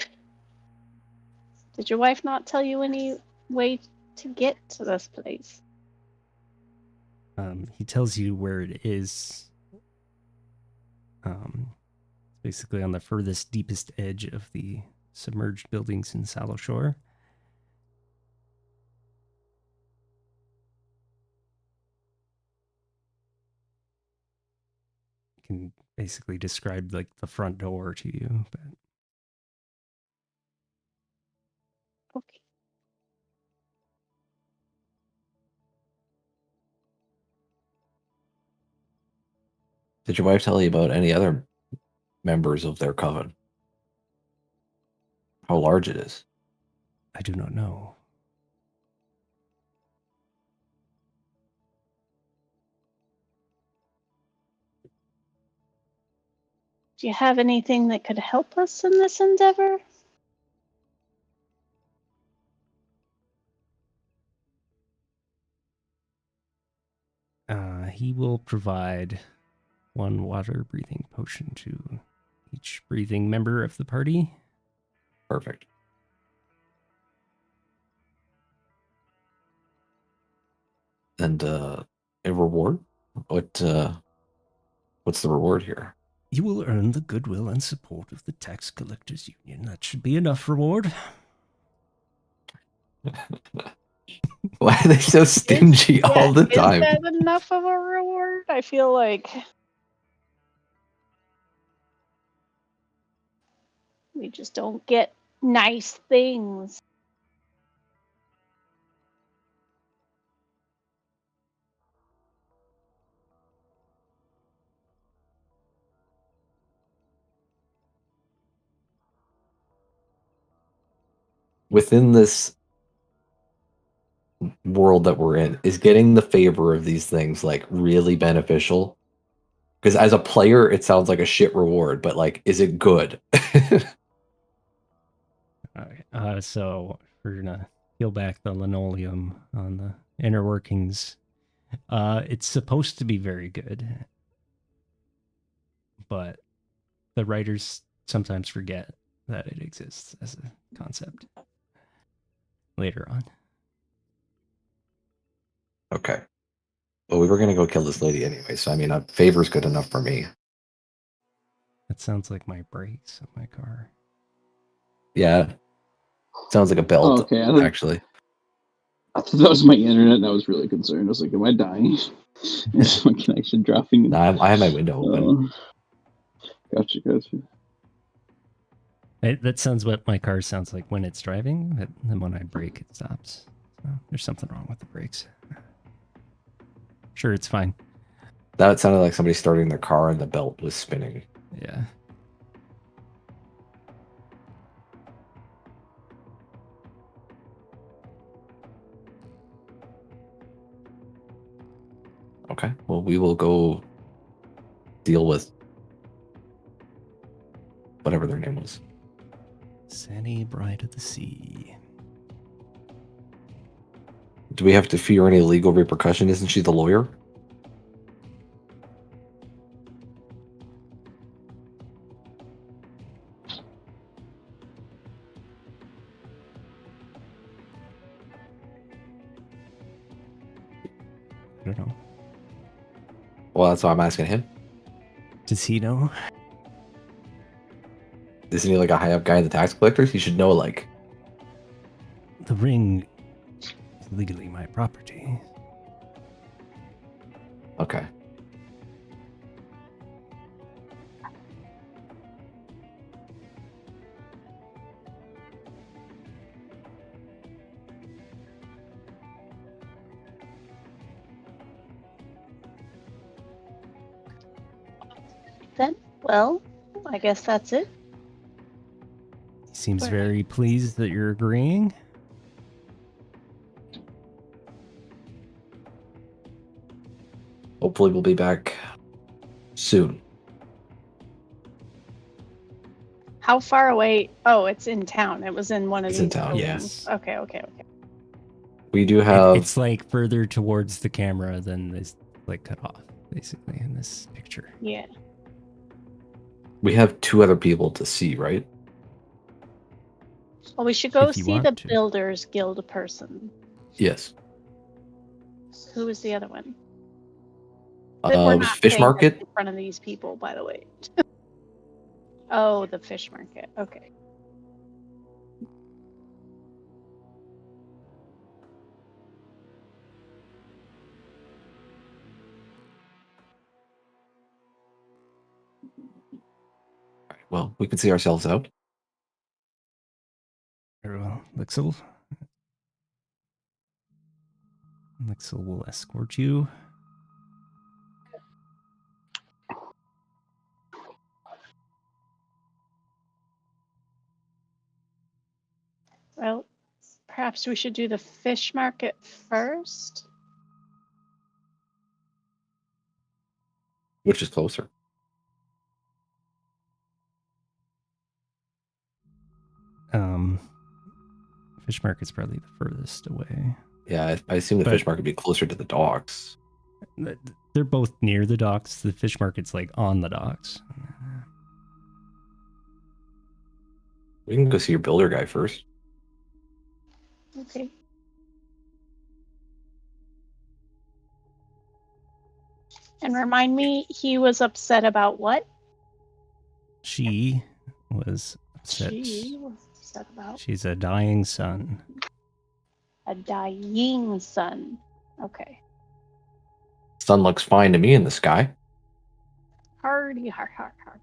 Speaker 3: Did your wife not tell you any way to get to this place?
Speaker 4: He tells you where it is. Basically on the furthest, deepest edge of the submerged buildings in Sallowshore. Can basically describe like the front door to you, but
Speaker 3: Okay.
Speaker 5: Did your wife tell you about any other members of their coven? How large it is?
Speaker 4: I do not know.
Speaker 3: Do you have anything that could help us in this endeavor?
Speaker 4: He will provide one water breathing potion to each breathing member of the party.
Speaker 5: Perfect. And a reward? What's the reward here?
Speaker 4: You will earn the goodwill and support of the Tax Collectors Union. That should be enough reward.
Speaker 5: Why are they so stingy all the time?
Speaker 3: Is that enough of a reward? I feel like we just don't get nice things.
Speaker 5: Within this world that we're in, is getting the favor of these things like really beneficial? Because as a player, it sounds like a shit reward, but like, is it good?
Speaker 4: Okay, so we're gonna peel back the linoleum on the inner workings. It's supposed to be very good, but the writers sometimes forget that it exists as a concept later on.
Speaker 5: Okay. Well, we were gonna go kill this lady anyway, so I mean, a favor's good enough for me.
Speaker 4: That sounds like my brakes of my car.
Speaker 5: Yeah. Sounds like a belt,
Speaker 2: Oh, okay, I
Speaker 5: actually.
Speaker 2: thought that was my internet, and I was really concerned. I was like, am I dying? Is my connection dropping?
Speaker 5: No, I have my window open.
Speaker 2: Gotcha.
Speaker 4: That sounds what my car sounds like when it's driving, but then when I brake, it stops. So there's something wrong with the brakes. Sure, it's fine.
Speaker 5: That sounded like somebody starting their car and the belt was spinning.
Speaker 4: Yeah.
Speaker 5: Okay. Well, we will go deal with whatever their name was.
Speaker 4: Sunny Bride of the Sea.
Speaker 5: Do we have to fear any legal repercussion? Isn't she the lawyer?
Speaker 4: I don't know.
Speaker 5: Well, that's why I'm asking him.
Speaker 4: Does he know?
Speaker 5: Isn't he like a high up guy in the tax collectors? He should know, like.
Speaker 4: The ring is legally my property.
Speaker 5: Okay.
Speaker 3: Then, well, I guess that's it.
Speaker 4: He seems very pleased that you're agreeing.
Speaker 5: Hopefully, we'll be back soon.
Speaker 3: How far away? Oh, it's in town. It was in one of
Speaker 5: It's
Speaker 3: these
Speaker 5: in town,
Speaker 3: buildings.
Speaker 4: yes.
Speaker 3: Okay.
Speaker 5: We do have.
Speaker 4: It's like further towards the camera than this, like cut off, basically, in this picture.
Speaker 3: Yeah.
Speaker 5: We have 2 other people to see, right?
Speaker 3: Well, we should go
Speaker 4: If you
Speaker 3: see
Speaker 4: want
Speaker 3: the
Speaker 4: to.
Speaker 3: Builders Guild person.
Speaker 5: Yes.
Speaker 3: Who was the other one? We're not
Speaker 5: Fish
Speaker 3: saying
Speaker 5: market.
Speaker 3: this in front of these people, by the way. Oh, the fish market. Okay.
Speaker 5: Well, we can see ourselves out.
Speaker 4: Very well. Lixel. Lixel will escort you.
Speaker 3: Well, perhaps we should do the fish market first.
Speaker 5: Which is closer?
Speaker 4: Fish market's probably the furthest away.
Speaker 5: Yeah, I assume the fish market would be closer to the docks.
Speaker 4: They're both near the docks. The fish market's like on the docks.
Speaker 5: We can go see your builder guy first.
Speaker 3: Okay. And remind me, he was upset about what?
Speaker 4: She was upset.
Speaker 3: She was upset about
Speaker 4: She's a dying son.
Speaker 3: a dying sun. Okay.
Speaker 5: Sun looks fine to me in the sky.
Speaker 3: Hardy, heart, heart, heart.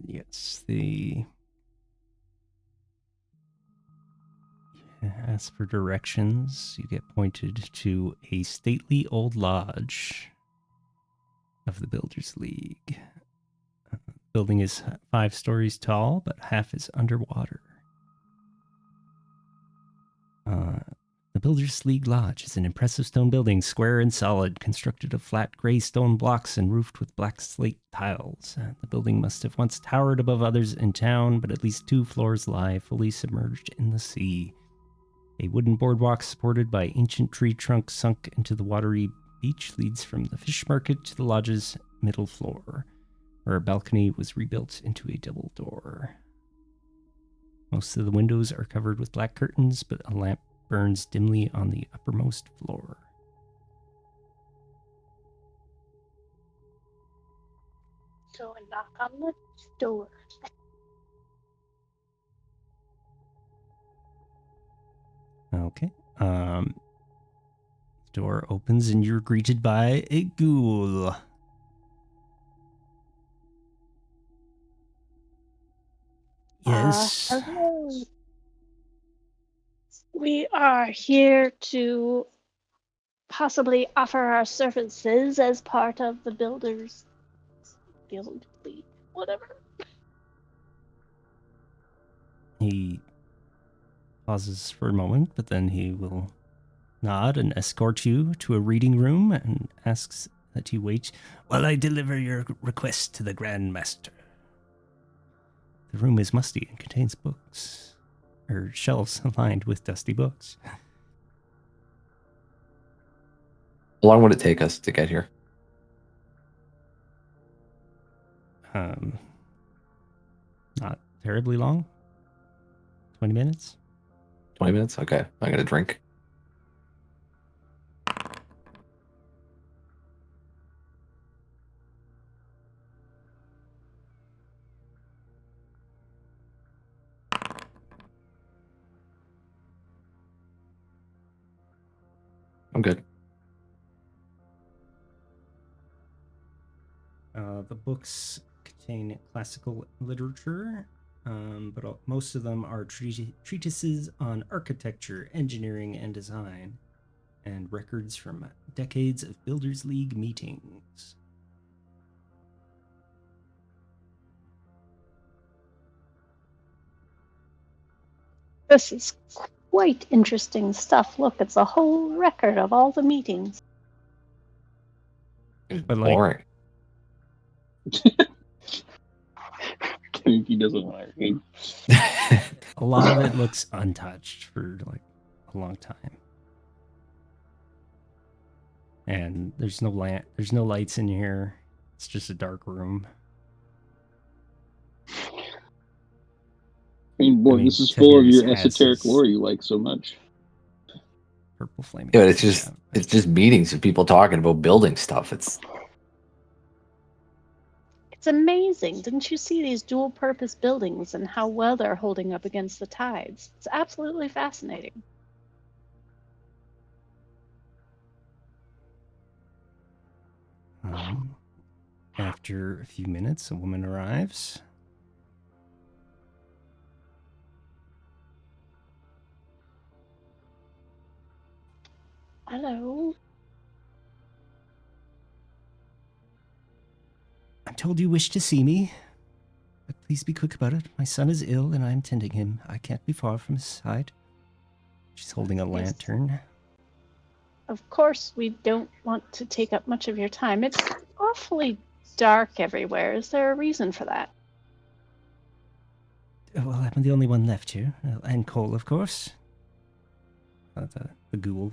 Speaker 4: Yes, as for directions, you get pointed to a stately old lodge of the Builders League. Building is 5 stories tall, but half is underwater. The Builders League Lodge is an impressive stone building, square and solid, constructed of flat gray stone blocks and roofed with black slate tiles. The building must have once towered above others in town, but at least 2 floors lie fully submerged in the sea. A wooden boardwalk supported by ancient tree trunks sunk into the watery beach leads from the fish market to the lodge's middle floor, where a balcony was rebuilt into a double door. Most of the windows are covered with black curtains, but a lamp burns dimly on the uppermost floor.
Speaker 3: So a knock on the door.
Speaker 4: Okay. Door opens and you're greeted by a ghoul. Yes.
Speaker 3: Hello. We are here to possibly offer our services as part of the Builders Guild League, whatever.
Speaker 4: He pauses for a moment, but then he will nod and escort you to a reading room and asks that you wait while I deliver your request to the Grand Master. The room is musty and contains books, or shelves lined with dusty books.
Speaker 5: How long would it take us to get here?
Speaker 4: Not terribly long. 20 minutes.
Speaker 5: 20 minutes? Okay. I got a drink. I'm good.
Speaker 4: The books contain classical literature, but most of them are treatises on architecture, engineering, and design, and records from decades of Builders League meetings.
Speaker 3: This is quite interesting stuff. Look, it's a whole record of all the meetings.
Speaker 5: It's
Speaker 4: But, like-
Speaker 5: boring.
Speaker 2: He doesn't want to read.
Speaker 4: A lot of it looks untouched for like a long time. And there's no lights in here. It's just a dark room.
Speaker 2: I mean, boy, this is full of your esoteric lore you like so much.
Speaker 4: Purple flaming.
Speaker 5: Yeah, but it's just meetings of people talking about building stuff. It's
Speaker 3: amazing. Didn't you see these dual purpose buildings and how well they're holding up against the tides? It's absolutely fascinating.
Speaker 4: After a few minutes, a woman arrives.
Speaker 3: Hello.
Speaker 4: I'm told you wish to see me, but please be quick about it. My son is ill and I am tending him. I can't be far from his side. She's holding a lantern.
Speaker 3: Of course, we don't want to take up much of your time. It's awfully dark everywhere. Is there a reason for that?
Speaker 4: Well, I'm the only one left here. And Cole, of course. The ghoul.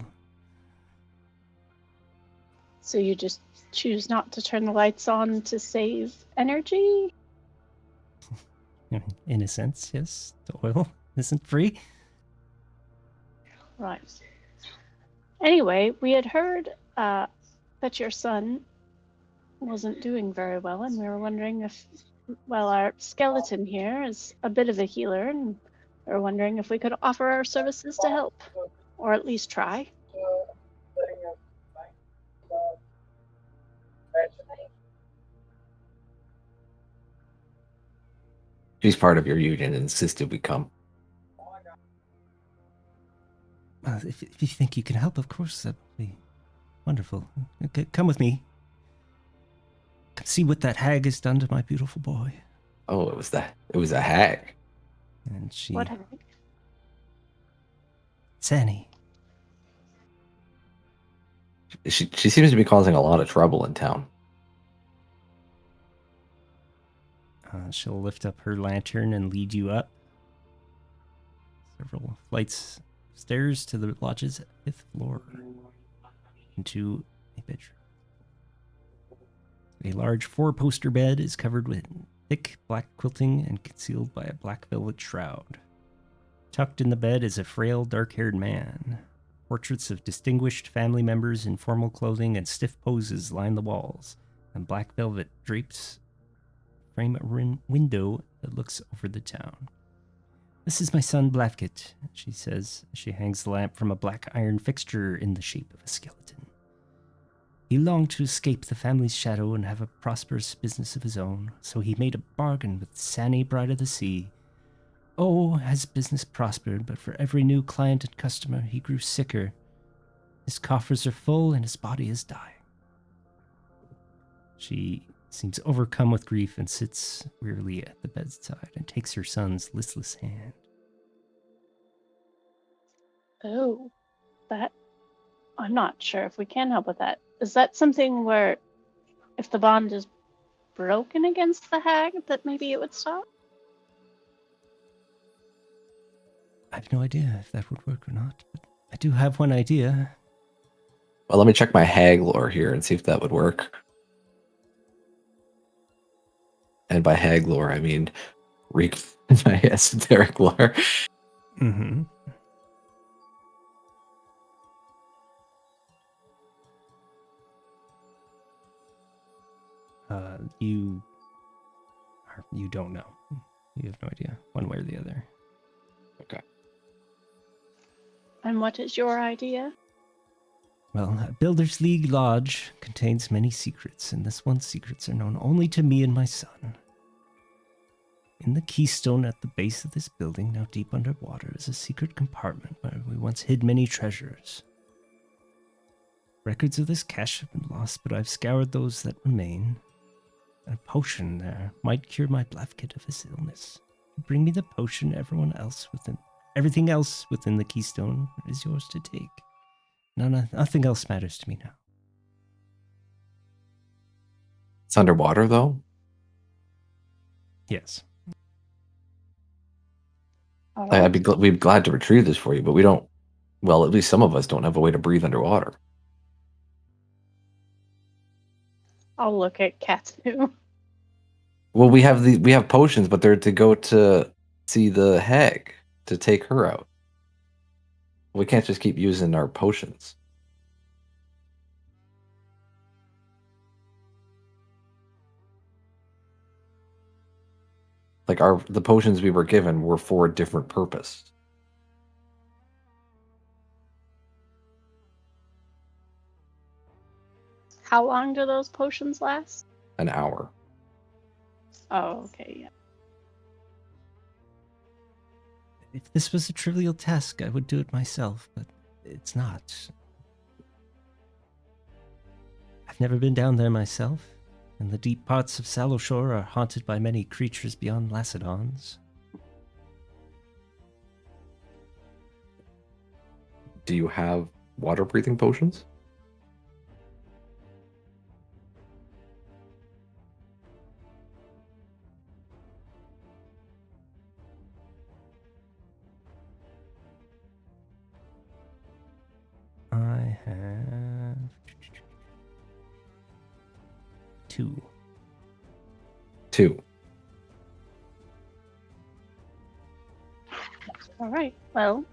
Speaker 3: So you just choose not to turn the lights on to save energy?
Speaker 4: In a sense, yes. The oil isn't free.
Speaker 3: Right. Anyway, we had heard that your son wasn't doing very well, and we were wondering if, well, our skeleton here is a bit of a healer, and we were wondering if we could offer our services to help, or at least try.
Speaker 5: She's part of your union and insisted we come.
Speaker 4: If you think you can help, of course, that'd be wonderful. Okay, come with me. Come see what that hag has done to my beautiful boy.
Speaker 5: Oh, it was a hag.
Speaker 4: And she...
Speaker 3: What hag?
Speaker 4: Sanny.
Speaker 5: She seems to be causing a lot of trouble in town.
Speaker 4: She'll lift up her lantern and lead you up several flights of stairs to the lodge's 5th floor into a bedroom. A large 4-poster bed is covered with thick black quilting and concealed by a black velvet shroud. Tucked in the bed is a frail, dark-haired man. Portraits of distinguished family members in formal clothing and stiff poses line the walls, and black velvet drapes frame a window that looks over the town. This is my son Blafkit, she says as she hangs the lamp from a black iron fixture in the shape of a skeleton. He longed to escape the family's shadow and have a prosperous business of his own, so he made a bargain with Sanny, Bride of the Sea. Oh, has business prospered, but for every new client and customer, he grew sicker. His coffers are full and his body is dying. She seems overcome with grief and sits wearily at the bedside and takes her son's listless hand.
Speaker 3: Oh, that... I'm not sure if we can help with that. Is that something where if the bond is broken against the hag, that maybe it would stop?
Speaker 4: I have no idea if that would work or not, but I do have one idea.
Speaker 5: Well, let me check my hag lore here and see if that would work. And by hag lore, I mean my esoteric lore.
Speaker 4: Mm-hmm. You don't know. You have no idea, one way or the other.
Speaker 5: Okay.
Speaker 3: And what is your idea?
Speaker 4: Well, Builders League Lodge contains many secrets, and this one's secrets are known only to me and my son. In the keystone at the base of this building, now deep underwater, is a secret compartment where we once hid many treasures. Records of this cache have been lost, but I've scoured those that remain. A potion there might cure my Blafkit of his illness. Bring me the potion, everything else within the keystone is yours to take. Nothing else matters to me now.
Speaker 5: It's underwater, though?
Speaker 4: Yes.
Speaker 5: We'd be glad to retrieve this for you, but we don't... Well, at least some of us don't have a way to breathe underwater.
Speaker 3: I'll look at Katsu.
Speaker 5: Well, we have potions, but they're to go to see the hag, to take her out. We can't just keep using our potions. Like the potions we were given were for a different purpose.
Speaker 3: How long do those potions last?
Speaker 5: An hour.
Speaker 3: Oh, okay, yeah.
Speaker 4: If this was a trivial task, I would do it myself, but it's not. I've never been down there myself, and the deep parts of Sallowshore are haunted by many creatures beyond Lacedons.
Speaker 5: Do you have water-breathing potions?
Speaker 4: I have 2.
Speaker 5: 2.
Speaker 3: All right. Well,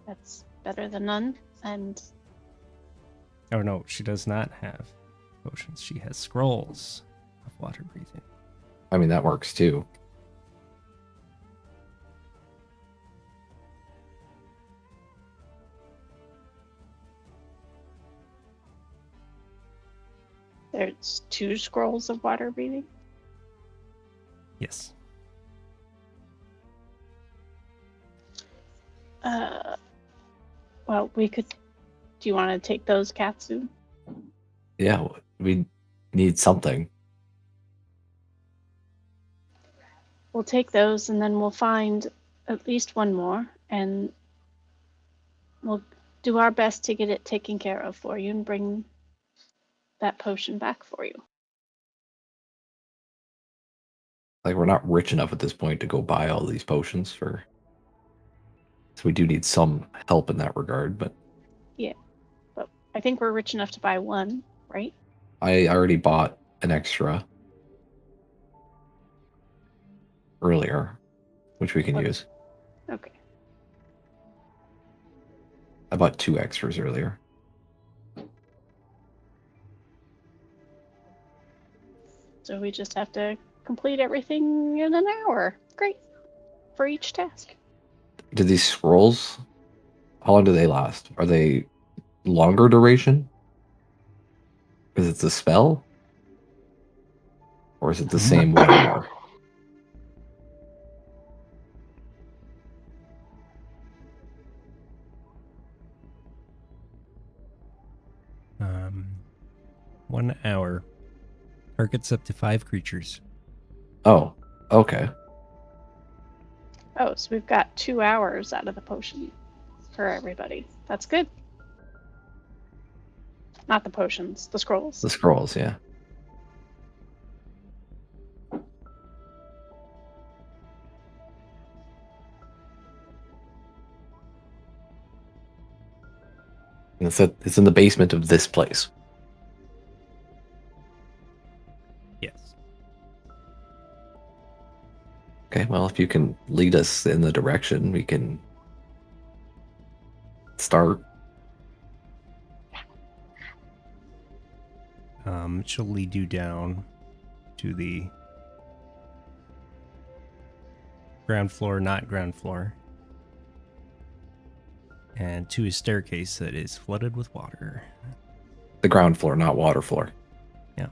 Speaker 3: that's better than none. And
Speaker 4: Oh no, she does not have potions. She has scrolls of water breathing.
Speaker 5: I mean, that works too.
Speaker 3: There's 2 scrolls of water breathing.
Speaker 4: Yes.
Speaker 3: Well, we could. Do you want to take those, Katsu?
Speaker 5: Yeah, we need something.
Speaker 3: We'll take those, and then we'll find at least one more, and we'll do our best to get it taken care of for you and bring that potion back for you.
Speaker 5: Like, we're not rich enough at this point to go buy all these potions for. So we do need some help in that regard, but
Speaker 3: Yeah, but I think we're rich enough to buy one, right?
Speaker 5: I already bought an extra earlier, which we can
Speaker 3: Okay.
Speaker 5: use.
Speaker 3: Okay.
Speaker 5: I bought 2 extras earlier.
Speaker 3: So we just have to complete everything in an hour. Great. For each task.
Speaker 5: Do these scrolls, how long do they last? Are they longer duration? Is it the spell? Or is it the same 1 hour?
Speaker 4: Um, 1 hour. Targets up to 5 creatures.
Speaker 5: Oh, okay.
Speaker 3: Oh, so we've got 2 hours out of the potion for everybody. That's good. Not the potions, the scrolls.
Speaker 5: The scrolls, yeah. And it's in the basement of this place.
Speaker 4: Yes.
Speaker 5: Okay, well, if you can lead us in the direction, we can start.
Speaker 4: She'll lead you down to the ground floor, not ground floor, and to a staircase that is flooded with water.
Speaker 5: The ground floor, not water floor.
Speaker 4: Yeah,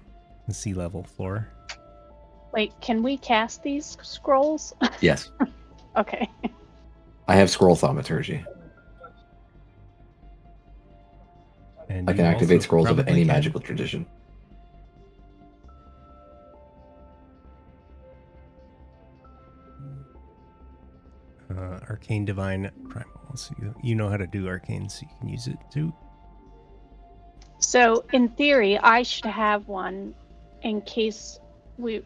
Speaker 4: the sea level floor.
Speaker 3: Wait, can we cast these scrolls?
Speaker 5: Yes.
Speaker 3: Okay.
Speaker 5: I have scroll thaumaturgy.
Speaker 4: And
Speaker 5: I
Speaker 4: you
Speaker 5: can activate
Speaker 4: also
Speaker 5: scrolls of
Speaker 4: probably
Speaker 5: any
Speaker 4: can.
Speaker 5: magical tradition.
Speaker 4: Arcane Divine Primal. So you know how to do arcane, so you can use it too.
Speaker 3: So in theory, I should have one in case we.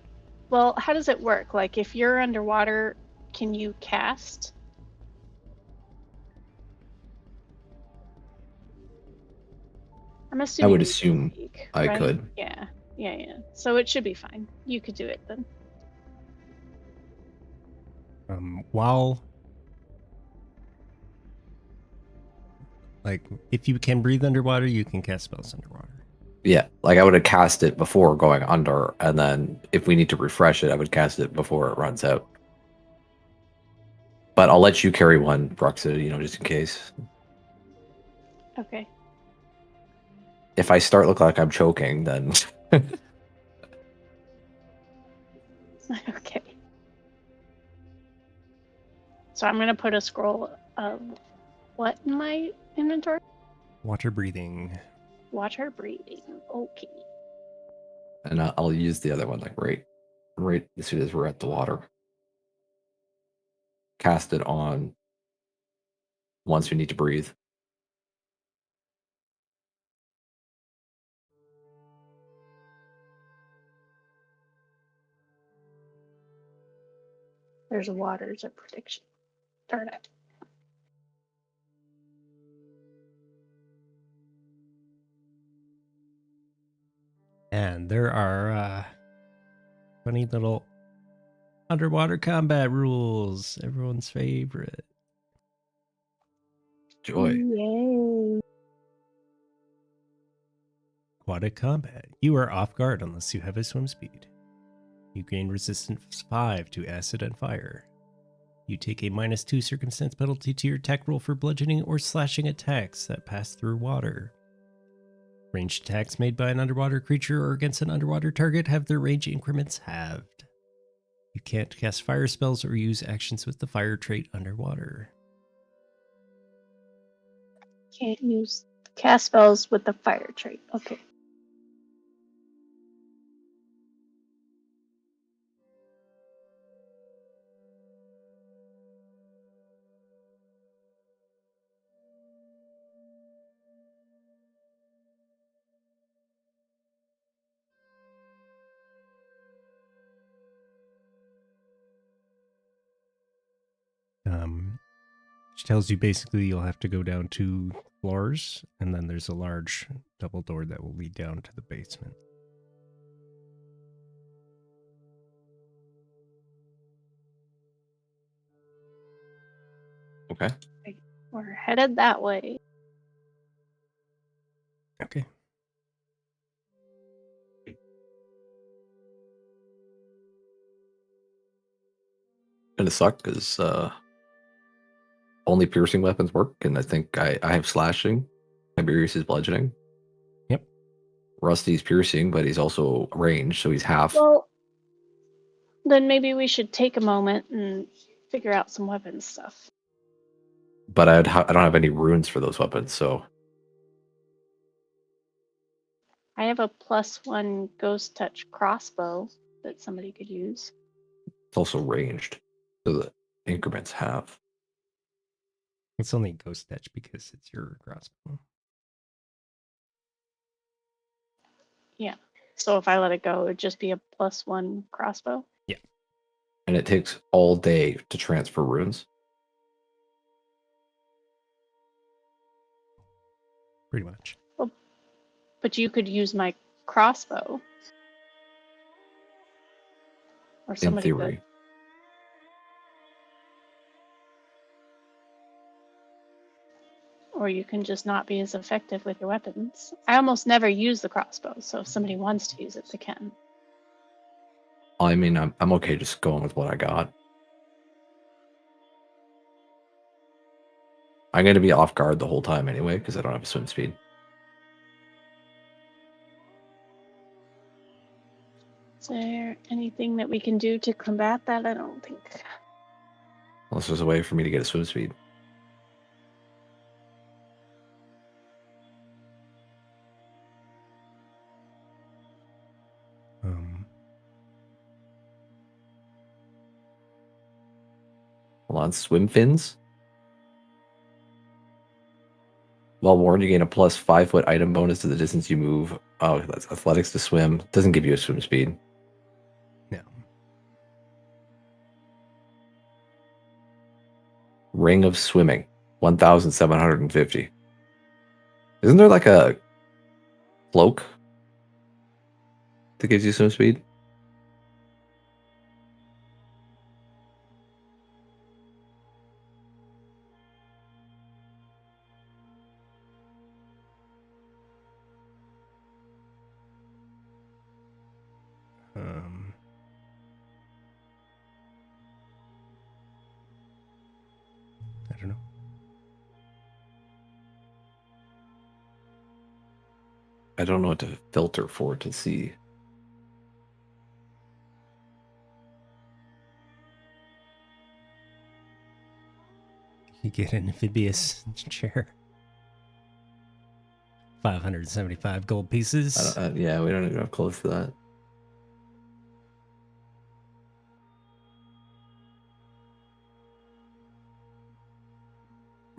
Speaker 3: Well, how does it work? Like, if you're underwater, can you cast? I'm assuming
Speaker 5: I would
Speaker 3: you can
Speaker 5: assume
Speaker 3: speak,
Speaker 5: I
Speaker 3: right?
Speaker 5: could.
Speaker 3: Yeah. So it should be fine. You could do it then.
Speaker 4: While, like, if you can breathe underwater, you can cast spells underwater.
Speaker 5: Yeah, like I would have cast it before going under, and then if we need to refresh it, I would cast it before it runs out. But I'll let you carry one, Bruxa, just in case.
Speaker 3: Okay.
Speaker 5: If I start looking like I'm choking, then
Speaker 3: Okay. So I'm gonna put a scroll of what in my inventory?
Speaker 4: Water breathing.
Speaker 3: Water breathing. Okay.
Speaker 5: and I'll use the other one like right as soon as we're at the water. Cast it on once we need to breathe.
Speaker 3: There's a water's a prediction. Darn it.
Speaker 4: And there are funny little underwater combat rules. Everyone's favorite.
Speaker 5: Joy.
Speaker 3: Yay.
Speaker 4: Aquatic combat. You are off guard unless you have a swim speed. You gain resistance 5 to acid and fire. You take a -2 circumstance penalty to your attack roll for bludgeoning or slashing attacks that pass through water. Ranged attacks made by an underwater creature or against an underwater target have their range increments halved. You can't cast fire spells or use actions with the fire trait underwater.
Speaker 3: Can't use cast spells with the fire trait. Okay.
Speaker 4: Which tells you basically you'll have to go down 2 floors, and then there's a large double door that will lead down to the basement.
Speaker 5: Okay.
Speaker 3: We're headed that way.
Speaker 4: Okay.
Speaker 5: Gonna suck because only piercing weapons work, and I think I have slashing. Tiberius is bludgeoning.
Speaker 4: Yep.
Speaker 5: Rusty's piercing, but he's also ranged, so he's half.
Speaker 3: Well, then maybe we should take a moment and figure out some weapons stuff.
Speaker 5: But I don't have any runes for those weapons, so
Speaker 3: I have a +1 ghost touch crossbow that somebody could use.
Speaker 5: it's also ranged. So the increments half.
Speaker 4: It's only ghost touch because it's your crossbow.
Speaker 3: Yeah. So if I let it go, it would just be a +1 crossbow.
Speaker 4: Yeah.
Speaker 5: And it takes all day to transfer runes.
Speaker 4: Pretty much.
Speaker 3: Well, but you could use my crossbow. Or
Speaker 5: In
Speaker 3: somebody
Speaker 5: theory.
Speaker 3: could. Or you can just not be as effective with your weapons. I almost never use the crossbow, so if somebody wants to use it, they can.
Speaker 5: I mean, I'm okay just going with what I got. I'm going to be off guard the whole time anyway because I don't have a swim speed.
Speaker 3: Is there anything that we can do to combat that? I don't think.
Speaker 5: Unless there's a way for me to get a swim speed. Hold on, swim fins. While warned, you gain a +5 foot item bonus to the distance you move. Oh, that's athletics to swim. Doesn't give you a swim speed.
Speaker 4: No.
Speaker 5: Ring of swimming, 1,750. Isn't there like a cloak that gives you swim speed?
Speaker 4: I don't know.
Speaker 5: I don't know what to filter for to see.
Speaker 4: You get an amphibious chair. 575 gold pieces.
Speaker 5: Yeah, we don't even have clothes for that.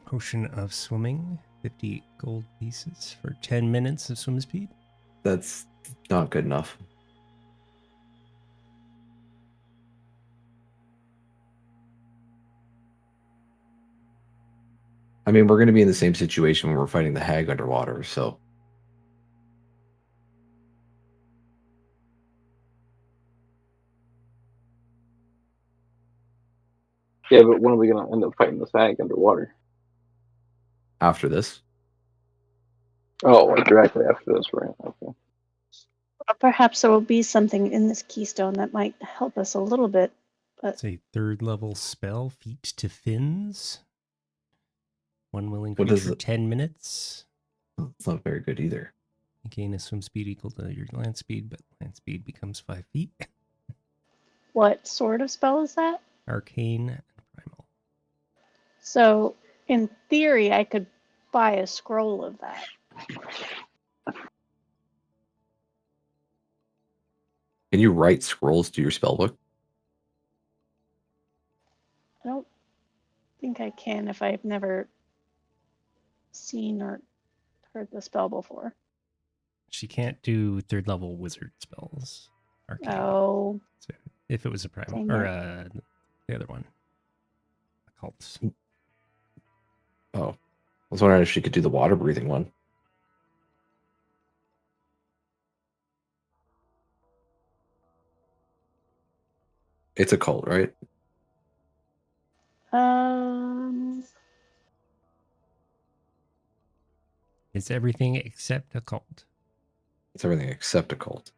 Speaker 4: Potion of swimming. 50 gold pieces for 10 minutes of swim speed.
Speaker 5: That's not good enough. I mean, we're going to be in the same situation when we're fighting the hag underwater, so.
Speaker 2: Yeah, but when are we gonna end up fighting this hag underwater?
Speaker 5: After this.
Speaker 2: Oh, like directly after this, right? Okay.
Speaker 3: Perhaps there will be something in this keystone that might help us a little bit. But
Speaker 4: It's a 3rd level spell, Feet to Fins. One willing
Speaker 5: What is
Speaker 4: creature,
Speaker 5: it?
Speaker 4: 10 minutes.
Speaker 5: It's not very good either.
Speaker 4: You gain a swim speed equal to your land speed, but land speed becomes 5 feet.
Speaker 3: what sort of spell is that?
Speaker 4: Arcane and Primal.
Speaker 3: So, in theory, I could buy a scroll of that.
Speaker 5: Can you write scrolls to your spellbook?
Speaker 3: I don't think I can if I've never seen or heard the spell before.
Speaker 4: She can't do 3rd level wizard spells. Arcane.
Speaker 3: Oh,
Speaker 4: So if it was a primal
Speaker 3: Dang
Speaker 4: or
Speaker 3: it.
Speaker 4: the other one. Occult.
Speaker 5: Oh, I was wondering if she could do the water breathing one. It's a cult, right?
Speaker 4: It's everything except occult.
Speaker 5: It's everything except a cult.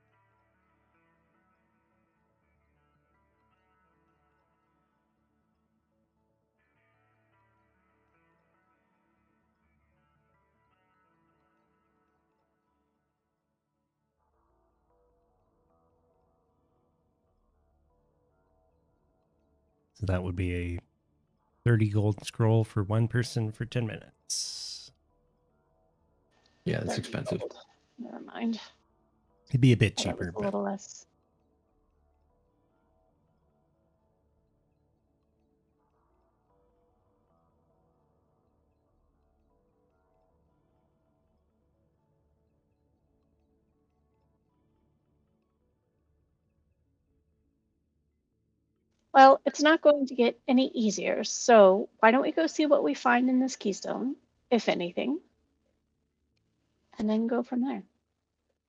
Speaker 4: So that would be a 30 gold scroll for one person for 10 minutes.
Speaker 5: Yeah, it's
Speaker 3: 30
Speaker 5: expensive.
Speaker 3: gold. Never mind.
Speaker 4: It'd be a bit
Speaker 3: That was
Speaker 4: cheaper,
Speaker 3: a
Speaker 4: but
Speaker 3: little less. Well, it's not going to get any easier, so why don't we go see what we find in this keystone, if anything, and then go from there.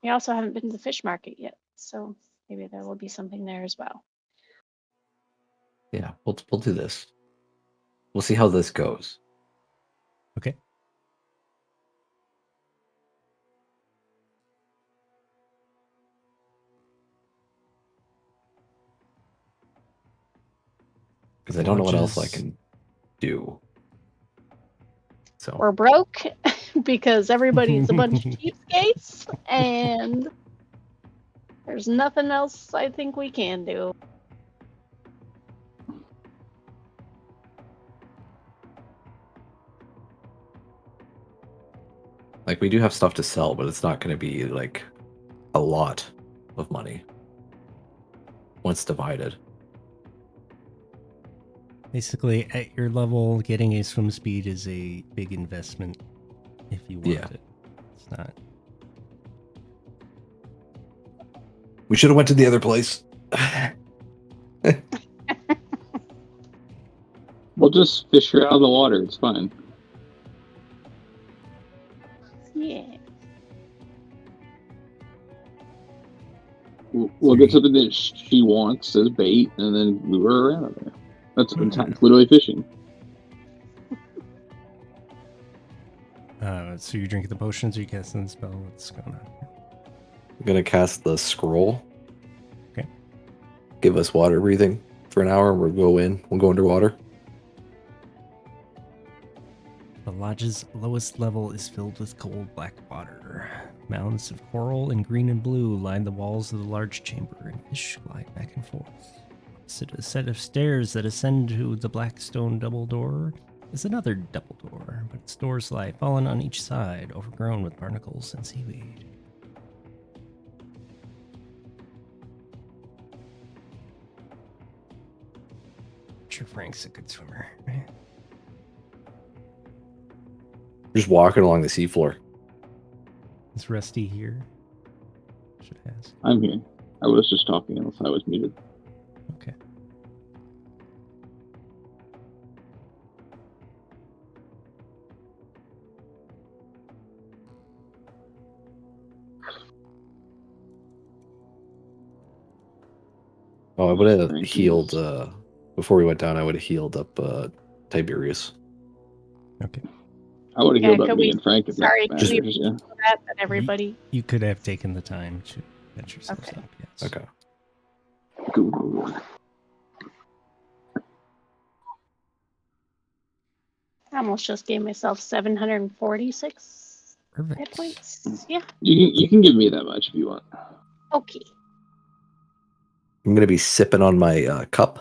Speaker 3: We also haven't been to the fish market yet, so maybe there will be something there as well.
Speaker 5: Yeah, we'll do this. We'll see how this goes.
Speaker 4: okay.
Speaker 5: Because I don't know what else I
Speaker 4: Lodges.
Speaker 5: can do. So
Speaker 3: We're broke because everybody's a bunch of cheapskates, and there's nothing else I think we can do.
Speaker 5: like we do have stuff to sell, but it's not going to be like a lot of money once divided.
Speaker 4: Basically, at your level, getting a swim speed is a big investment if you want
Speaker 5: Yeah.
Speaker 4: it. It's not.
Speaker 5: We should have went to the other place.
Speaker 2: We'll just fish her out of the water. It's fine.
Speaker 3: Yeah.
Speaker 2: We'll get something that she wants as bait, and then lure her around there. That's it's literally fishing.
Speaker 4: So you're drinking the potions or you casting the spell? What's going on?
Speaker 5: I'm going to cast the scroll.
Speaker 4: Okay.
Speaker 5: Give us water breathing for an hour. We'll go underwater.
Speaker 4: The lodge's lowest level is filled with cold black water. Mounds of coral in green and blue line the walls of the large chamber, and fish glide back and forth. Opposite a set of stairs that ascend to the black stone double door is another double door, but its doors lie fallen on each side, overgrown with barnacles and seaweed. I'm sure Frank's a good swimmer, right?
Speaker 5: Just walking along the seafloor.
Speaker 4: Is Rusty here? Should ask.
Speaker 2: I'm here. I was just talking unless I was muted.
Speaker 4: Okay.
Speaker 5: Oh, I would have
Speaker 2: Thank
Speaker 5: healed
Speaker 2: you.
Speaker 5: before we went down. I would have healed up Tiberius.
Speaker 4: Okay.
Speaker 2: I want to
Speaker 3: Yeah,
Speaker 2: hear about
Speaker 3: could
Speaker 2: me
Speaker 3: we-
Speaker 2: and Frank if
Speaker 3: sorry,
Speaker 2: that
Speaker 3: can we-
Speaker 2: matters. Yeah.
Speaker 3: that everybody.
Speaker 6: You could have taken the time to catch yourselves
Speaker 3: Okay.
Speaker 6: up. Yes.
Speaker 5: Okay.
Speaker 2: Cool.
Speaker 3: I almost just gave myself 746 hit
Speaker 6: Perfect.
Speaker 3: points. Yeah.
Speaker 2: You can give me that much if you want.
Speaker 3: Okay.
Speaker 5: I'm gonna be sipping on my cup.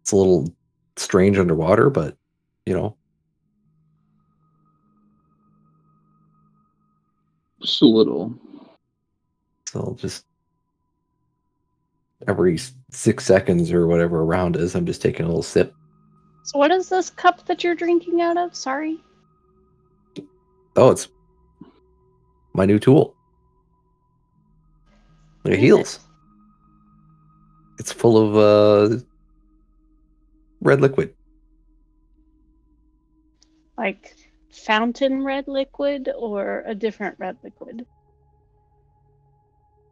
Speaker 5: It's a little strange underwater, but you know,
Speaker 2: Just a little.
Speaker 5: so just every 6 seconds or whatever a round is, I'm just taking a little sip.
Speaker 3: So what is this cup that you're drinking out of? Sorry.
Speaker 5: Oh, it's my new tool. Like it
Speaker 3: Is
Speaker 5: heals. It's full of red liquid.
Speaker 3: Like fountain red liquid or a different red liquid?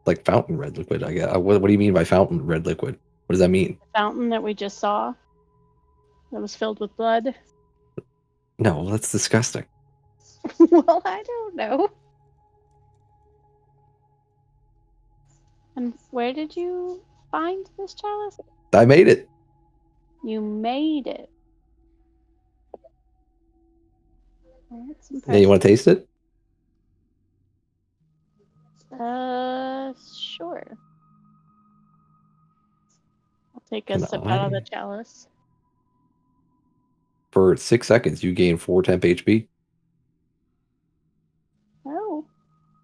Speaker 5: Like fountain red liquid, I guess. What do you mean by fountain red liquid? What does that mean?
Speaker 3: The fountain that we just saw that was filled with blood?
Speaker 5: No, that's disgusting.
Speaker 3: Well, I don't know. And where did you find this chalice?
Speaker 5: I made it.
Speaker 3: You made it. Well, that's
Speaker 5: Yeah, you
Speaker 3: impressive.
Speaker 5: want to taste it?
Speaker 3: Sure. I'll take a
Speaker 5: Can
Speaker 3: sip out of the
Speaker 5: I-
Speaker 3: chalice.
Speaker 5: For 6 seconds, you gain 4 temp HP.
Speaker 3: Oh.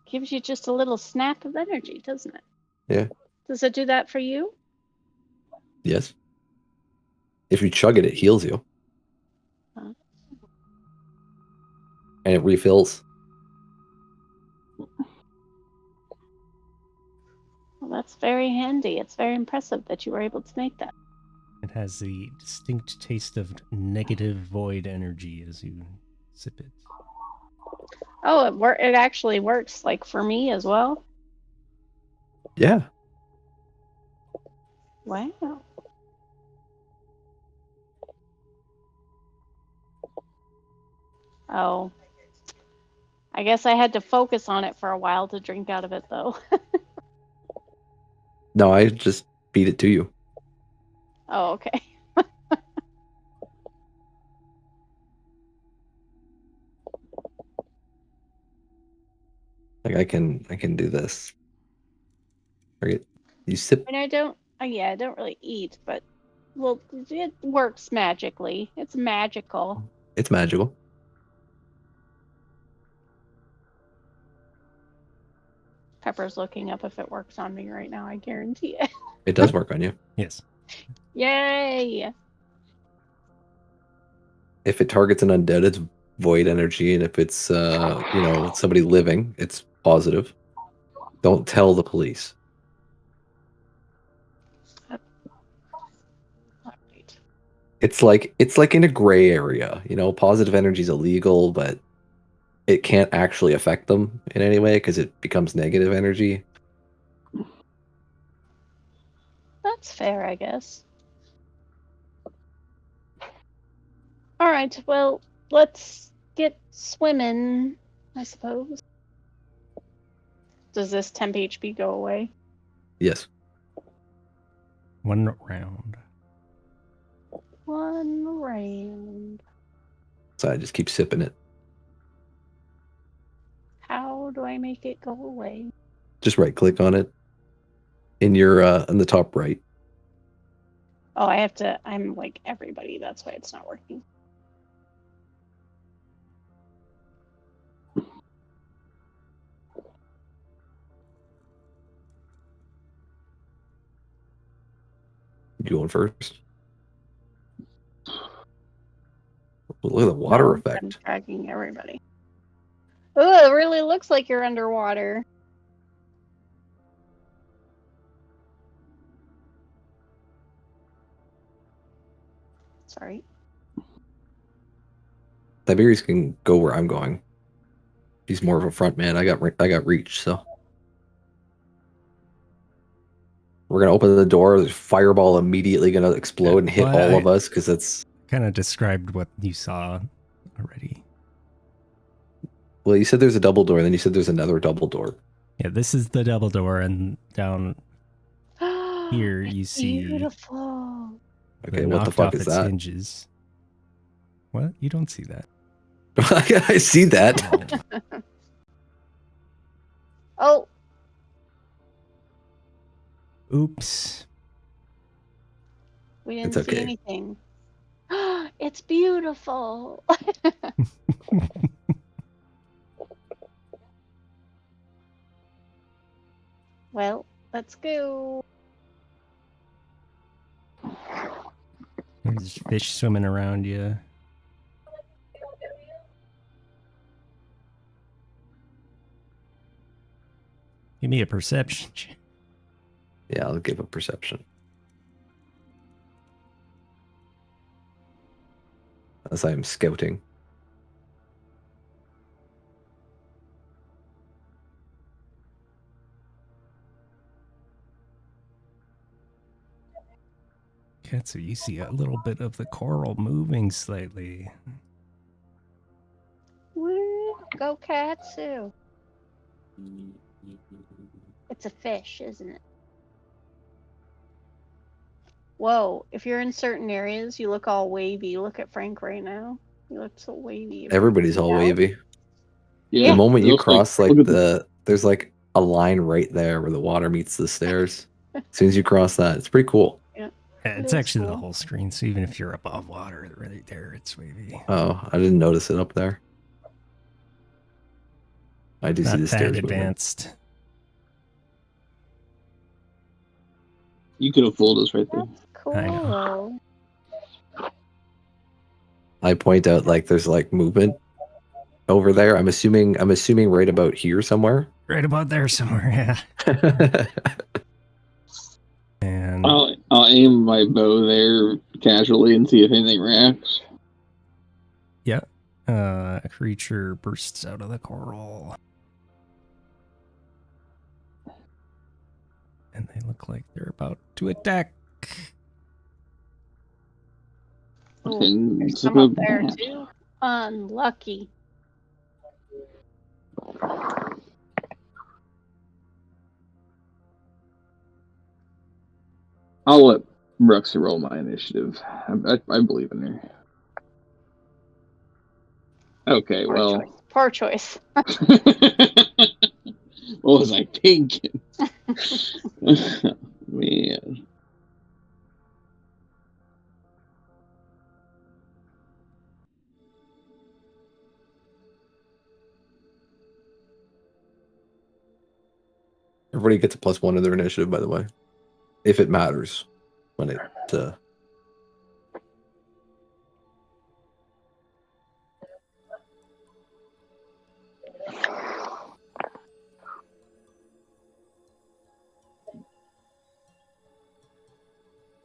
Speaker 3: Gives you just a little snap of energy, doesn't it?
Speaker 5: Yeah.
Speaker 3: Does it do that for you?
Speaker 5: Yes. If you chug it, it heals you.
Speaker 3: Huh.
Speaker 5: And it refills.
Speaker 3: Well, that's very handy. It's very impressive that you were able to make that.
Speaker 6: It has the distinct taste of negative void energy as you sip it.
Speaker 3: Oh, it actually works, like, for me as well.
Speaker 5: Yeah.
Speaker 3: Wow. Oh. I guess I had to focus on it for a while to drink out of it, though.
Speaker 5: No, I just feed it to you.
Speaker 3: Oh, okay.
Speaker 5: Like I can do this. Right? You sip.
Speaker 3: And I don't really eat, but, well, it works magically. It's magical.
Speaker 5: It's magical.
Speaker 3: Pepper's looking up if it works on me right now, I guarantee it.
Speaker 5: It does work on you.
Speaker 6: Yes.
Speaker 3: Yay!
Speaker 5: If it targets an undead, it's void energy, and if it's somebody living, it's positive. Don't tell the police.
Speaker 3: Alright.
Speaker 5: It's like in a gray area. Positive energy is illegal, but it can't actually affect them in any way because it becomes negative energy.
Speaker 3: That's fair, I guess. Alright, well, let's get swimming, I suppose. Does this temp HP go away?
Speaker 5: Yes.
Speaker 6: One round.
Speaker 3: One round.
Speaker 5: So I just keep sipping it.
Speaker 3: How do I make it go away?
Speaker 5: Just right click on it. In your in the top right.
Speaker 3: Oh, I'm like everybody, that's why it's not working.
Speaker 5: You going first? Look at the water
Speaker 3: No,
Speaker 5: effect.
Speaker 3: I'm tracking everybody. Oh, it really looks like you're underwater. Sorry.
Speaker 5: Tiberius can go where I'm going. He's more of a front man. I got reach, so we're gonna open the door. The fireball immediately gonna explode and hit all of us because it's
Speaker 6: kind of described what you saw already.
Speaker 5: Well, you said there's a double door, then you said there's another double door.
Speaker 6: Yeah, this is the double door, and down here you see
Speaker 3: Beautiful.
Speaker 5: Okay,
Speaker 6: the
Speaker 5: what the
Speaker 6: knocked
Speaker 5: fuck
Speaker 6: off
Speaker 5: is
Speaker 6: its
Speaker 5: that?
Speaker 6: hinges. What? You don't see that.
Speaker 5: I see that.
Speaker 3: Oh,
Speaker 6: Oops.
Speaker 3: we didn't
Speaker 5: It's
Speaker 3: see
Speaker 5: okay.
Speaker 3: anything. It's beautiful. Well, let's go.
Speaker 6: There's fish swimming around you. Give me a perception check.
Speaker 5: Yeah, I'll give a perception. As I am scouting.
Speaker 6: Katsu, you see a little bit of the coral moving slightly.
Speaker 3: Woo, go Katsu. It's a fish, isn't it? Whoa, if you're in certain areas, you look all wavy. Look at Frank right now. You look so wavy.
Speaker 5: Everybody's all
Speaker 3: Yeah.
Speaker 5: wavy.
Speaker 2: Yeah.
Speaker 5: The moment
Speaker 2: it
Speaker 5: you
Speaker 2: looks
Speaker 5: cross
Speaker 2: look at
Speaker 5: there's like a line right there where the water meets the stairs. As soon as you cross that, it's pretty cool.
Speaker 6: Yeah,
Speaker 3: It
Speaker 6: it's
Speaker 3: is
Speaker 6: actually the
Speaker 3: cool.
Speaker 6: whole screen, so even if you're above water, right there, it's wavy.
Speaker 5: Oh, I didn't notice it up there. I do see
Speaker 6: Not
Speaker 5: the
Speaker 6: that
Speaker 5: stairs moving.
Speaker 6: advanced.
Speaker 2: You could have fooled us right there.
Speaker 3: That's cool.
Speaker 6: I know.
Speaker 5: I point out like there's like movement over there. I'm assuming right about here somewhere.
Speaker 6: Right about there somewhere, yeah. And
Speaker 2: I'll aim my bow there casually and see if anything reacts.
Speaker 6: yeah, a creature bursts out of the coral. And they look like they're about to attack.
Speaker 3: Ooh,
Speaker 2: And
Speaker 3: there's
Speaker 2: it's
Speaker 3: some
Speaker 2: a
Speaker 3: up there
Speaker 2: bat.
Speaker 3: too. Unlucky.
Speaker 2: I'll let Bruxy roll my initiative. I believe in her. Okay,
Speaker 3: Poor choice.
Speaker 2: what was I thinking? Man.
Speaker 5: Everybody gets a +1 to their initiative, by the way, if it matters. When it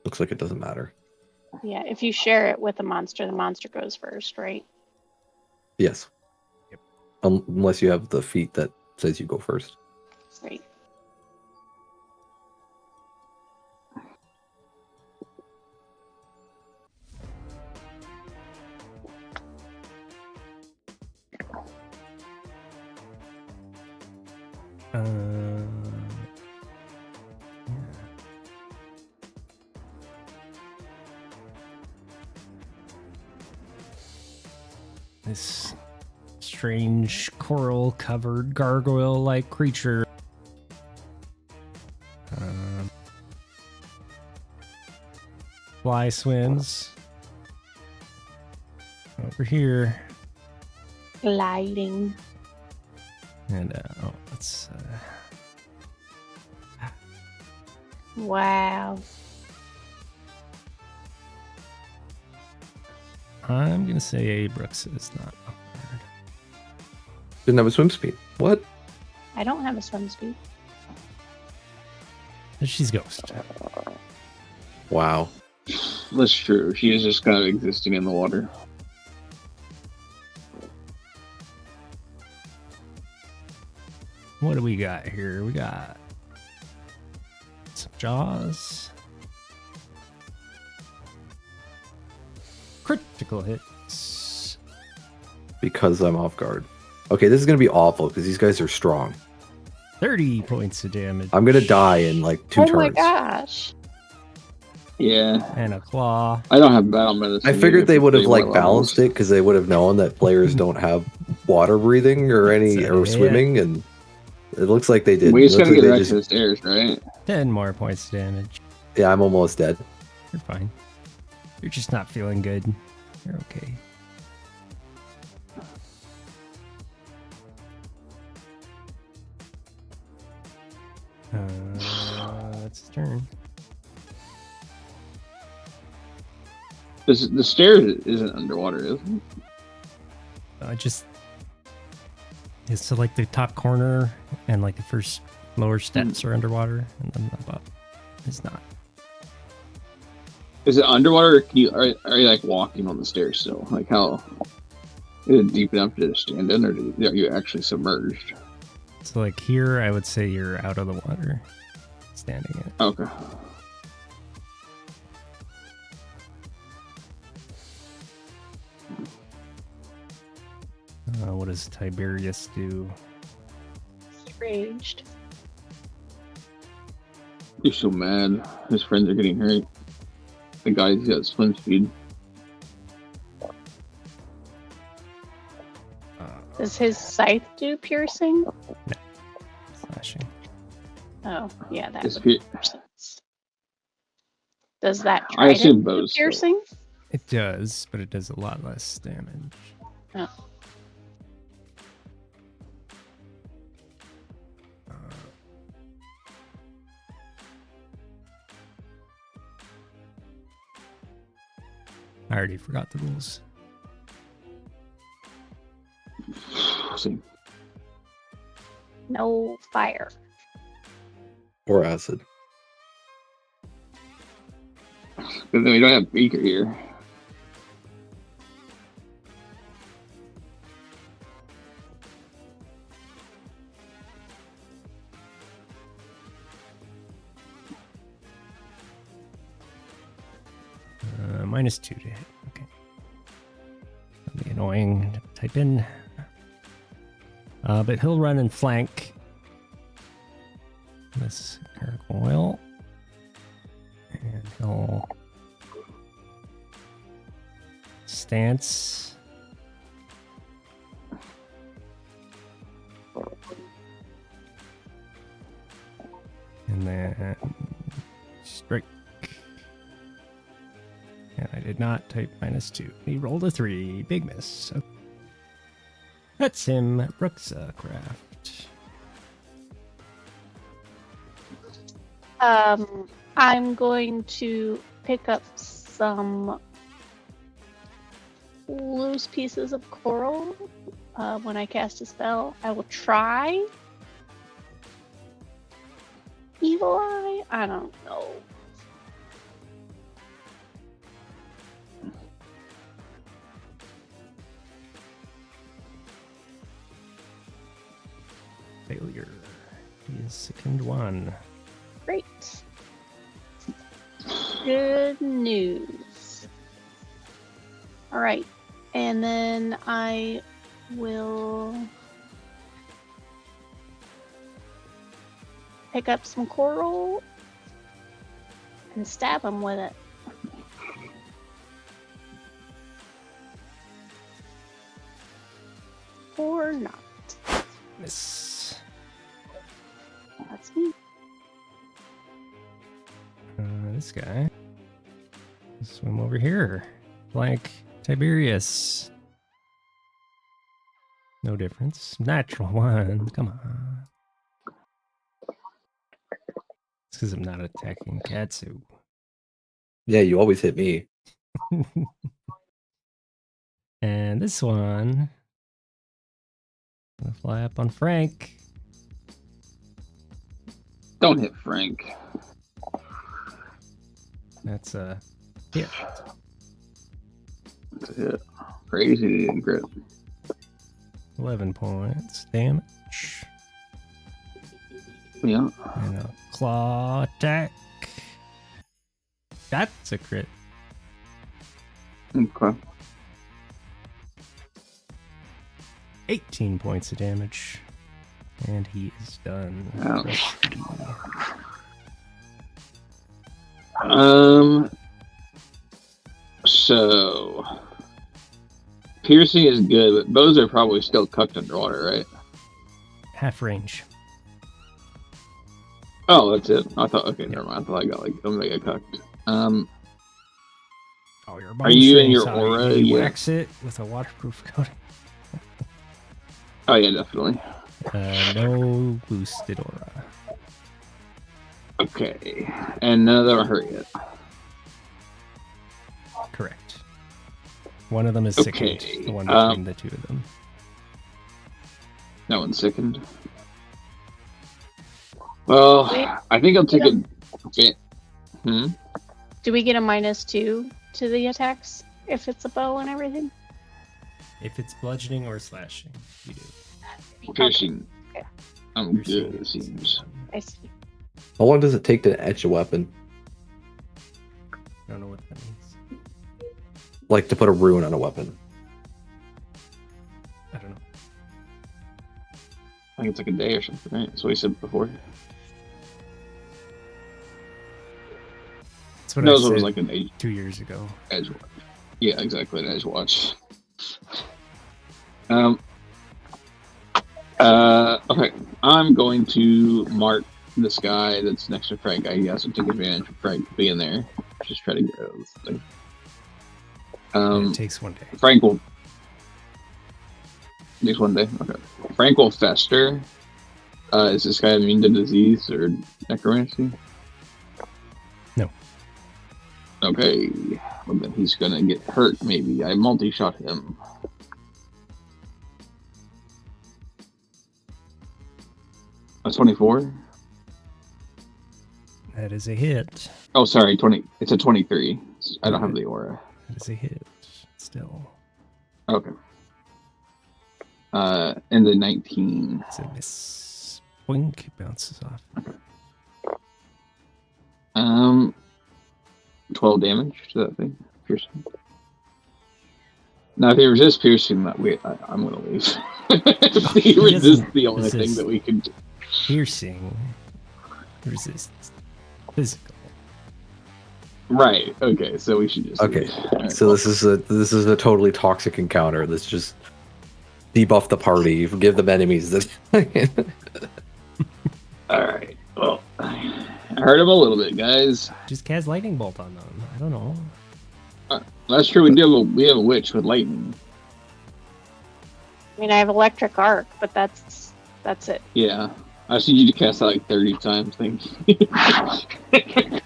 Speaker 5: looks like it doesn't matter.
Speaker 3: Yeah, if you share it with the monster goes first, right?
Speaker 5: Yes.
Speaker 6: Yep.
Speaker 5: Unless you have the feat that says you go first.
Speaker 3: Right.
Speaker 6: This strange coral-covered gargoyle-like creature fly swims over here,
Speaker 3: Gliding.
Speaker 6: and let's
Speaker 3: Wow.
Speaker 6: I'm gonna say Brooks is not awkward.
Speaker 5: Didn't have a swim speed. What?
Speaker 3: I don't have a swim speed.
Speaker 6: She's ghost.
Speaker 5: Wow.
Speaker 2: That's true. She is just kind of existing in the water.
Speaker 6: What do we got here? We got some jaws. Crit critical hits.
Speaker 5: Because I'm off guard. Okay, this is gonna be awful because these guys are strong.
Speaker 6: 30 points of damage.
Speaker 5: I'm gonna die in like 2 turns.
Speaker 3: Oh my gosh.
Speaker 2: Yeah.
Speaker 6: And a claw.
Speaker 2: I don't have battle medicine.
Speaker 5: I figured
Speaker 2: either
Speaker 5: they
Speaker 2: for
Speaker 5: would have
Speaker 2: 31
Speaker 5: like balanced
Speaker 2: levels.
Speaker 5: it because they would have known that players don't have water breathing or any
Speaker 6: That's
Speaker 5: or
Speaker 6: it.
Speaker 5: swimming, and it looks like they did.
Speaker 2: We just
Speaker 5: It looks
Speaker 2: gotta
Speaker 5: like
Speaker 2: get
Speaker 5: they
Speaker 2: back to the stairs, right?
Speaker 6: 10 more points of damage.
Speaker 5: Yeah, I'm almost dead.
Speaker 6: You're fine. You're just not feeling good. You're okay. That's his turn.
Speaker 2: The stairs isn't underwater, is it?
Speaker 6: It's to like the top corner, and like the first lower steps are underwater, and then the bottom is not.
Speaker 2: Is it underwater? Or are you like walking on the stairs still? Like how is it deep enough to stand in, or are you actually submerged?
Speaker 6: So like here, I would say you're out of the water, standing in it.
Speaker 2: Okay.
Speaker 6: What does Tiberius do?
Speaker 3: Raged.
Speaker 2: He's so mad. His friends are getting hurt. The guy's got swim speed.
Speaker 3: Does his scythe do piercing?
Speaker 6: Slashing.
Speaker 3: Oh, yeah, that
Speaker 2: His
Speaker 3: would
Speaker 2: pe-
Speaker 3: make more sense. Does that
Speaker 2: I assume
Speaker 3: trident do
Speaker 2: bows, so-
Speaker 3: piercing?
Speaker 6: It does, but it does a lot less damage.
Speaker 3: Oh.
Speaker 6: I already forgot the rules.
Speaker 2: See.
Speaker 3: No fire.
Speaker 5: Or acid.
Speaker 2: But then we don't have Beaker here.
Speaker 6: -2 to hit. Okay. That'll be annoying to type in. But he'll run and flank this gargoyle. And he'll stance. And then strike. And I did not type -2. He rolled a 3. Big miss. Okay. That's him. Brookscraft.
Speaker 3: I'm going to pick up some loose pieces of coral when I cast a spell. I will try Evil Eye? I don't know.
Speaker 6: Failure. His second one.
Speaker 3: Great. Good news. All right. And then I will pick up some coral and stab him with it. Or not.
Speaker 6: Miss.
Speaker 3: That's me.
Speaker 6: This guy. Swim over here. Like Tiberius. No difference. Natural one. Come on. It's because I'm not attacking Katsu.
Speaker 5: Yeah, you always hit me.
Speaker 6: And this one. Gonna fly up on Frank.
Speaker 2: Don't hit Frank.
Speaker 6: That's a hit.
Speaker 2: That's a hit. Crazy he didn't crit.
Speaker 6: 11 points damage.
Speaker 2: Yeah.
Speaker 6: And a claw attack. That's a crit.
Speaker 2: Okay.
Speaker 6: 18 points of damage. And he is done.
Speaker 2: Ouch.
Speaker 6: Rusty.
Speaker 2: So piercing is good, but bows are probably still cooked underwater, right?
Speaker 6: Half range.
Speaker 2: Oh, that's it. I thought. Okay, never mind. I thought I got like Omega cooked.
Speaker 6: Oh, your
Speaker 2: Are you in
Speaker 6: bowstring's
Speaker 2: your
Speaker 6: high.
Speaker 2: aura
Speaker 6: Did you
Speaker 2: yet?
Speaker 6: wax it with a waterproof coating?
Speaker 2: Oh yeah, definitely.
Speaker 6: No boosted aura.
Speaker 2: Okay, and none of them are hurt yet.
Speaker 6: Correct. One of them is
Speaker 2: Okay,
Speaker 6: sickened. The one between the two of them.
Speaker 2: That one's sickened. Well, I think I'll take a bit.
Speaker 3: Do we get a -2 to the attacks if it's a bow and everything?
Speaker 6: If it's bludgeoning or slashing, you do.
Speaker 2: Piercing.
Speaker 3: Okay.
Speaker 2: I'm
Speaker 6: Piercing
Speaker 2: good, it
Speaker 6: is-
Speaker 2: seems.
Speaker 3: I see.
Speaker 5: How long does it take to etch a weapon?
Speaker 6: I don't know what that means.
Speaker 5: Like to put a rune on a weapon?
Speaker 6: I don't know.
Speaker 2: I think it's like a day or something, right? That's what he said before.
Speaker 6: That's what
Speaker 2: No,
Speaker 6: I
Speaker 2: it
Speaker 6: said
Speaker 2: was like an
Speaker 6: 2 years ago.
Speaker 2: edge watch. Yeah, exactly, an edge watch. Okay, I'm going to mark this guy that's next to Frank. I guess to take advantage of Frank being there. Just try to get rid of this thing.
Speaker 6: And it takes 1 day.
Speaker 2: Frank will. Next one day. Okay. Frank will fester. Is this guy immune to disease or necromancy?
Speaker 6: No.
Speaker 2: Okay. Well, then he's gonna get hurt. Maybe I multi-shot him. A 24.
Speaker 6: That is a hit.
Speaker 2: Oh, sorry, 20. It's a 23. I don't have the aura.
Speaker 6: That is a hit. Still.
Speaker 2: Okay. And the 19.
Speaker 6: It's a miss. Boink. Bounces off.
Speaker 2: 12 damage to that thing. Piercing. Now, if he resists piercing, I'm gonna leave. If he
Speaker 6: He
Speaker 2: resists
Speaker 6: doesn't
Speaker 2: the only thing
Speaker 6: resist.
Speaker 2: that we can do.
Speaker 6: Piercing. Resists. Physical.
Speaker 2: Right. Okay. So we should just.
Speaker 5: Okay,
Speaker 2: leave. All right,
Speaker 5: so this is a totally toxic encounter. Let's just debuff the party, give them enemies.
Speaker 2: all right. Well, I hurt him a little bit, guys.
Speaker 6: Just cast lightning bolt on them. I don't know.
Speaker 2: That's true. We have a witch with lightning.
Speaker 3: I mean, I have electric arc, but that's it.
Speaker 2: Yeah. I just need you to cast that like 30 times. Thank you.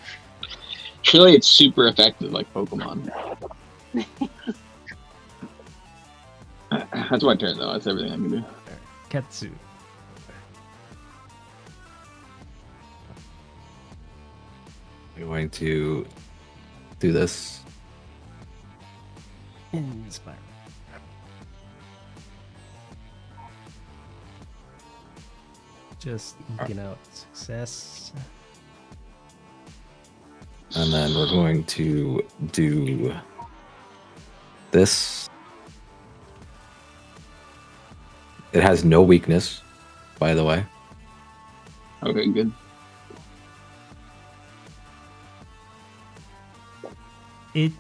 Speaker 2: Surely it's super effective, like Pokemon. That's my turn, though. That's everything I can do.
Speaker 6: Katsu.
Speaker 5: We're going to do this.
Speaker 6: Inspire. Just eking out success.
Speaker 5: And then we're going to do this. It has no weakness, by the way.
Speaker 2: Okay, good.
Speaker 6: It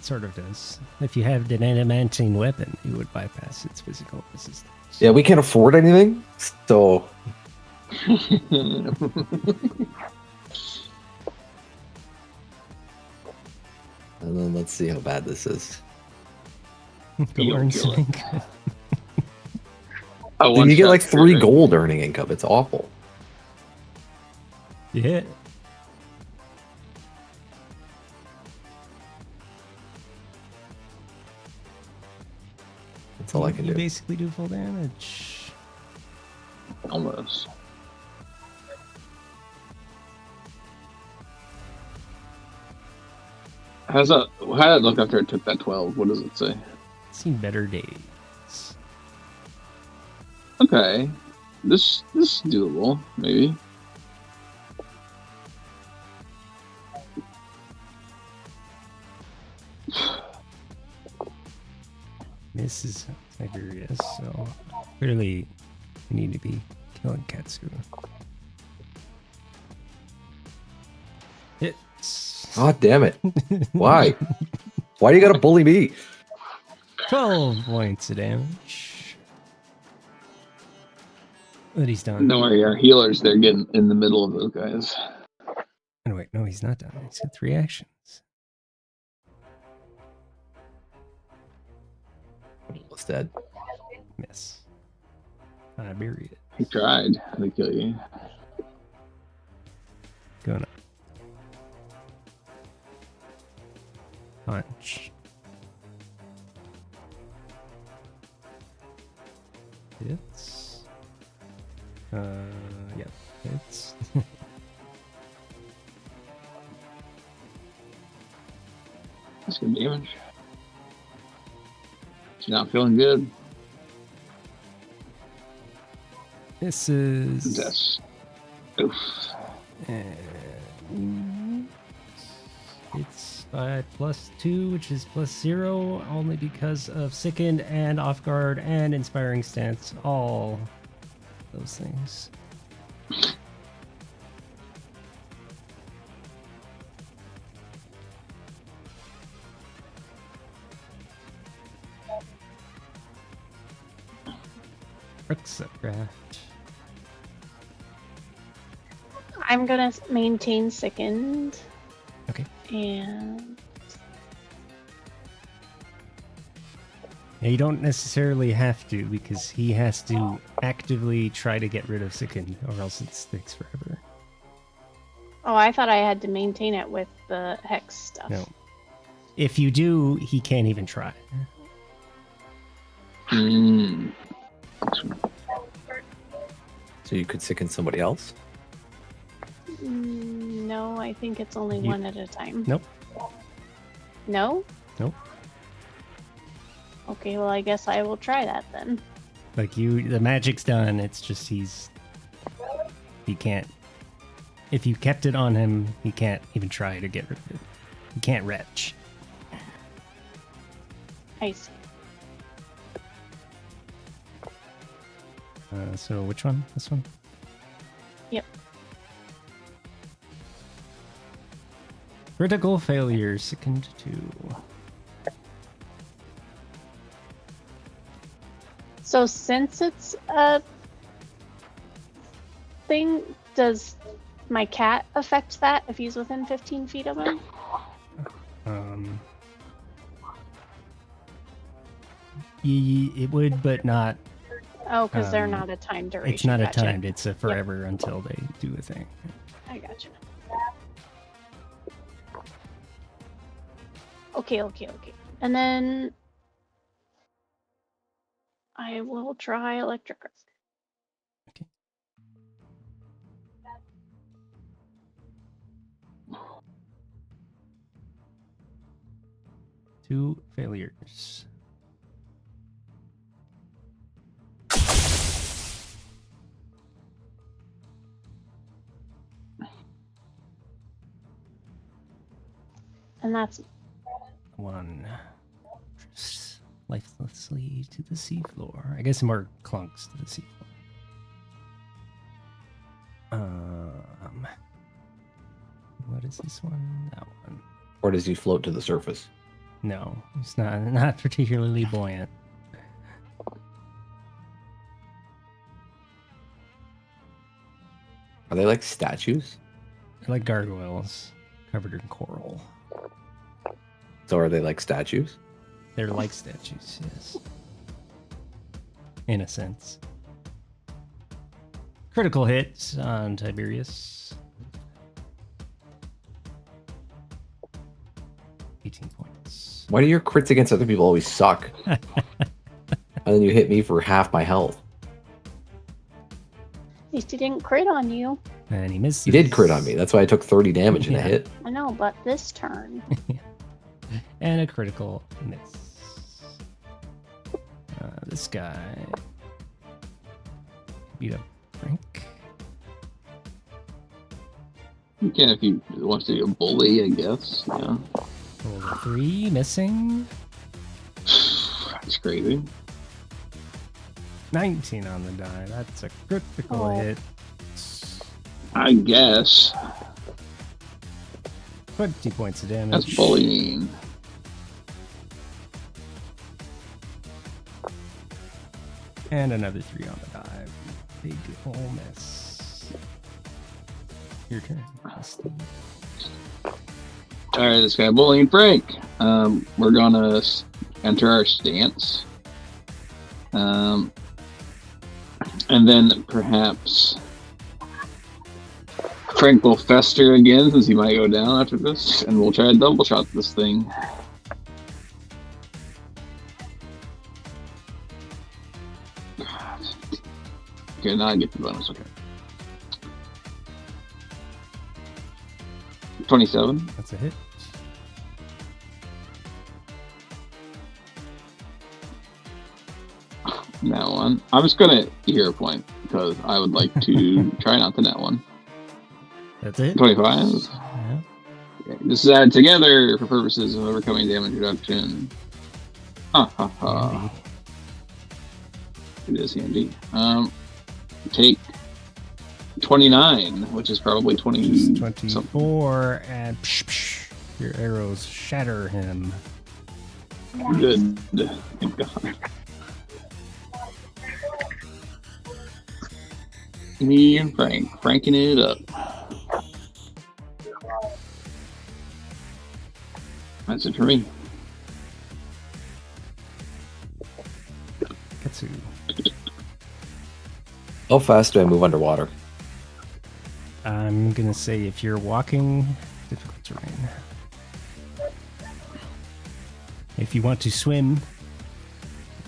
Speaker 6: sort of does. If you have an adamantine weapon, you would bypass its physical resistance.
Speaker 5: Yeah, we can't afford anything, so and then let's see how bad this is.
Speaker 6: Go
Speaker 2: You'll
Speaker 6: earn
Speaker 2: kill
Speaker 6: some
Speaker 2: it.
Speaker 6: income.
Speaker 5: You get like 3 gold earning income. It's awful.
Speaker 6: Yeah.
Speaker 5: That's all I can
Speaker 6: You
Speaker 5: do.
Speaker 6: basically do full damage.
Speaker 2: Almost. How did it look after it took that 12? What does it say?
Speaker 6: Seen better days.
Speaker 2: Okay. This is doable, maybe.
Speaker 6: Mrs. Tiberius. Clearly, we need to be killing Katsu. It's
Speaker 5: God damn it. Why? Why do you gotta bully me?
Speaker 6: 12 points of damage. But he's done.
Speaker 2: Don't worry, our healers, they're getting in the middle of those guys.
Speaker 6: Oh, wait, no, he's not done. He's got 3 actions.
Speaker 5: Almost dead.
Speaker 6: Miss. I buried it.
Speaker 2: He tried to kill you.
Speaker 6: Going up. Punch. Hits. Yep, hits.
Speaker 2: That's good damage. She's not feeling good.
Speaker 6: This is.
Speaker 2: That's oof.
Speaker 6: It's 5 plus 2, which is plus 0, only because of Sickened and Off Guard and Inspiring Stance. All those things. Rucksack.
Speaker 3: I'm gonna maintain Sickened.
Speaker 6: Okay.
Speaker 3: And
Speaker 6: Yeah, you don't necessarily have to, because he has to actively try to get rid of Sickened, or else it sticks forever.
Speaker 3: oh, I thought I had to maintain it with the hex stuff.
Speaker 6: No. If you do, he can't even try.
Speaker 2: Mm.
Speaker 5: So you could sicken somebody else?
Speaker 3: No, I think it's only
Speaker 6: You-
Speaker 3: one at a time.
Speaker 6: Nope.
Speaker 3: No?
Speaker 6: Nope.
Speaker 3: Okay, well, I guess I will try that then.
Speaker 6: Like the magic's done. It's just he can't. If you kept it on him, he can't even try to get rid of it. He can't retch.
Speaker 3: I see.
Speaker 6: So which one? This one?
Speaker 3: Yep.
Speaker 6: Critical failure, Sickened 2.
Speaker 3: So since it's a thing, does my cat affect that if he's within 15 feet of him?
Speaker 6: It would, but not.
Speaker 3: Oh, because they're
Speaker 6: Um,
Speaker 3: not a time duration.
Speaker 6: It's not a
Speaker 3: Gotcha.
Speaker 6: timed. It's a forever until they do a thing.
Speaker 3: I gotcha. Okay. And then I will try electric arc.
Speaker 6: Okay. Two failures.
Speaker 3: And that's
Speaker 6: One. Just lifelessly to the seafloor. I guess more clunks to the seafloor. What is this one? That one.
Speaker 5: Or does he float to the surface?
Speaker 6: No, it's not particularly buoyant.
Speaker 5: Are they like statues?
Speaker 6: They're like gargoyles covered in coral.
Speaker 5: So are they like statues?
Speaker 6: They're like statues, yes. In a sense. Critical hit on Tiberius. 18 points.
Speaker 5: Why do your crits against other people always suck? And then you hit me for half my health.
Speaker 3: at least he didn't crit on you.
Speaker 6: And he misses.
Speaker 5: You did crit on me. That's why I took 30 damage in a
Speaker 6: Yeah.
Speaker 5: hit.
Speaker 3: I know, but this turn.
Speaker 6: And a critical miss. This guy beat up Frank.
Speaker 2: You can if you want to be a bully, I guess. Yeah.
Speaker 6: Roll a 3, missing.
Speaker 2: That's crazy.
Speaker 6: 19 on the die. That's a critical
Speaker 3: Oh.
Speaker 6: hit.
Speaker 2: I guess
Speaker 6: 20 points of damage.
Speaker 2: that's bullying.
Speaker 6: And another 3 on the die. Big ol' miss. Your turn. Steve.
Speaker 2: All right, this guy bullying Frank. We're gonna enter our stance, and then perhaps Frank will fester again since he might go down after this, and we'll try to double shot this thing. Okay, now I get the bonus. Okay, 27.
Speaker 6: That's a hit.
Speaker 2: That one. I'm just gonna hero point because I would like to try not the net one.
Speaker 6: That's it.
Speaker 2: 25.
Speaker 6: Yeah.
Speaker 2: Okay, this is added together for purposes of overcoming damage reduction. Ha ha ha. It is handy. Take 29, which is probably 20.
Speaker 6: Just
Speaker 2: something.
Speaker 6: 24, and your arrows shatter him.
Speaker 2: Good. Thank God. Me and Frank, franking it up. That's it for me.
Speaker 6: Katsu.
Speaker 5: How fast do I move underwater?
Speaker 6: I'm gonna say if you're walking, difficult terrain. If you want to swim,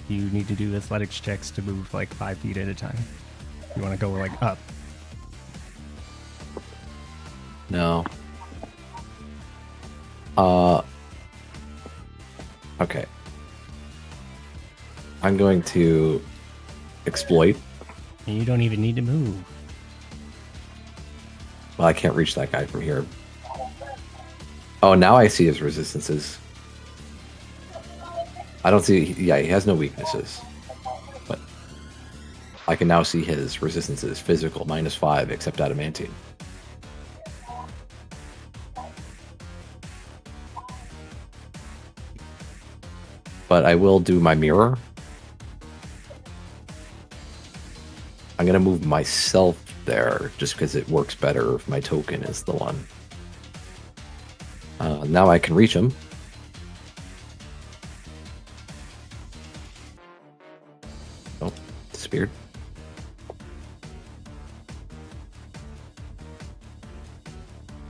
Speaker 6: you need to do athletics checks to move like 5 feet at a time. You want to go like up.
Speaker 5: No. Okay. I'm going to exploit.
Speaker 6: And you don't even need to move.
Speaker 5: Well, I can't reach that guy from here. Oh, now I see his resistances. I don't see... Yeah, he has no weaknesses. But I can now see his resistances. Physical, -5, except adamantine. But I will do my mirror. I'm going to move myself there, just because it works better if my token is the one. Now I can reach him. Oh, disappeared.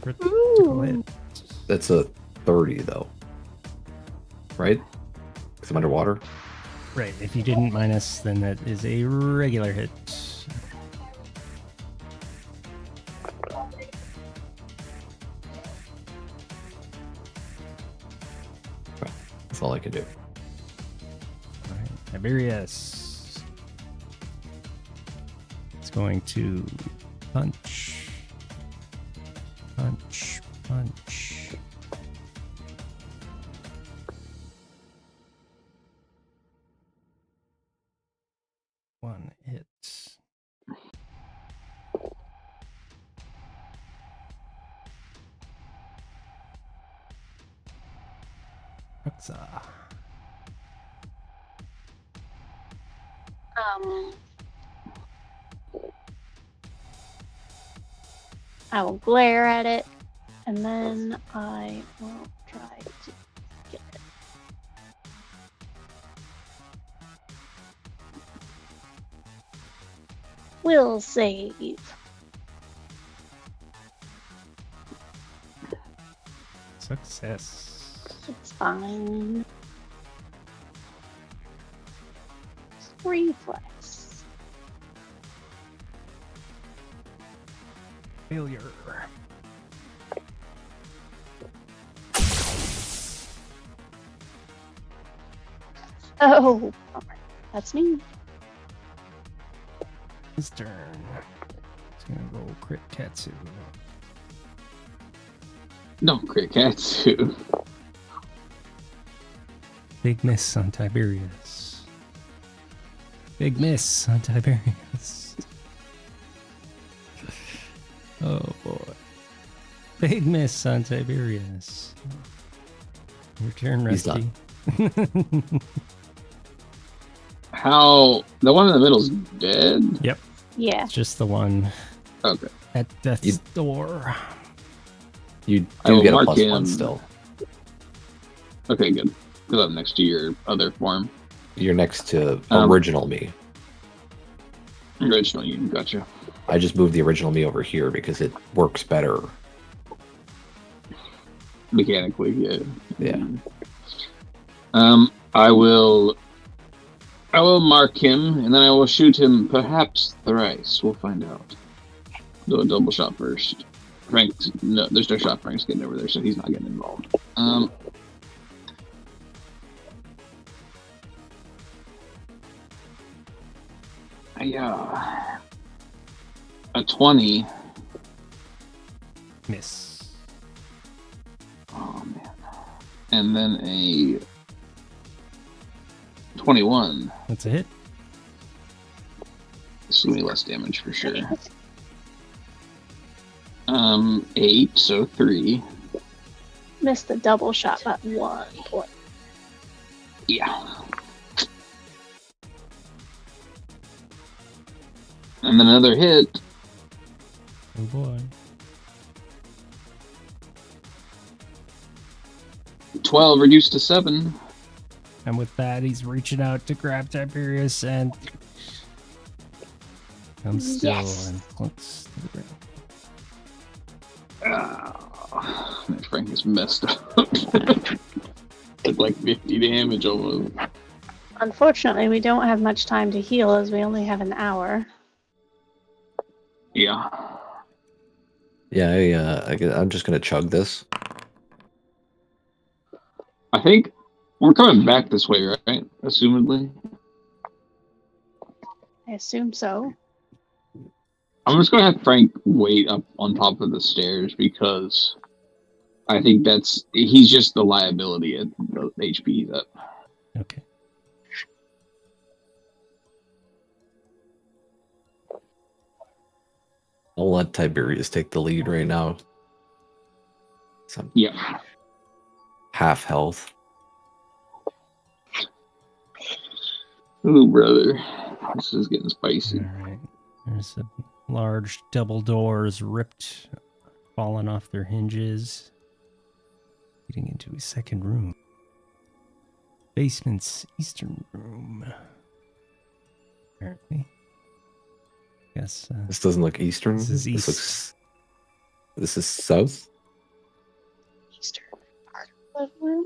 Speaker 6: Critical hit.
Speaker 5: That's a 30, though. Right? Because I'm underwater.
Speaker 6: Right, if you didn't minus, then that is a regular hit.
Speaker 5: That's all I can do.
Speaker 6: Alright, Tiberius. It's going to punch. Punch. Punch. One hit. Huxa.
Speaker 3: I will glare at it, and then I will try to get it. Will save.
Speaker 6: Success.
Speaker 3: It's fine. Reflex.
Speaker 6: Failure.
Speaker 3: Oh, bummer. That's me.
Speaker 6: His turn. He's gonna roll crit Katsu.
Speaker 2: No, crit Katsu.
Speaker 6: Big miss on Tiberius. Big miss on Tiberius. Oh boy. Big miss on Tiberius. Your turn,
Speaker 5: He's
Speaker 6: Rusty.
Speaker 2: How the one in the middle's dead?
Speaker 6: Yep.
Speaker 3: Yeah.
Speaker 6: It's just the one
Speaker 2: Okay.
Speaker 6: at death's door.
Speaker 5: You
Speaker 2: I
Speaker 5: do
Speaker 2: will
Speaker 5: get a
Speaker 2: mark
Speaker 5: +1
Speaker 2: him.
Speaker 5: still.
Speaker 2: Okay, good. Because I'm next to your other form.
Speaker 5: You're next to
Speaker 2: Um,
Speaker 5: original me.
Speaker 2: Original you. Gotcha.
Speaker 5: I just moved the original me over here because it works better.
Speaker 2: Mechanically, yeah.
Speaker 5: Yeah.
Speaker 2: I will mark him, and then I will shoot him perhaps thrice. We'll find out. Do a double shot first. Frank's no, there's no shot. Frank's getting over there, so he's not getting involved. Yeah. A 20.
Speaker 6: Miss.
Speaker 2: Oh man. And then a 21.
Speaker 6: That's a hit.
Speaker 2: This is gonna be less damage for sure. 8, so 3.
Speaker 3: Missed the double shot by 1 point.
Speaker 2: Yeah. And then another hit.
Speaker 6: Oh boy.
Speaker 2: 12 reduced to 7.
Speaker 6: And with that, he's reaching out to grab Tiberius and comes still
Speaker 3: Yes.
Speaker 6: and looks to the ground.
Speaker 2: Frank is messed up. Took like 50 damage almost.
Speaker 3: Unfortunately, we don't have much time to heal as we only have an hour.
Speaker 2: Yeah.
Speaker 5: Yeah, I'm just gonna chug this.
Speaker 2: I think we're coming back this way, right? Assumedly.
Speaker 3: I assume so.
Speaker 2: I'm just gonna have Frank wait up on top of the stairs because I think he's just the liability at the HP he's at.
Speaker 6: Okay.
Speaker 5: I'll let Tiberius take the lead right now. So I'm
Speaker 2: Yeah.
Speaker 5: half health.
Speaker 2: Ooh, brother. This is getting spicy.
Speaker 6: All right. There's a large double doors ripped, fallen off their hinges, leading into a second room. Basement's eastern room. Apparently. Yes.
Speaker 5: This doesn't look eastern.
Speaker 6: This is east.
Speaker 5: This is south.
Speaker 3: Eastern part of the room.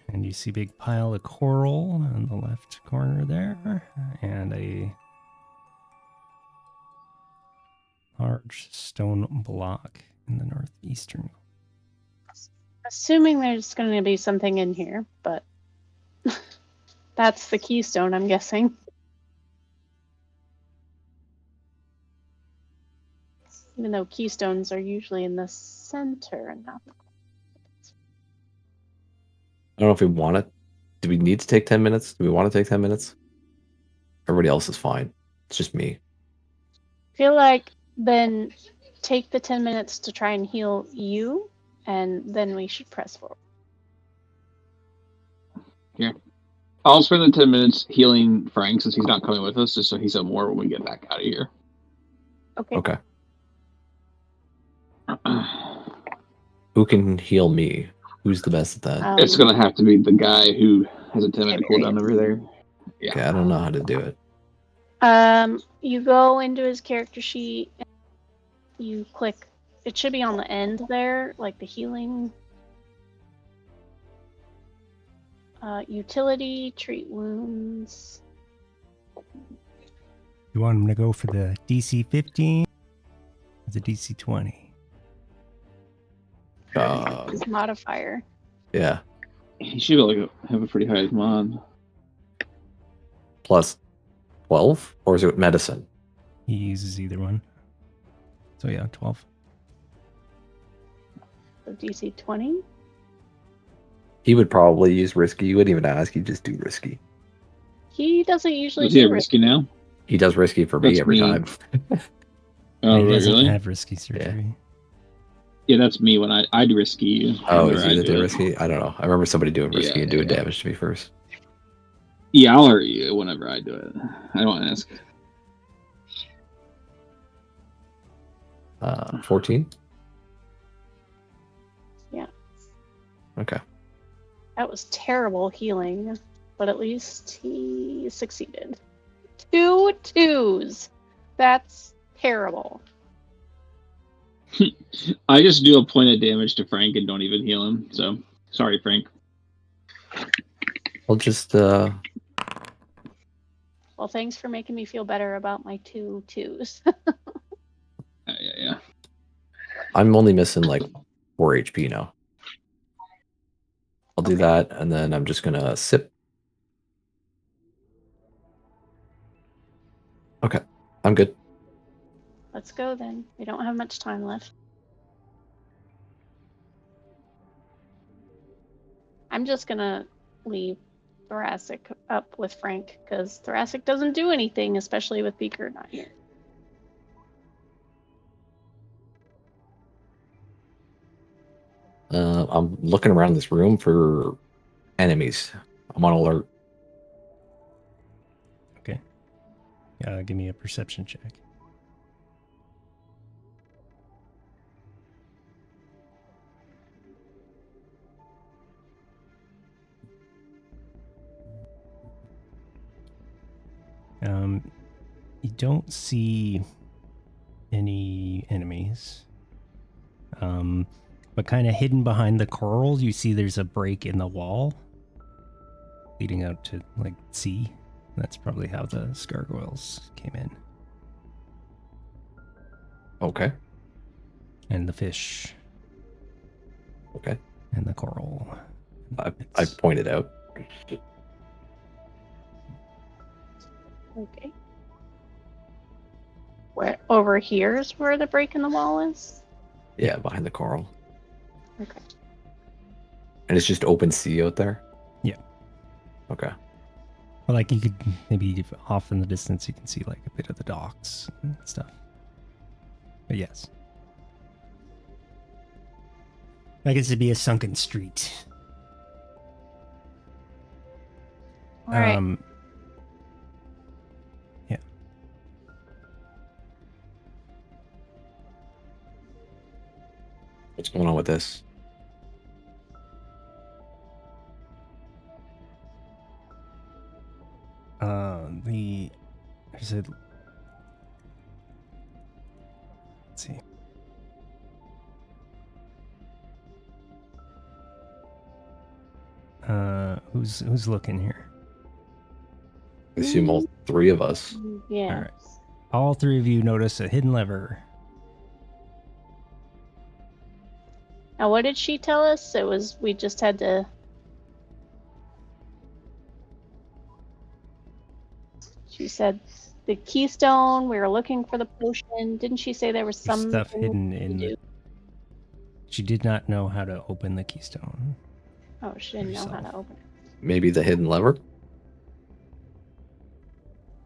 Speaker 6: And you see a big pile of coral on the left corner there, and a large stone block in the northeastern.
Speaker 3: Assuming there's going to be something in here, but that's the keystone, I'm guessing. Even though keystones are usually in the center and not the
Speaker 5: I don't know if we want it. Do we need to take 10 minutes? Do we want to take 10 minutes? Everybody else is fine. It's just me.
Speaker 3: I feel like then take the 10 minutes to try and heal you, and then we should press forward.
Speaker 2: Yeah. I'll spend the 10 minutes healing Frank since he's not coming with us, just so he's at more when we get back out of here.
Speaker 3: Okay.
Speaker 5: Okay. Who can heal me? Who's the best at that?
Speaker 2: It's going to have to be the guy who has a 10-minute cooldown over there. Yeah.
Speaker 5: Okay, I don't know how to do it.
Speaker 3: You go into his character sheet, and you click, it should be on the end there, like the healing. Utility, treat wounds.
Speaker 6: You want him to go for the DC 15 or the DC 20?
Speaker 3: His modifier.
Speaker 5: Yeah.
Speaker 2: He should have a pretty high mod.
Speaker 5: Plus 12? Or is it medicine?
Speaker 6: He uses either one. So yeah, 12.
Speaker 3: So DC 20.
Speaker 5: He would probably use risky. You wouldn't even ask. He'd just do risky.
Speaker 3: He doesn't usually
Speaker 2: Is he
Speaker 3: do
Speaker 2: a risky now?
Speaker 5: He does risky for me
Speaker 2: That's
Speaker 5: every
Speaker 2: me.
Speaker 5: time.
Speaker 2: Oh,
Speaker 6: he doesn't
Speaker 2: really?
Speaker 6: have risky surgery.
Speaker 2: Yeah, that's me when I do risky.
Speaker 5: Oh,
Speaker 2: whenever
Speaker 5: is
Speaker 2: I
Speaker 5: he that
Speaker 2: do
Speaker 5: did
Speaker 2: it.
Speaker 5: risky? I don't know. I remember somebody doing risky
Speaker 2: Yeah,
Speaker 5: and doing
Speaker 2: yeah.
Speaker 5: damage to me first.
Speaker 2: Yeah, I'll hurt you whenever I do it. I don't ask.
Speaker 5: 14?
Speaker 3: Yeah.
Speaker 5: Okay.
Speaker 3: That was terrible healing, but at least he succeeded. 2 2s. That's terrible.
Speaker 2: I just do a point of damage to Frank and don't even heal him. So sorry, Frank.
Speaker 5: I'll just
Speaker 3: Well, thanks for making me feel better about my 2 2s.
Speaker 2: Yeah.
Speaker 5: I'm only missing like 4 HP now. I'll do
Speaker 3: Okay.
Speaker 5: that, and then I'm just gonna sip. Okay, I'm good.
Speaker 3: Let's go then. We don't have much time left. I'm just gonna leave Thoracic up with Frank because Thoracic doesn't do anything, especially with Beaker not here.
Speaker 5: I'm looking around this room for enemies. I'm on alert.
Speaker 6: Okay. Give me a perception check. You don't see any enemies. But kind of hidden behind the coral, you see there's a break in the wall leading out to like sea. That's probably how the gargoyles came in.
Speaker 5: Okay.
Speaker 6: And the fish
Speaker 5: Okay.
Speaker 6: and the coral.
Speaker 5: I pointed out.
Speaker 3: Okay. Where over here is where the break in the wall is?
Speaker 5: Yeah, behind the coral.
Speaker 3: Okay.
Speaker 5: And it's just open sea out there?
Speaker 6: Yeah.
Speaker 5: Okay.
Speaker 6: Well, like you could maybe off in the distance, you can see like a bit of the docks and stuff. But yes. I guess it'd be a sunken street.
Speaker 3: All right.
Speaker 6: Yeah.
Speaker 5: What's going on with this?
Speaker 6: There's a, let's see. Who's looking here?
Speaker 5: I assume all 3 of us.
Speaker 3: Yeah.
Speaker 6: All right. All 3 of you notice a hidden lever.
Speaker 3: Now, what did she tell us? It was we just had to. She said the keystone. We were looking for the potion. Didn't she say there was
Speaker 6: There's
Speaker 3: some
Speaker 6: stuff hidden in the. She did not know how to open the keystone.
Speaker 3: Oh, she didn't know how to open it.
Speaker 5: Maybe the hidden lever?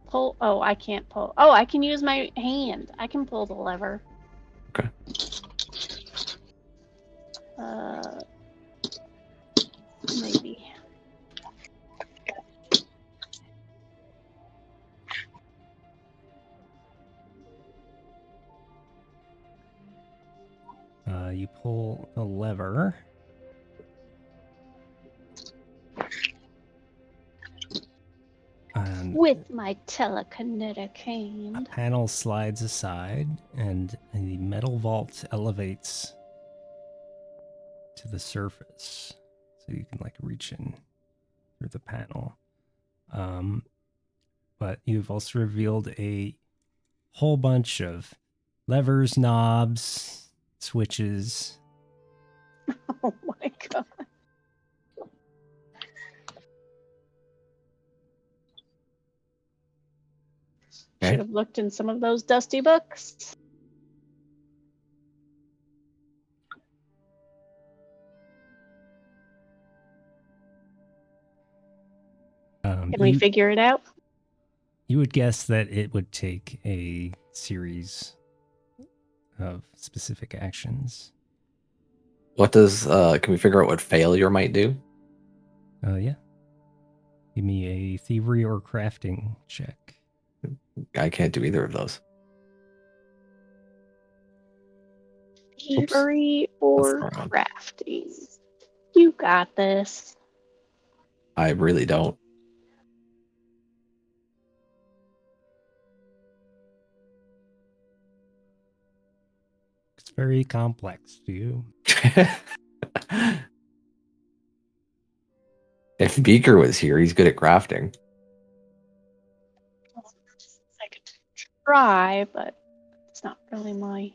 Speaker 3: Pull. Oh, I can't pull. Oh, I can use my hand. I can pull the lever.
Speaker 5: Okay.
Speaker 3: Maybe.
Speaker 6: You pull the lever. And
Speaker 3: With my telekinetic
Speaker 6: a
Speaker 3: hand.
Speaker 6: panel slides aside, and the metal vault elevates to the surface, so you can like reach in through the panel. But you've also revealed a whole bunch of levers, knobs, switches.
Speaker 3: Oh my god.
Speaker 5: Okay.
Speaker 3: Should have looked in some of those dusty books. Can we figure it out?
Speaker 6: You would guess that it would take a series of specific actions.
Speaker 5: What does can we figure out what failure might do?
Speaker 6: Yeah. Give me a thievery or crafting check.
Speaker 5: I can't do either of those.
Speaker 3: Thievery or
Speaker 5: That's wrong.
Speaker 3: crafting? You got this.
Speaker 5: I really don't.
Speaker 6: It's very complex to you.
Speaker 5: If Beaker was here, he's good at crafting.
Speaker 3: I could try, but it's not really my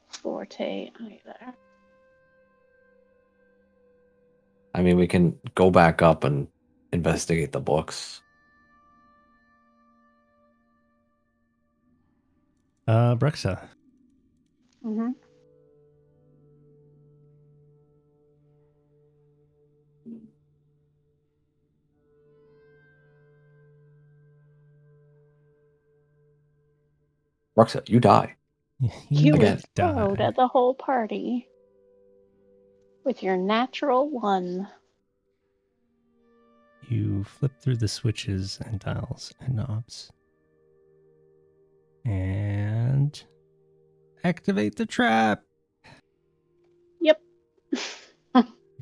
Speaker 3: forte either.
Speaker 5: I mean, we can go back up and investigate the books.
Speaker 6: Bruxa.
Speaker 3: Mm-hmm.
Speaker 5: Roxa, you die.
Speaker 3: You
Speaker 5: Again.
Speaker 3: explode at the whole party with your natural 1.
Speaker 6: You flip through the switches and dials and knobs. And activate the trap.
Speaker 3: Yep.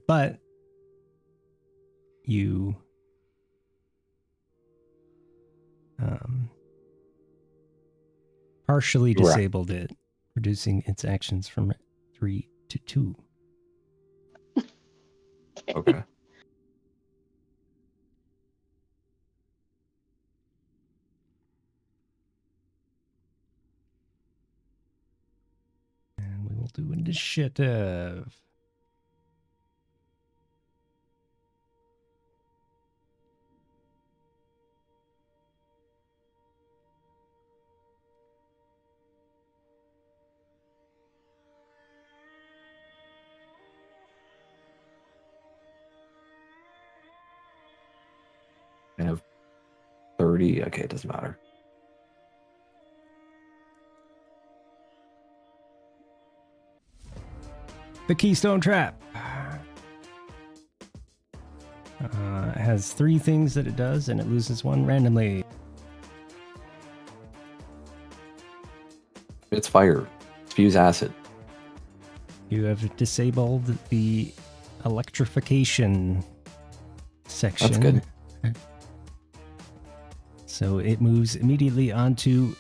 Speaker 6: But you partially disabled it, reducing its actions from 3 to 2.
Speaker 5: Okay.
Speaker 6: And we will do initiative.
Speaker 5: I have 30. Okay, it doesn't matter.
Speaker 6: The Keystone Trap. It has 3 things that it does, and it loses 1 randomly.
Speaker 5: It's fire. Fuse acid.
Speaker 6: You have disabled the electrification section.
Speaker 5: That's good.
Speaker 6: So it moves immediately onto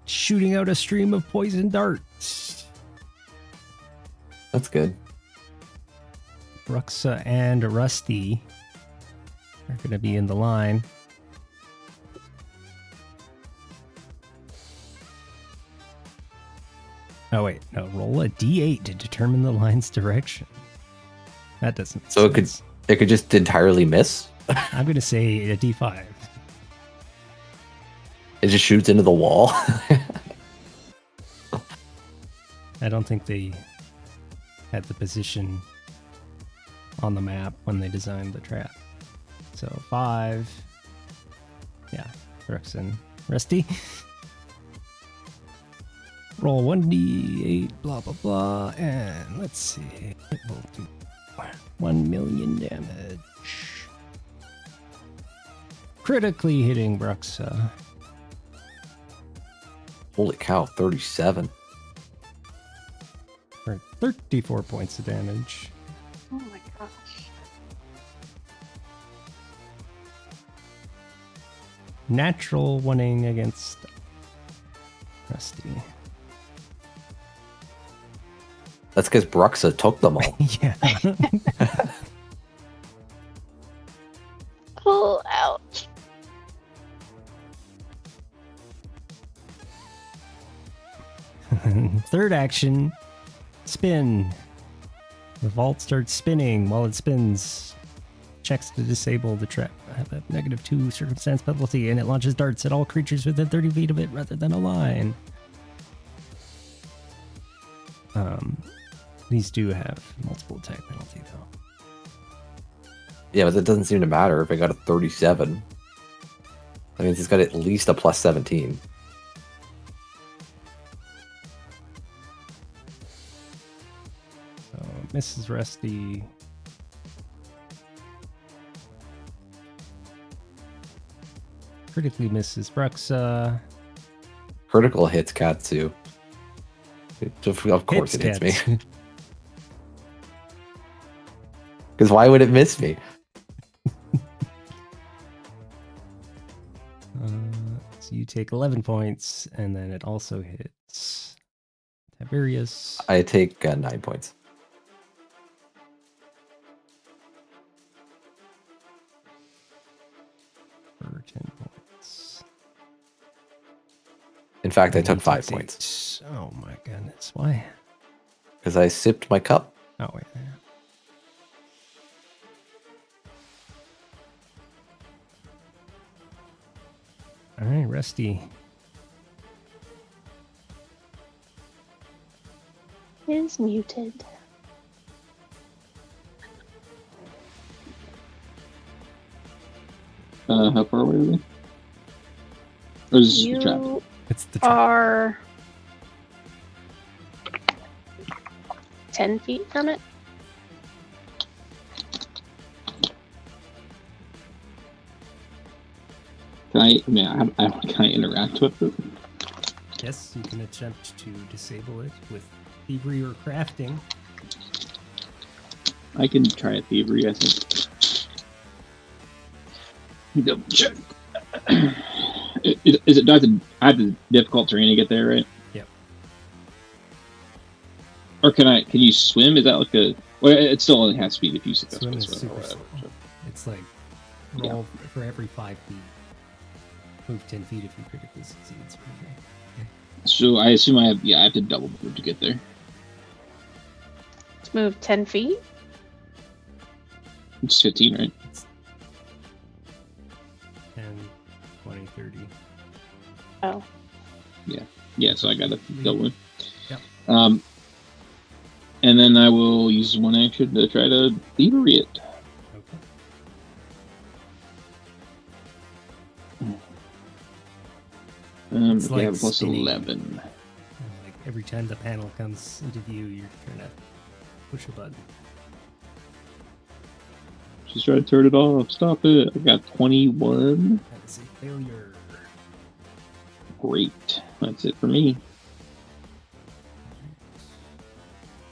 Speaker 6: shooting out a stream of poison darts.
Speaker 5: That's good.
Speaker 6: Bruxa and Rusty are going to be in the line. Oh, wait. No, roll a d8 to determine the line's direction. That doesn't make
Speaker 5: So
Speaker 6: sense.
Speaker 5: it could just entirely miss?
Speaker 6: I'm going to say a d5.
Speaker 5: It just shoots into the wall?
Speaker 6: I don't think they had the position on the map when they designed the trap. So 5. Yeah, Brooks and Rusty. Roll 1d8, blah, blah, blah. And let's see. It will do 1 million damage. Critically hitting Bruxa.
Speaker 5: Holy cow, 37.
Speaker 6: For 34 points of damage.
Speaker 3: Oh my gosh.
Speaker 6: Natural 1ing against Rusty.
Speaker 5: That's because Bruxa took them all.
Speaker 6: Yeah.
Speaker 3: Oh, ouch.
Speaker 6: Third action, spin. The vault starts spinning. While it spins, checks to disable the trap. Have a -2 circumstance penalty, and it launches darts at all creatures within 30 feet of it rather than a line. These do have multiple attack penalty, though.
Speaker 5: Yeah, but that doesn't seem to matter if I got a 37. That means it's got at least a plus 17.
Speaker 6: So Mrs. Rusty. Critically misses Bruxa.
Speaker 5: Critical hits Katsu. Of course it hits me.
Speaker 6: Katsu.
Speaker 5: Because why would it miss me?
Speaker 6: So you take 11 points, and then it also hits Tiberius.
Speaker 5: I take 9 points.
Speaker 6: For 10 points.
Speaker 5: In fact, I
Speaker 6: And
Speaker 5: took
Speaker 6: he
Speaker 5: 5
Speaker 6: takes
Speaker 5: points.
Speaker 6: 8. Oh my goodness. Why?
Speaker 5: Because I sipped my cup.
Speaker 6: Oh, wait. All right, Rusty.
Speaker 3: Is muted.
Speaker 2: How far away are we? Or is this trapped?
Speaker 3: You
Speaker 6: It's the trap.
Speaker 3: are 10 feet from it.
Speaker 2: Can I interact with it?
Speaker 6: Yes, you can attempt to disable it with thievery or crafting.
Speaker 2: I can try a thievery, I think. Double check. Is it? I have the difficult terrain to get there, right?
Speaker 6: Yep.
Speaker 2: Or can you swim? Is that like a? Well, it still only has speed if you
Speaker 6: Swim is
Speaker 2: successfully swim or
Speaker 6: super
Speaker 2: whatever.
Speaker 6: slow. It's like roll for every 5 feet. Move 10 feet if you critically succeed.
Speaker 2: So I assume I have to double move to get there.
Speaker 3: To move 10 feet.
Speaker 2: It's 15, right?
Speaker 6: It's 10, 20, 30.
Speaker 3: Oh.
Speaker 2: Yeah, so I got to double move.
Speaker 6: Yep.
Speaker 2: And then I will use one action to try to thievery it.
Speaker 6: Okay. It's
Speaker 2: I
Speaker 6: like
Speaker 2: have a plus
Speaker 6: spinning.
Speaker 2: 11.
Speaker 6: And like every time the panel comes into view, you're trying to push a button.
Speaker 2: Just try to turn it off. Stop it. I got 21.
Speaker 6: That is a failure.
Speaker 2: Great. That's it for me.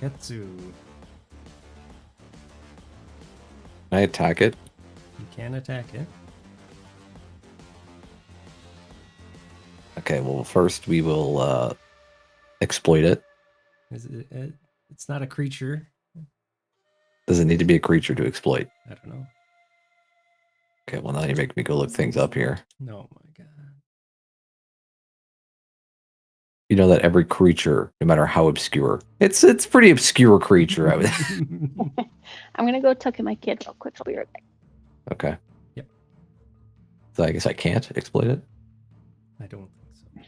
Speaker 6: Ketsu.
Speaker 5: Can I attack it?
Speaker 6: You can attack it.
Speaker 5: Okay, well, first we will exploit it.
Speaker 6: It's not a creature.
Speaker 5: Does it need to be a creature to exploit?
Speaker 6: I don't know.
Speaker 5: Okay, well, now you make me go look things up here.
Speaker 6: No, my god.
Speaker 5: You know that every creature, no matter how obscure, it's pretty obscure creature. I would.
Speaker 3: I'm gonna go tuck in my kid real quick. I'll be right back.
Speaker 5: Okay.
Speaker 6: Yep.
Speaker 5: So I guess I can't exploit it.
Speaker 6: I don't think so.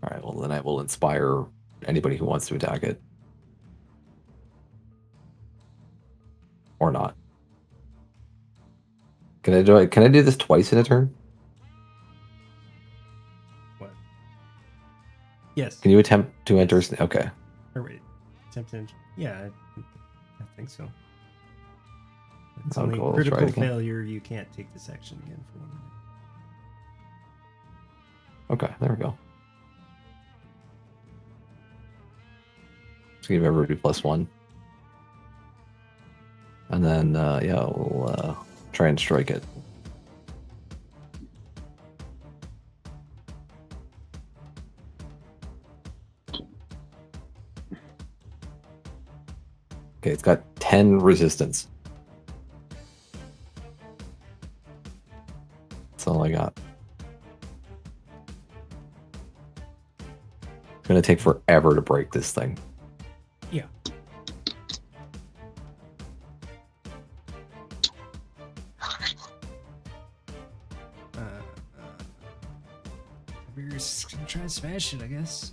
Speaker 5: All right. Well, then I will inspire anybody who wants to attack it, or not. Can I do it? Can I do this twice in a turn?
Speaker 6: What? Yes.
Speaker 5: Can you attempt to enter? Okay.
Speaker 6: Or wait. Attempt to enter. Yeah, I think so. It's
Speaker 5: Oh,
Speaker 6: only
Speaker 5: cool. Let's try
Speaker 6: critical
Speaker 5: it again.
Speaker 6: failure. You can't take this action again for 1 minute.
Speaker 5: Okay. There we go. Let's give everybody +1. And then, yeah, we'll try and strike it. Okay, it's got 10 resistance. That's all I got. It's going to take forever to break this thing.
Speaker 6: Yeah. We're just gonna try to smash it, I guess.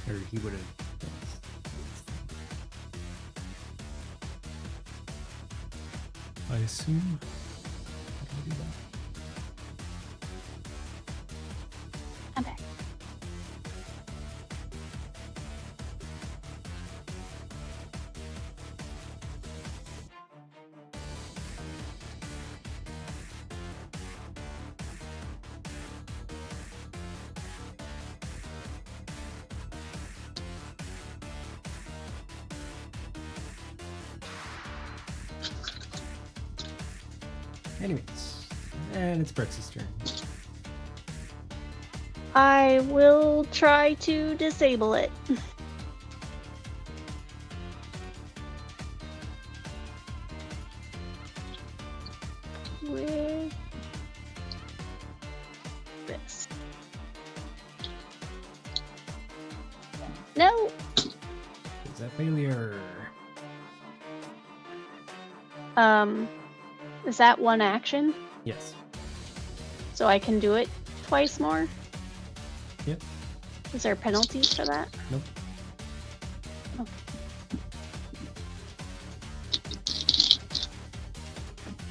Speaker 6: Or he would have. I assume. How do I do that?
Speaker 3: I'm back.
Speaker 6: Anyways, and it's Brex's turn.
Speaker 3: I will try to disable it. With this. No.
Speaker 6: Is that failure?
Speaker 3: Is that one action?
Speaker 6: Yes.
Speaker 3: So I can do it twice more?
Speaker 6: Yep.
Speaker 3: Is there penalties for that?
Speaker 6: Nope.
Speaker 3: Oh.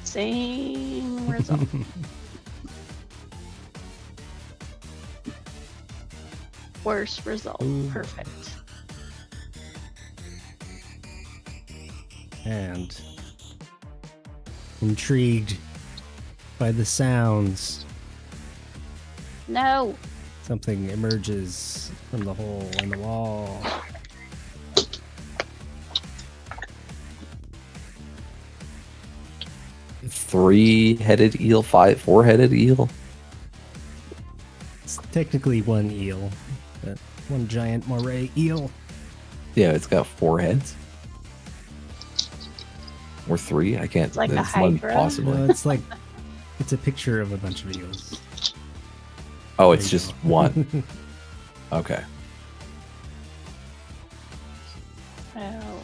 Speaker 3: Same result. Worst result.
Speaker 6: Ooh.
Speaker 3: Perfect.
Speaker 6: And intrigued by the sounds,
Speaker 3: No.
Speaker 6: something emerges from the hole in the wall.
Speaker 5: Three-headed eel, four-headed eel.
Speaker 6: It's technically one eel, but one giant moray eel.
Speaker 5: Yeah, it's got four heads. Or three. I can't.
Speaker 3: It's like a
Speaker 5: that's one
Speaker 3: hydra?
Speaker 5: possibly.
Speaker 6: No, it's like it's a picture of a bunch of eels.
Speaker 5: Oh,
Speaker 6: There
Speaker 5: it's
Speaker 6: you
Speaker 5: just
Speaker 6: go.
Speaker 5: one. Okay.
Speaker 3: Oh.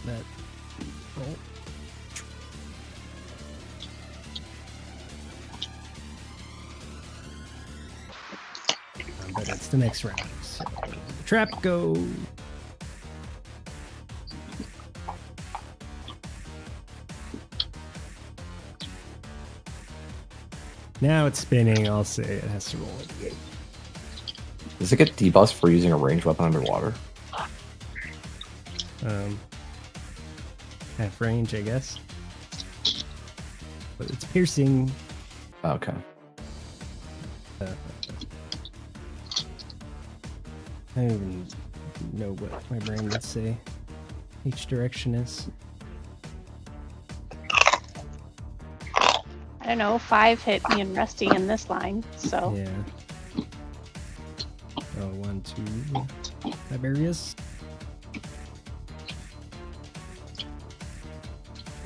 Speaker 6: That. Oh. But it's the next round. So, trap go. Now it's spinning. I'll say it has to roll a d8.
Speaker 5: Does it get debuffs for using a ranged weapon underwater?
Speaker 6: Half range, I guess. But it's piercing.
Speaker 5: Okay.
Speaker 6: I don't even know what my brain would say each direction is.
Speaker 3: I don't know. 5 hit me and Rusty in this line, so.
Speaker 6: Yeah. Oh, 1, 2. Tiberius.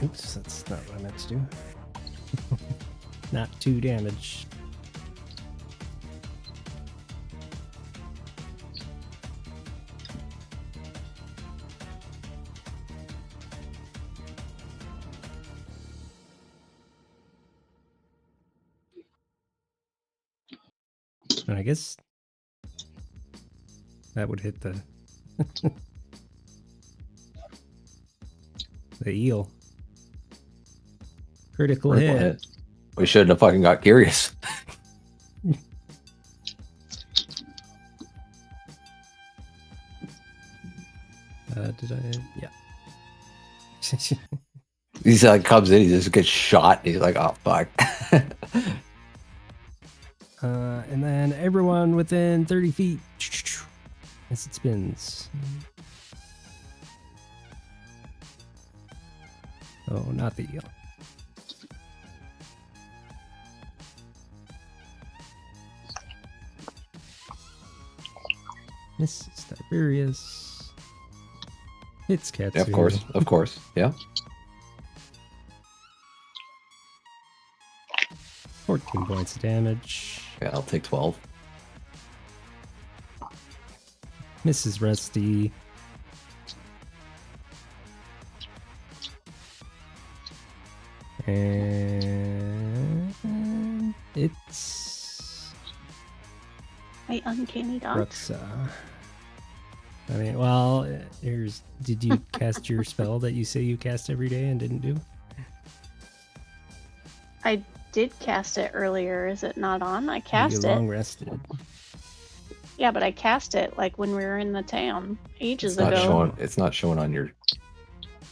Speaker 6: Oops, that's not what I meant to do. Not 2 damage. And I guess that would hit the the eel. Critical hit.
Speaker 5: We shouldn't have fucking got curious.
Speaker 6: Did I? Yeah.
Speaker 5: He's like comes in, he just gets shot, and he's like, "Oh fuck."
Speaker 6: And then everyone within 30 feet as it spins. Oh, not the eel. This is Tiberius. It's Katsu.
Speaker 5: Yeah, of course, yeah.
Speaker 6: 14 points of damage.
Speaker 5: Yeah, I'll take 12.
Speaker 6: Mrs. Rusty. And it's
Speaker 3: My uncanny dodge.
Speaker 6: Brooks, I mean, well, here's. Did you cast your spell that you say you cast every day and didn't do?
Speaker 3: I did cast it earlier. Is it not on? I
Speaker 6: You
Speaker 3: cast it.
Speaker 6: long rested.
Speaker 3: Yeah, but I cast it like when we were in the town ages
Speaker 5: It's not
Speaker 3: ago.
Speaker 5: showing. It's not showing on your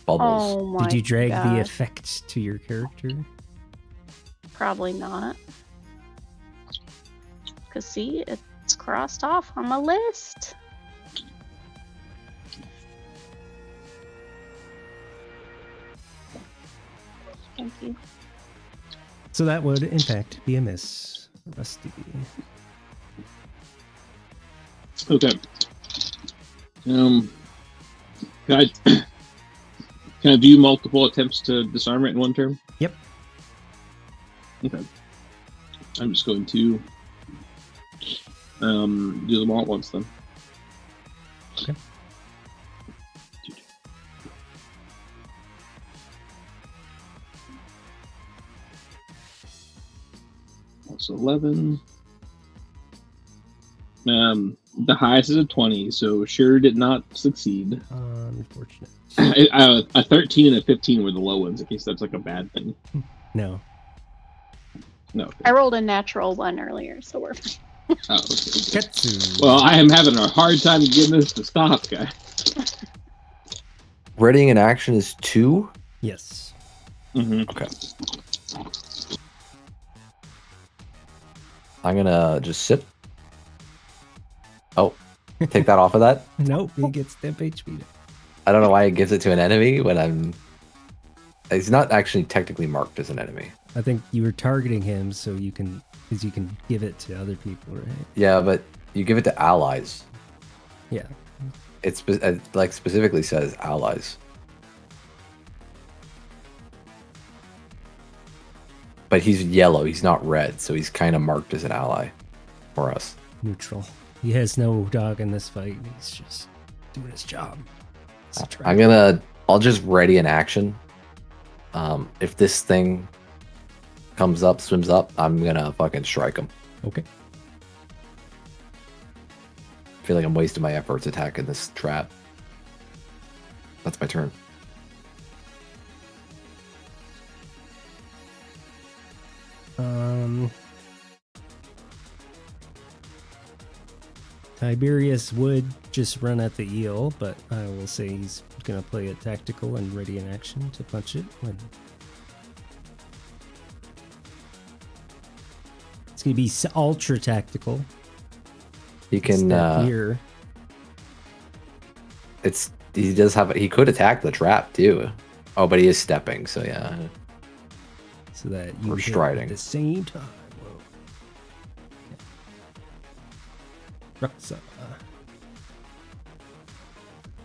Speaker 5: bubbles.
Speaker 3: Oh my
Speaker 6: Did you drag the
Speaker 3: gosh.
Speaker 6: effect to your character?
Speaker 3: Probably not. Because see, it's crossed off on my list. Thank you.
Speaker 6: So that would, in fact, be a miss. Rusty.
Speaker 2: Okay. Can I can I do multiple attempts to disarm it in one turn?
Speaker 6: Yep.
Speaker 2: Okay. I'm just going to do them all at once then.
Speaker 6: Okay.
Speaker 2: That's 11. The highest is a 20, so sure did not succeed.
Speaker 6: Unfortunate.
Speaker 2: A 13 and a 15 were the low ones, in case that's like a bad thing.
Speaker 6: No.
Speaker 2: No.
Speaker 3: I rolled a natural 1 earlier, so we're fine.
Speaker 2: Oh, okay.
Speaker 6: Ketsu.
Speaker 2: Well, I am having a hard time getting this to stop, guy.
Speaker 5: Readying an action is 2.
Speaker 6: Yes.
Speaker 2: Mm-hmm.
Speaker 5: Okay. I'm gonna just sit. Oh, take that off of that.
Speaker 6: Nope, he gets temp HP.
Speaker 5: I don't know why it gives it to an enemy when I'm. He's not actually technically marked as an enemy.
Speaker 6: I think you were targeting him so you can, because you can give it to other people, right?
Speaker 5: Yeah, but you give it to allies.
Speaker 6: Yeah.
Speaker 5: It like specifically says allies. But he's yellow. He's not red, so he's kind of marked as an ally for us.
Speaker 6: Neutral. He has no dog in this fight. He's just doing his job.
Speaker 5: I'll just ready an action. If this thing comes up, swims up, I'm gonna fucking strike him.
Speaker 6: Okay.
Speaker 5: I feel like I'm wasting my efforts attacking this trap. That's my turn.
Speaker 6: Tiberius would just run at the eel, but I will say he's gonna play it tactical and ready in action to punch it when it's gonna be ultra tactical.
Speaker 5: He can
Speaker 6: Step here.
Speaker 5: he could attack the trap too. Oh, but he is stepping, so yeah.
Speaker 6: So that you
Speaker 5: Or
Speaker 6: hit
Speaker 5: striding.
Speaker 6: at the same time. Whoa. Ruxa.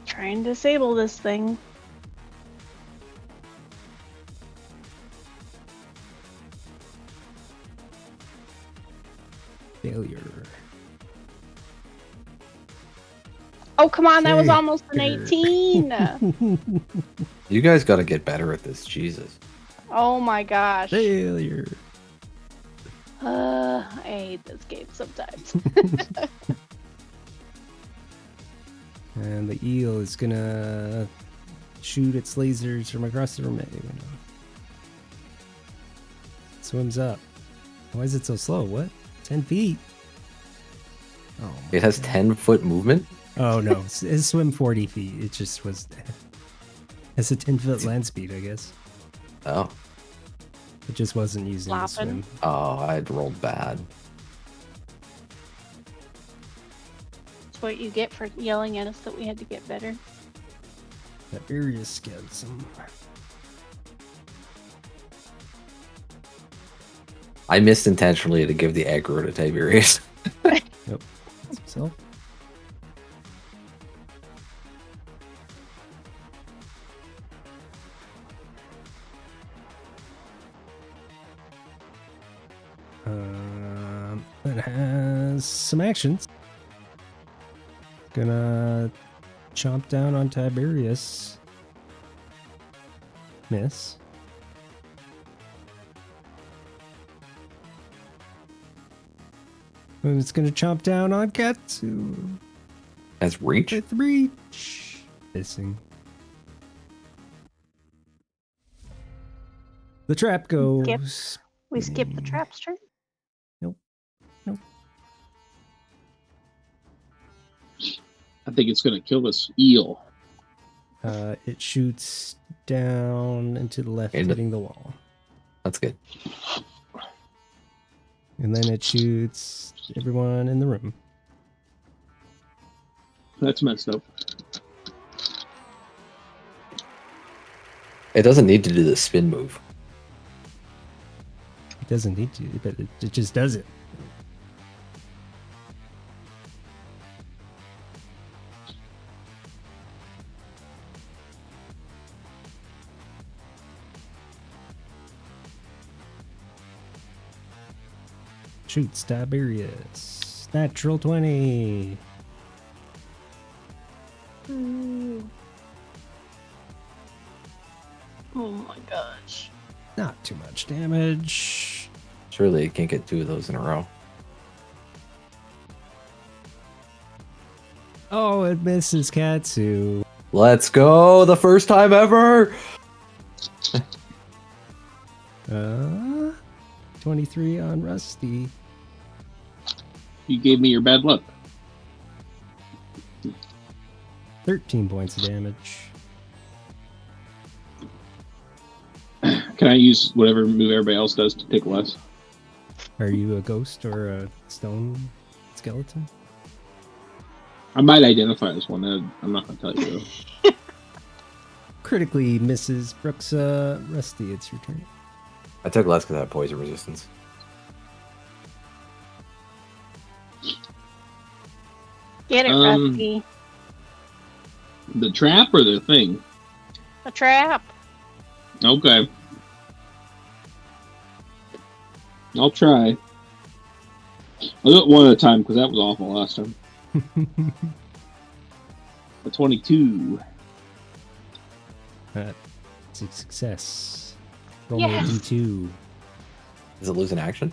Speaker 3: Try and disable this thing.
Speaker 6: Failure.
Speaker 3: Oh, come on, that was almost an
Speaker 6: Failure.
Speaker 3: 18.
Speaker 5: You guys got to get better at this, Jesus.
Speaker 3: Oh my gosh.
Speaker 6: Failure.
Speaker 3: I hate this game sometimes.
Speaker 6: And the eel is gonna shoot its lasers from across the room. Swims up. Why is it so slow? What? 10 feet? Oh, my
Speaker 5: It has
Speaker 6: God.
Speaker 5: 10-foot movement.
Speaker 6: Oh no, it swim 40 feet. It just was. Has a 10-foot land speed, I guess.
Speaker 5: Oh,
Speaker 6: It just wasn't using the
Speaker 3: Flopping.
Speaker 6: swim.
Speaker 5: I'd rolled bad.
Speaker 3: That's what you get for yelling at us that we had to get better.
Speaker 6: That area scared some.
Speaker 5: I missed intentionally to give the aggro to Tiberius.
Speaker 6: Yep. That's himself. It has some actions. Gonna chomp down on Tiberius. Miss. And it's gonna chomp down on Katsu.
Speaker 5: That's reach.
Speaker 6: With reach. Missing. The trap goes.
Speaker 3: We skip the trap's turn.
Speaker 2: I think it's gonna kill this eel.
Speaker 6: It shoots down and to the left,
Speaker 5: And-
Speaker 6: hitting the wall.
Speaker 5: That's good.
Speaker 6: And then it shoots everyone in the room.
Speaker 2: That's messed up.
Speaker 5: It doesn't need to do the spin move.
Speaker 6: It doesn't need to, but it just does it. Shoots Tiberius. Natural 20.
Speaker 3: Ooh. Oh my gosh.
Speaker 6: Not too much damage.
Speaker 5: Surely it can't get 2 of those in a row.
Speaker 6: Oh, it misses Katsu.
Speaker 5: Let's go! The first time ever!
Speaker 6: 23 on Rusty.
Speaker 2: You gave me your bad luck.
Speaker 6: 13 points of damage.
Speaker 2: Can I use whatever move everybody else does to take less?
Speaker 6: Are you a ghost or a stone skeleton?
Speaker 2: I might identify as one. I'm not gonna tell you though.
Speaker 6: Critically misses Brooks. Rusty, it's your turn.
Speaker 5: I took less because I have poison resistance.
Speaker 3: Get it, Rusty.
Speaker 2: The trap or the thing?
Speaker 3: A trap.
Speaker 2: Okay. I'll try. I'll do it one at a time because that was awful last time. A 22.
Speaker 6: It's a success. Roll
Speaker 3: Yes.
Speaker 6: me a d2.
Speaker 5: Does it lose an action?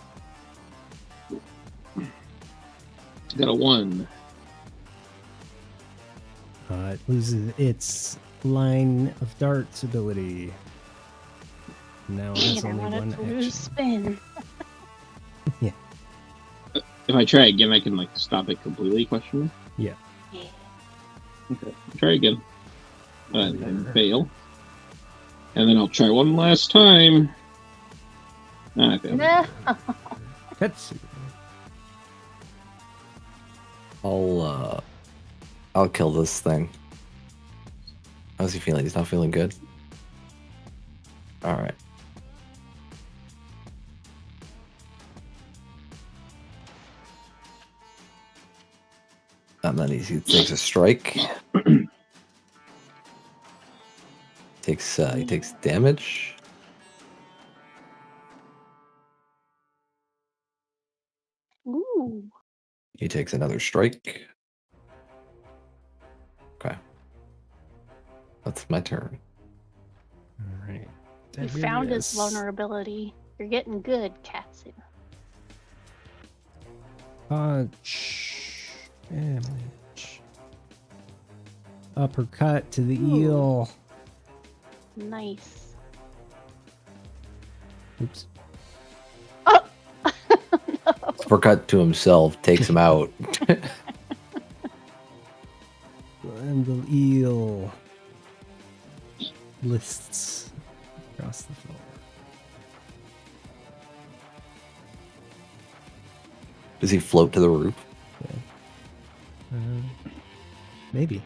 Speaker 2: Got a 1.
Speaker 6: It loses its line of darts ability. Now it has
Speaker 3: I
Speaker 6: only
Speaker 3: want
Speaker 6: one
Speaker 3: it to lose
Speaker 6: action.
Speaker 3: spin.
Speaker 2: If I try again, I can like stop it completely. Question mark?
Speaker 6: Yeah.
Speaker 3: Yeah.
Speaker 2: Okay. Try again. And fail. And then I'll try one last time. I failed.
Speaker 3: No.
Speaker 6: Katsu.
Speaker 5: I'll kill this thing. How's he feeling? He's not feeling good? Alright. And then he takes a strike. He takes damage.
Speaker 3: Ooh.
Speaker 5: He takes another strike. Okay. That's my turn.
Speaker 6: All right.
Speaker 3: You found his
Speaker 6: Tiberius.
Speaker 3: vulnerability. You're getting good, Katsu.
Speaker 6: Punch. Damage. Uppercut to the eel.
Speaker 3: Nice.
Speaker 6: Oops.
Speaker 3: Oh!
Speaker 5: Uppercut to himself takes him out.
Speaker 6: And the eel lists across the floor.
Speaker 5: Does he float to the roof?
Speaker 6: Maybe.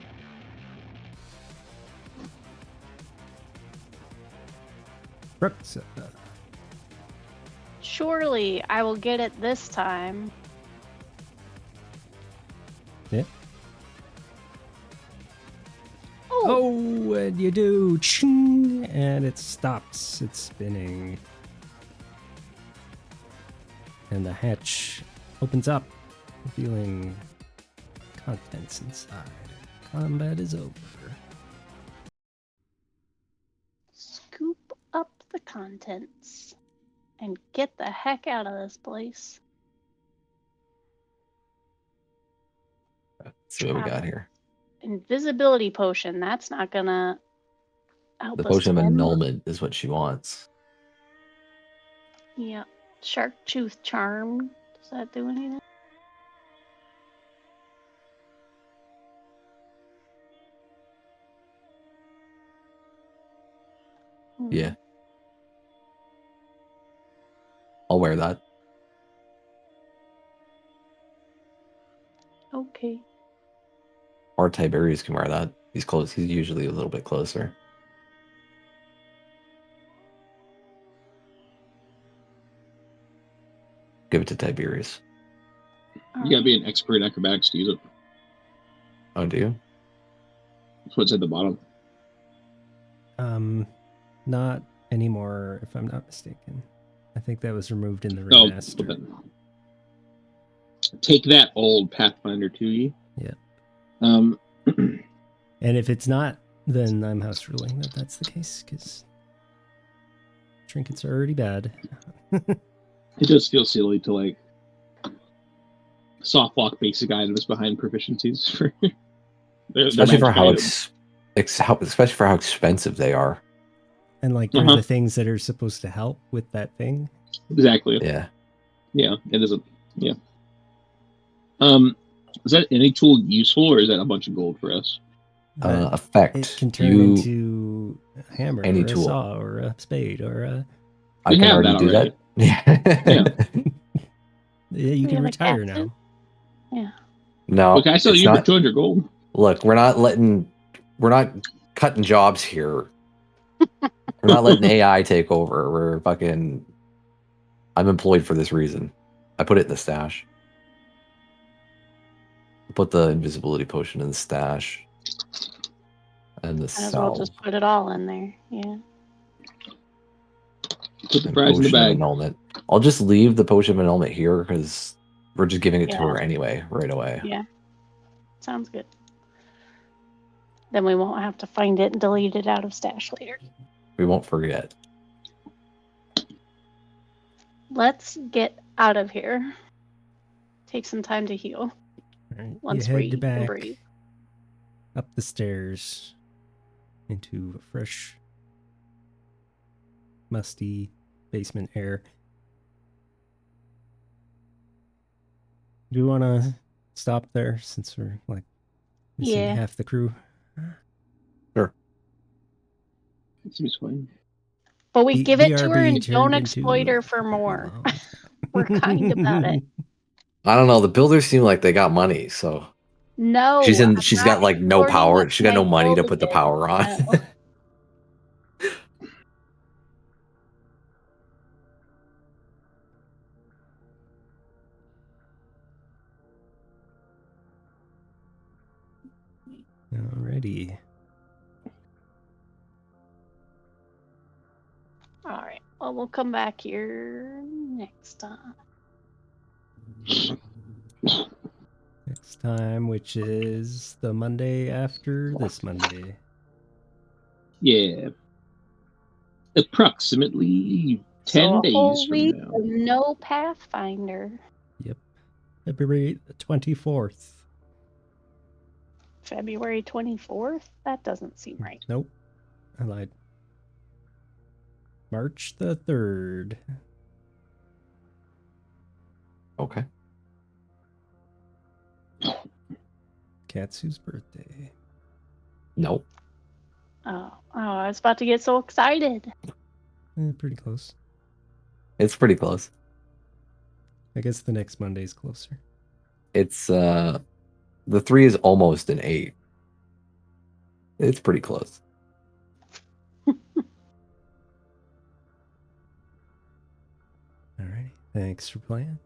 Speaker 6: Brooks.
Speaker 3: Surely I will get it this time.
Speaker 6: Yeah.
Speaker 3: Oh,
Speaker 6: Oh, and you do. Ching, and it stops. It's spinning. And the hatch opens up, revealing contents inside. Combat is over.
Speaker 3: scoop up the contents and get the heck out of this place.
Speaker 5: see what we got here.
Speaker 3: Invisibility potion. That's not gonna help
Speaker 5: The
Speaker 3: us.
Speaker 5: potion of
Speaker 3: 10.
Speaker 5: annulment is what she wants.
Speaker 3: Yeah. Shark tooth charm. Does that do anything?
Speaker 5: Yeah. I'll wear that.
Speaker 3: Okay.
Speaker 5: Or Tiberius can wear that. He's close. He's usually a little bit closer. Give it to Tiberius.
Speaker 2: You gotta be an expert acrobatics to use it.
Speaker 5: Oh, do you?
Speaker 2: That's what's at the bottom.
Speaker 6: Not anymore, if I'm not mistaken. I think that was removed in the
Speaker 2: Oh,
Speaker 6: remaster.
Speaker 2: well then. Take that, old Pathfinder 2e.
Speaker 6: Yeah.
Speaker 2: And
Speaker 6: if it's not, then I'm house ruling that that's the case, because trinkets are already bad.
Speaker 2: it does feel silly to like soft lock basic items behind proficiencies for
Speaker 5: especially for how especially for how expensive they are.
Speaker 6: And like they're the things that are supposed to help with that thing.
Speaker 2: Exactly.
Speaker 5: Yeah.
Speaker 2: Yeah, it isn't. Yeah. Is that any tool useful, or is that a bunch of gold for us?
Speaker 5: Effect.
Speaker 6: It can turn into a hammer,
Speaker 5: any
Speaker 6: or
Speaker 5: tool.
Speaker 6: a saw, or a spade, or a.
Speaker 5: I can already do that. Yeah.
Speaker 6: Yeah, you can retire now.
Speaker 3: Yeah.
Speaker 5: No.
Speaker 2: Okay, I saw you for 200 gold.
Speaker 5: Look, we're not cutting jobs here. We're not letting AI take over. We're fucking. I'm employed for this reason. I put it in the stash. Put the invisibility potion in the stash. And the
Speaker 3: Might as well just put it all in there. Yeah.
Speaker 2: Put the prize in the bag.
Speaker 5: Annulment. I'll just leave the potion of annulment here because we're just giving it to her anyway, right away.
Speaker 3: Yeah. Sounds good. Then we won't have to find it and delete it out of stash later.
Speaker 5: We won't forget.
Speaker 3: Let's get out of here. Take some time to heal.
Speaker 6: Right.
Speaker 3: Once
Speaker 6: you
Speaker 3: we
Speaker 6: head
Speaker 3: can
Speaker 6: back
Speaker 3: breathe.
Speaker 6: up the stairs into fresh, musty basement air. Do you want to stop there since we're like missing half the crew?
Speaker 5: Sure.
Speaker 2: That seems fine.
Speaker 3: But we give it to her and
Speaker 6: BRB
Speaker 3: don't
Speaker 6: turned
Speaker 3: exploit
Speaker 6: into
Speaker 3: her for more. We're kind about it.
Speaker 5: I don't know. The builders seem like they got money, so
Speaker 3: No.
Speaker 5: she's got like no power. She got no money to put the power on.
Speaker 3: No.
Speaker 6: Alrighty.
Speaker 3: All right. Well, we'll come back here next time.
Speaker 6: Next time, which is the Monday after this Monday.
Speaker 2: Yeah. Approximately 10 days from now.
Speaker 3: No Pathfinder.
Speaker 6: Yep. February 24th.
Speaker 3: February 24th? That doesn't seem right.
Speaker 6: Nope. I lied. March the 3rd.
Speaker 5: Okay.
Speaker 6: Katsu's birthday.
Speaker 5: Nope.
Speaker 3: Oh, I was about to get so excited.
Speaker 6: Pretty close.
Speaker 5: It's pretty close.
Speaker 6: I guess the next Monday's closer.
Speaker 5: It's the 3 is almost an 8. It's pretty close.
Speaker 6: Alright. Thanks for playing.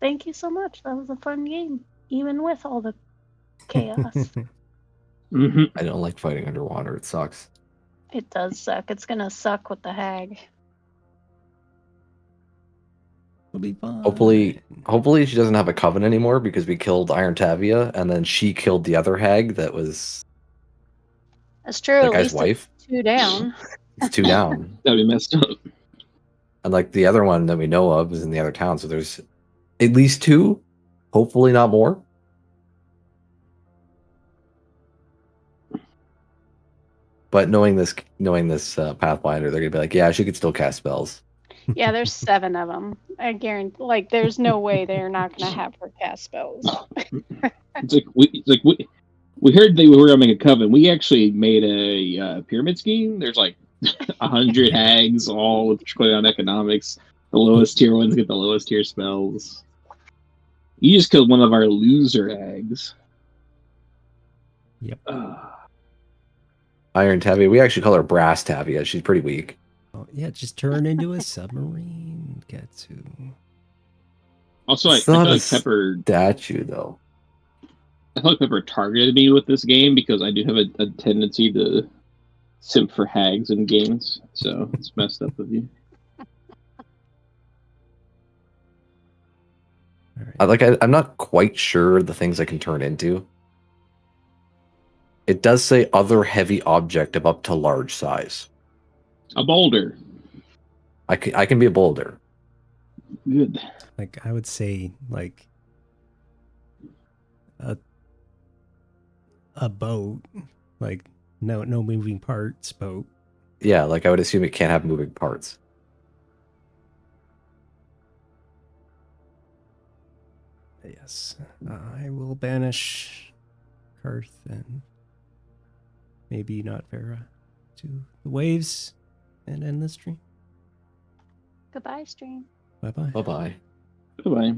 Speaker 3: Thank you so much. That was a fun game, even with all the chaos.
Speaker 5: I don't like fighting underwater. It sucks.
Speaker 3: It does suck. It's gonna suck with the hag.
Speaker 6: It'll be fun.
Speaker 5: Hopefully she doesn't have a coven anymore because we killed Iron Tavia and then she killed the other hag that was
Speaker 3: That's true.
Speaker 5: that
Speaker 3: At
Speaker 5: guy's
Speaker 3: least
Speaker 5: wife.
Speaker 3: It's 2 down.
Speaker 5: It's 2 down.
Speaker 2: That'd be messed up.
Speaker 5: And like the other one that we know of is in the other town, so there's at least 2, hopefully not more. But knowing this Pathfinder, they're gonna be like, yeah, she could still cast spells.
Speaker 3: Yeah, there's 7 of them. I guarantee. Like, there's no way they're not gonna have her cast spells.
Speaker 2: It's like we heard they were gonna make a coven. We actually made a pyramid scheme. There's like 100 hags, all with on economics. The lowest tier ones get the lowest tier spells. You just killed one of our loser hags.
Speaker 6: Yep.
Speaker 5: Iron Tavia. We actually call her Brass Tavia. She's pretty weak.
Speaker 6: Oh, yeah, just turn into a submarine. Getsu.
Speaker 2: Also, I
Speaker 5: It's
Speaker 2: feel
Speaker 5: not a
Speaker 2: like Pepper.
Speaker 5: statue though.
Speaker 2: I feel like Pepper targeted me with this game because I do have a tendency to simp for hags in games, so it's messed up of you.
Speaker 6: All right.
Speaker 5: I'm not quite sure the things I can turn into. It does say other heavy object of up to large size.
Speaker 2: A boulder.
Speaker 5: I can be a boulder.
Speaker 2: Good.
Speaker 6: Like I would say, like a boat, like no moving parts boat.
Speaker 5: Yeah, like I would assume it can't have moving parts.
Speaker 6: Yes, I will banish Karth and maybe not Vera to the waves and end the stream.
Speaker 3: Goodbye, stream.
Speaker 6: Bye bye.
Speaker 5: Bye bye.
Speaker 2: Bye-bye.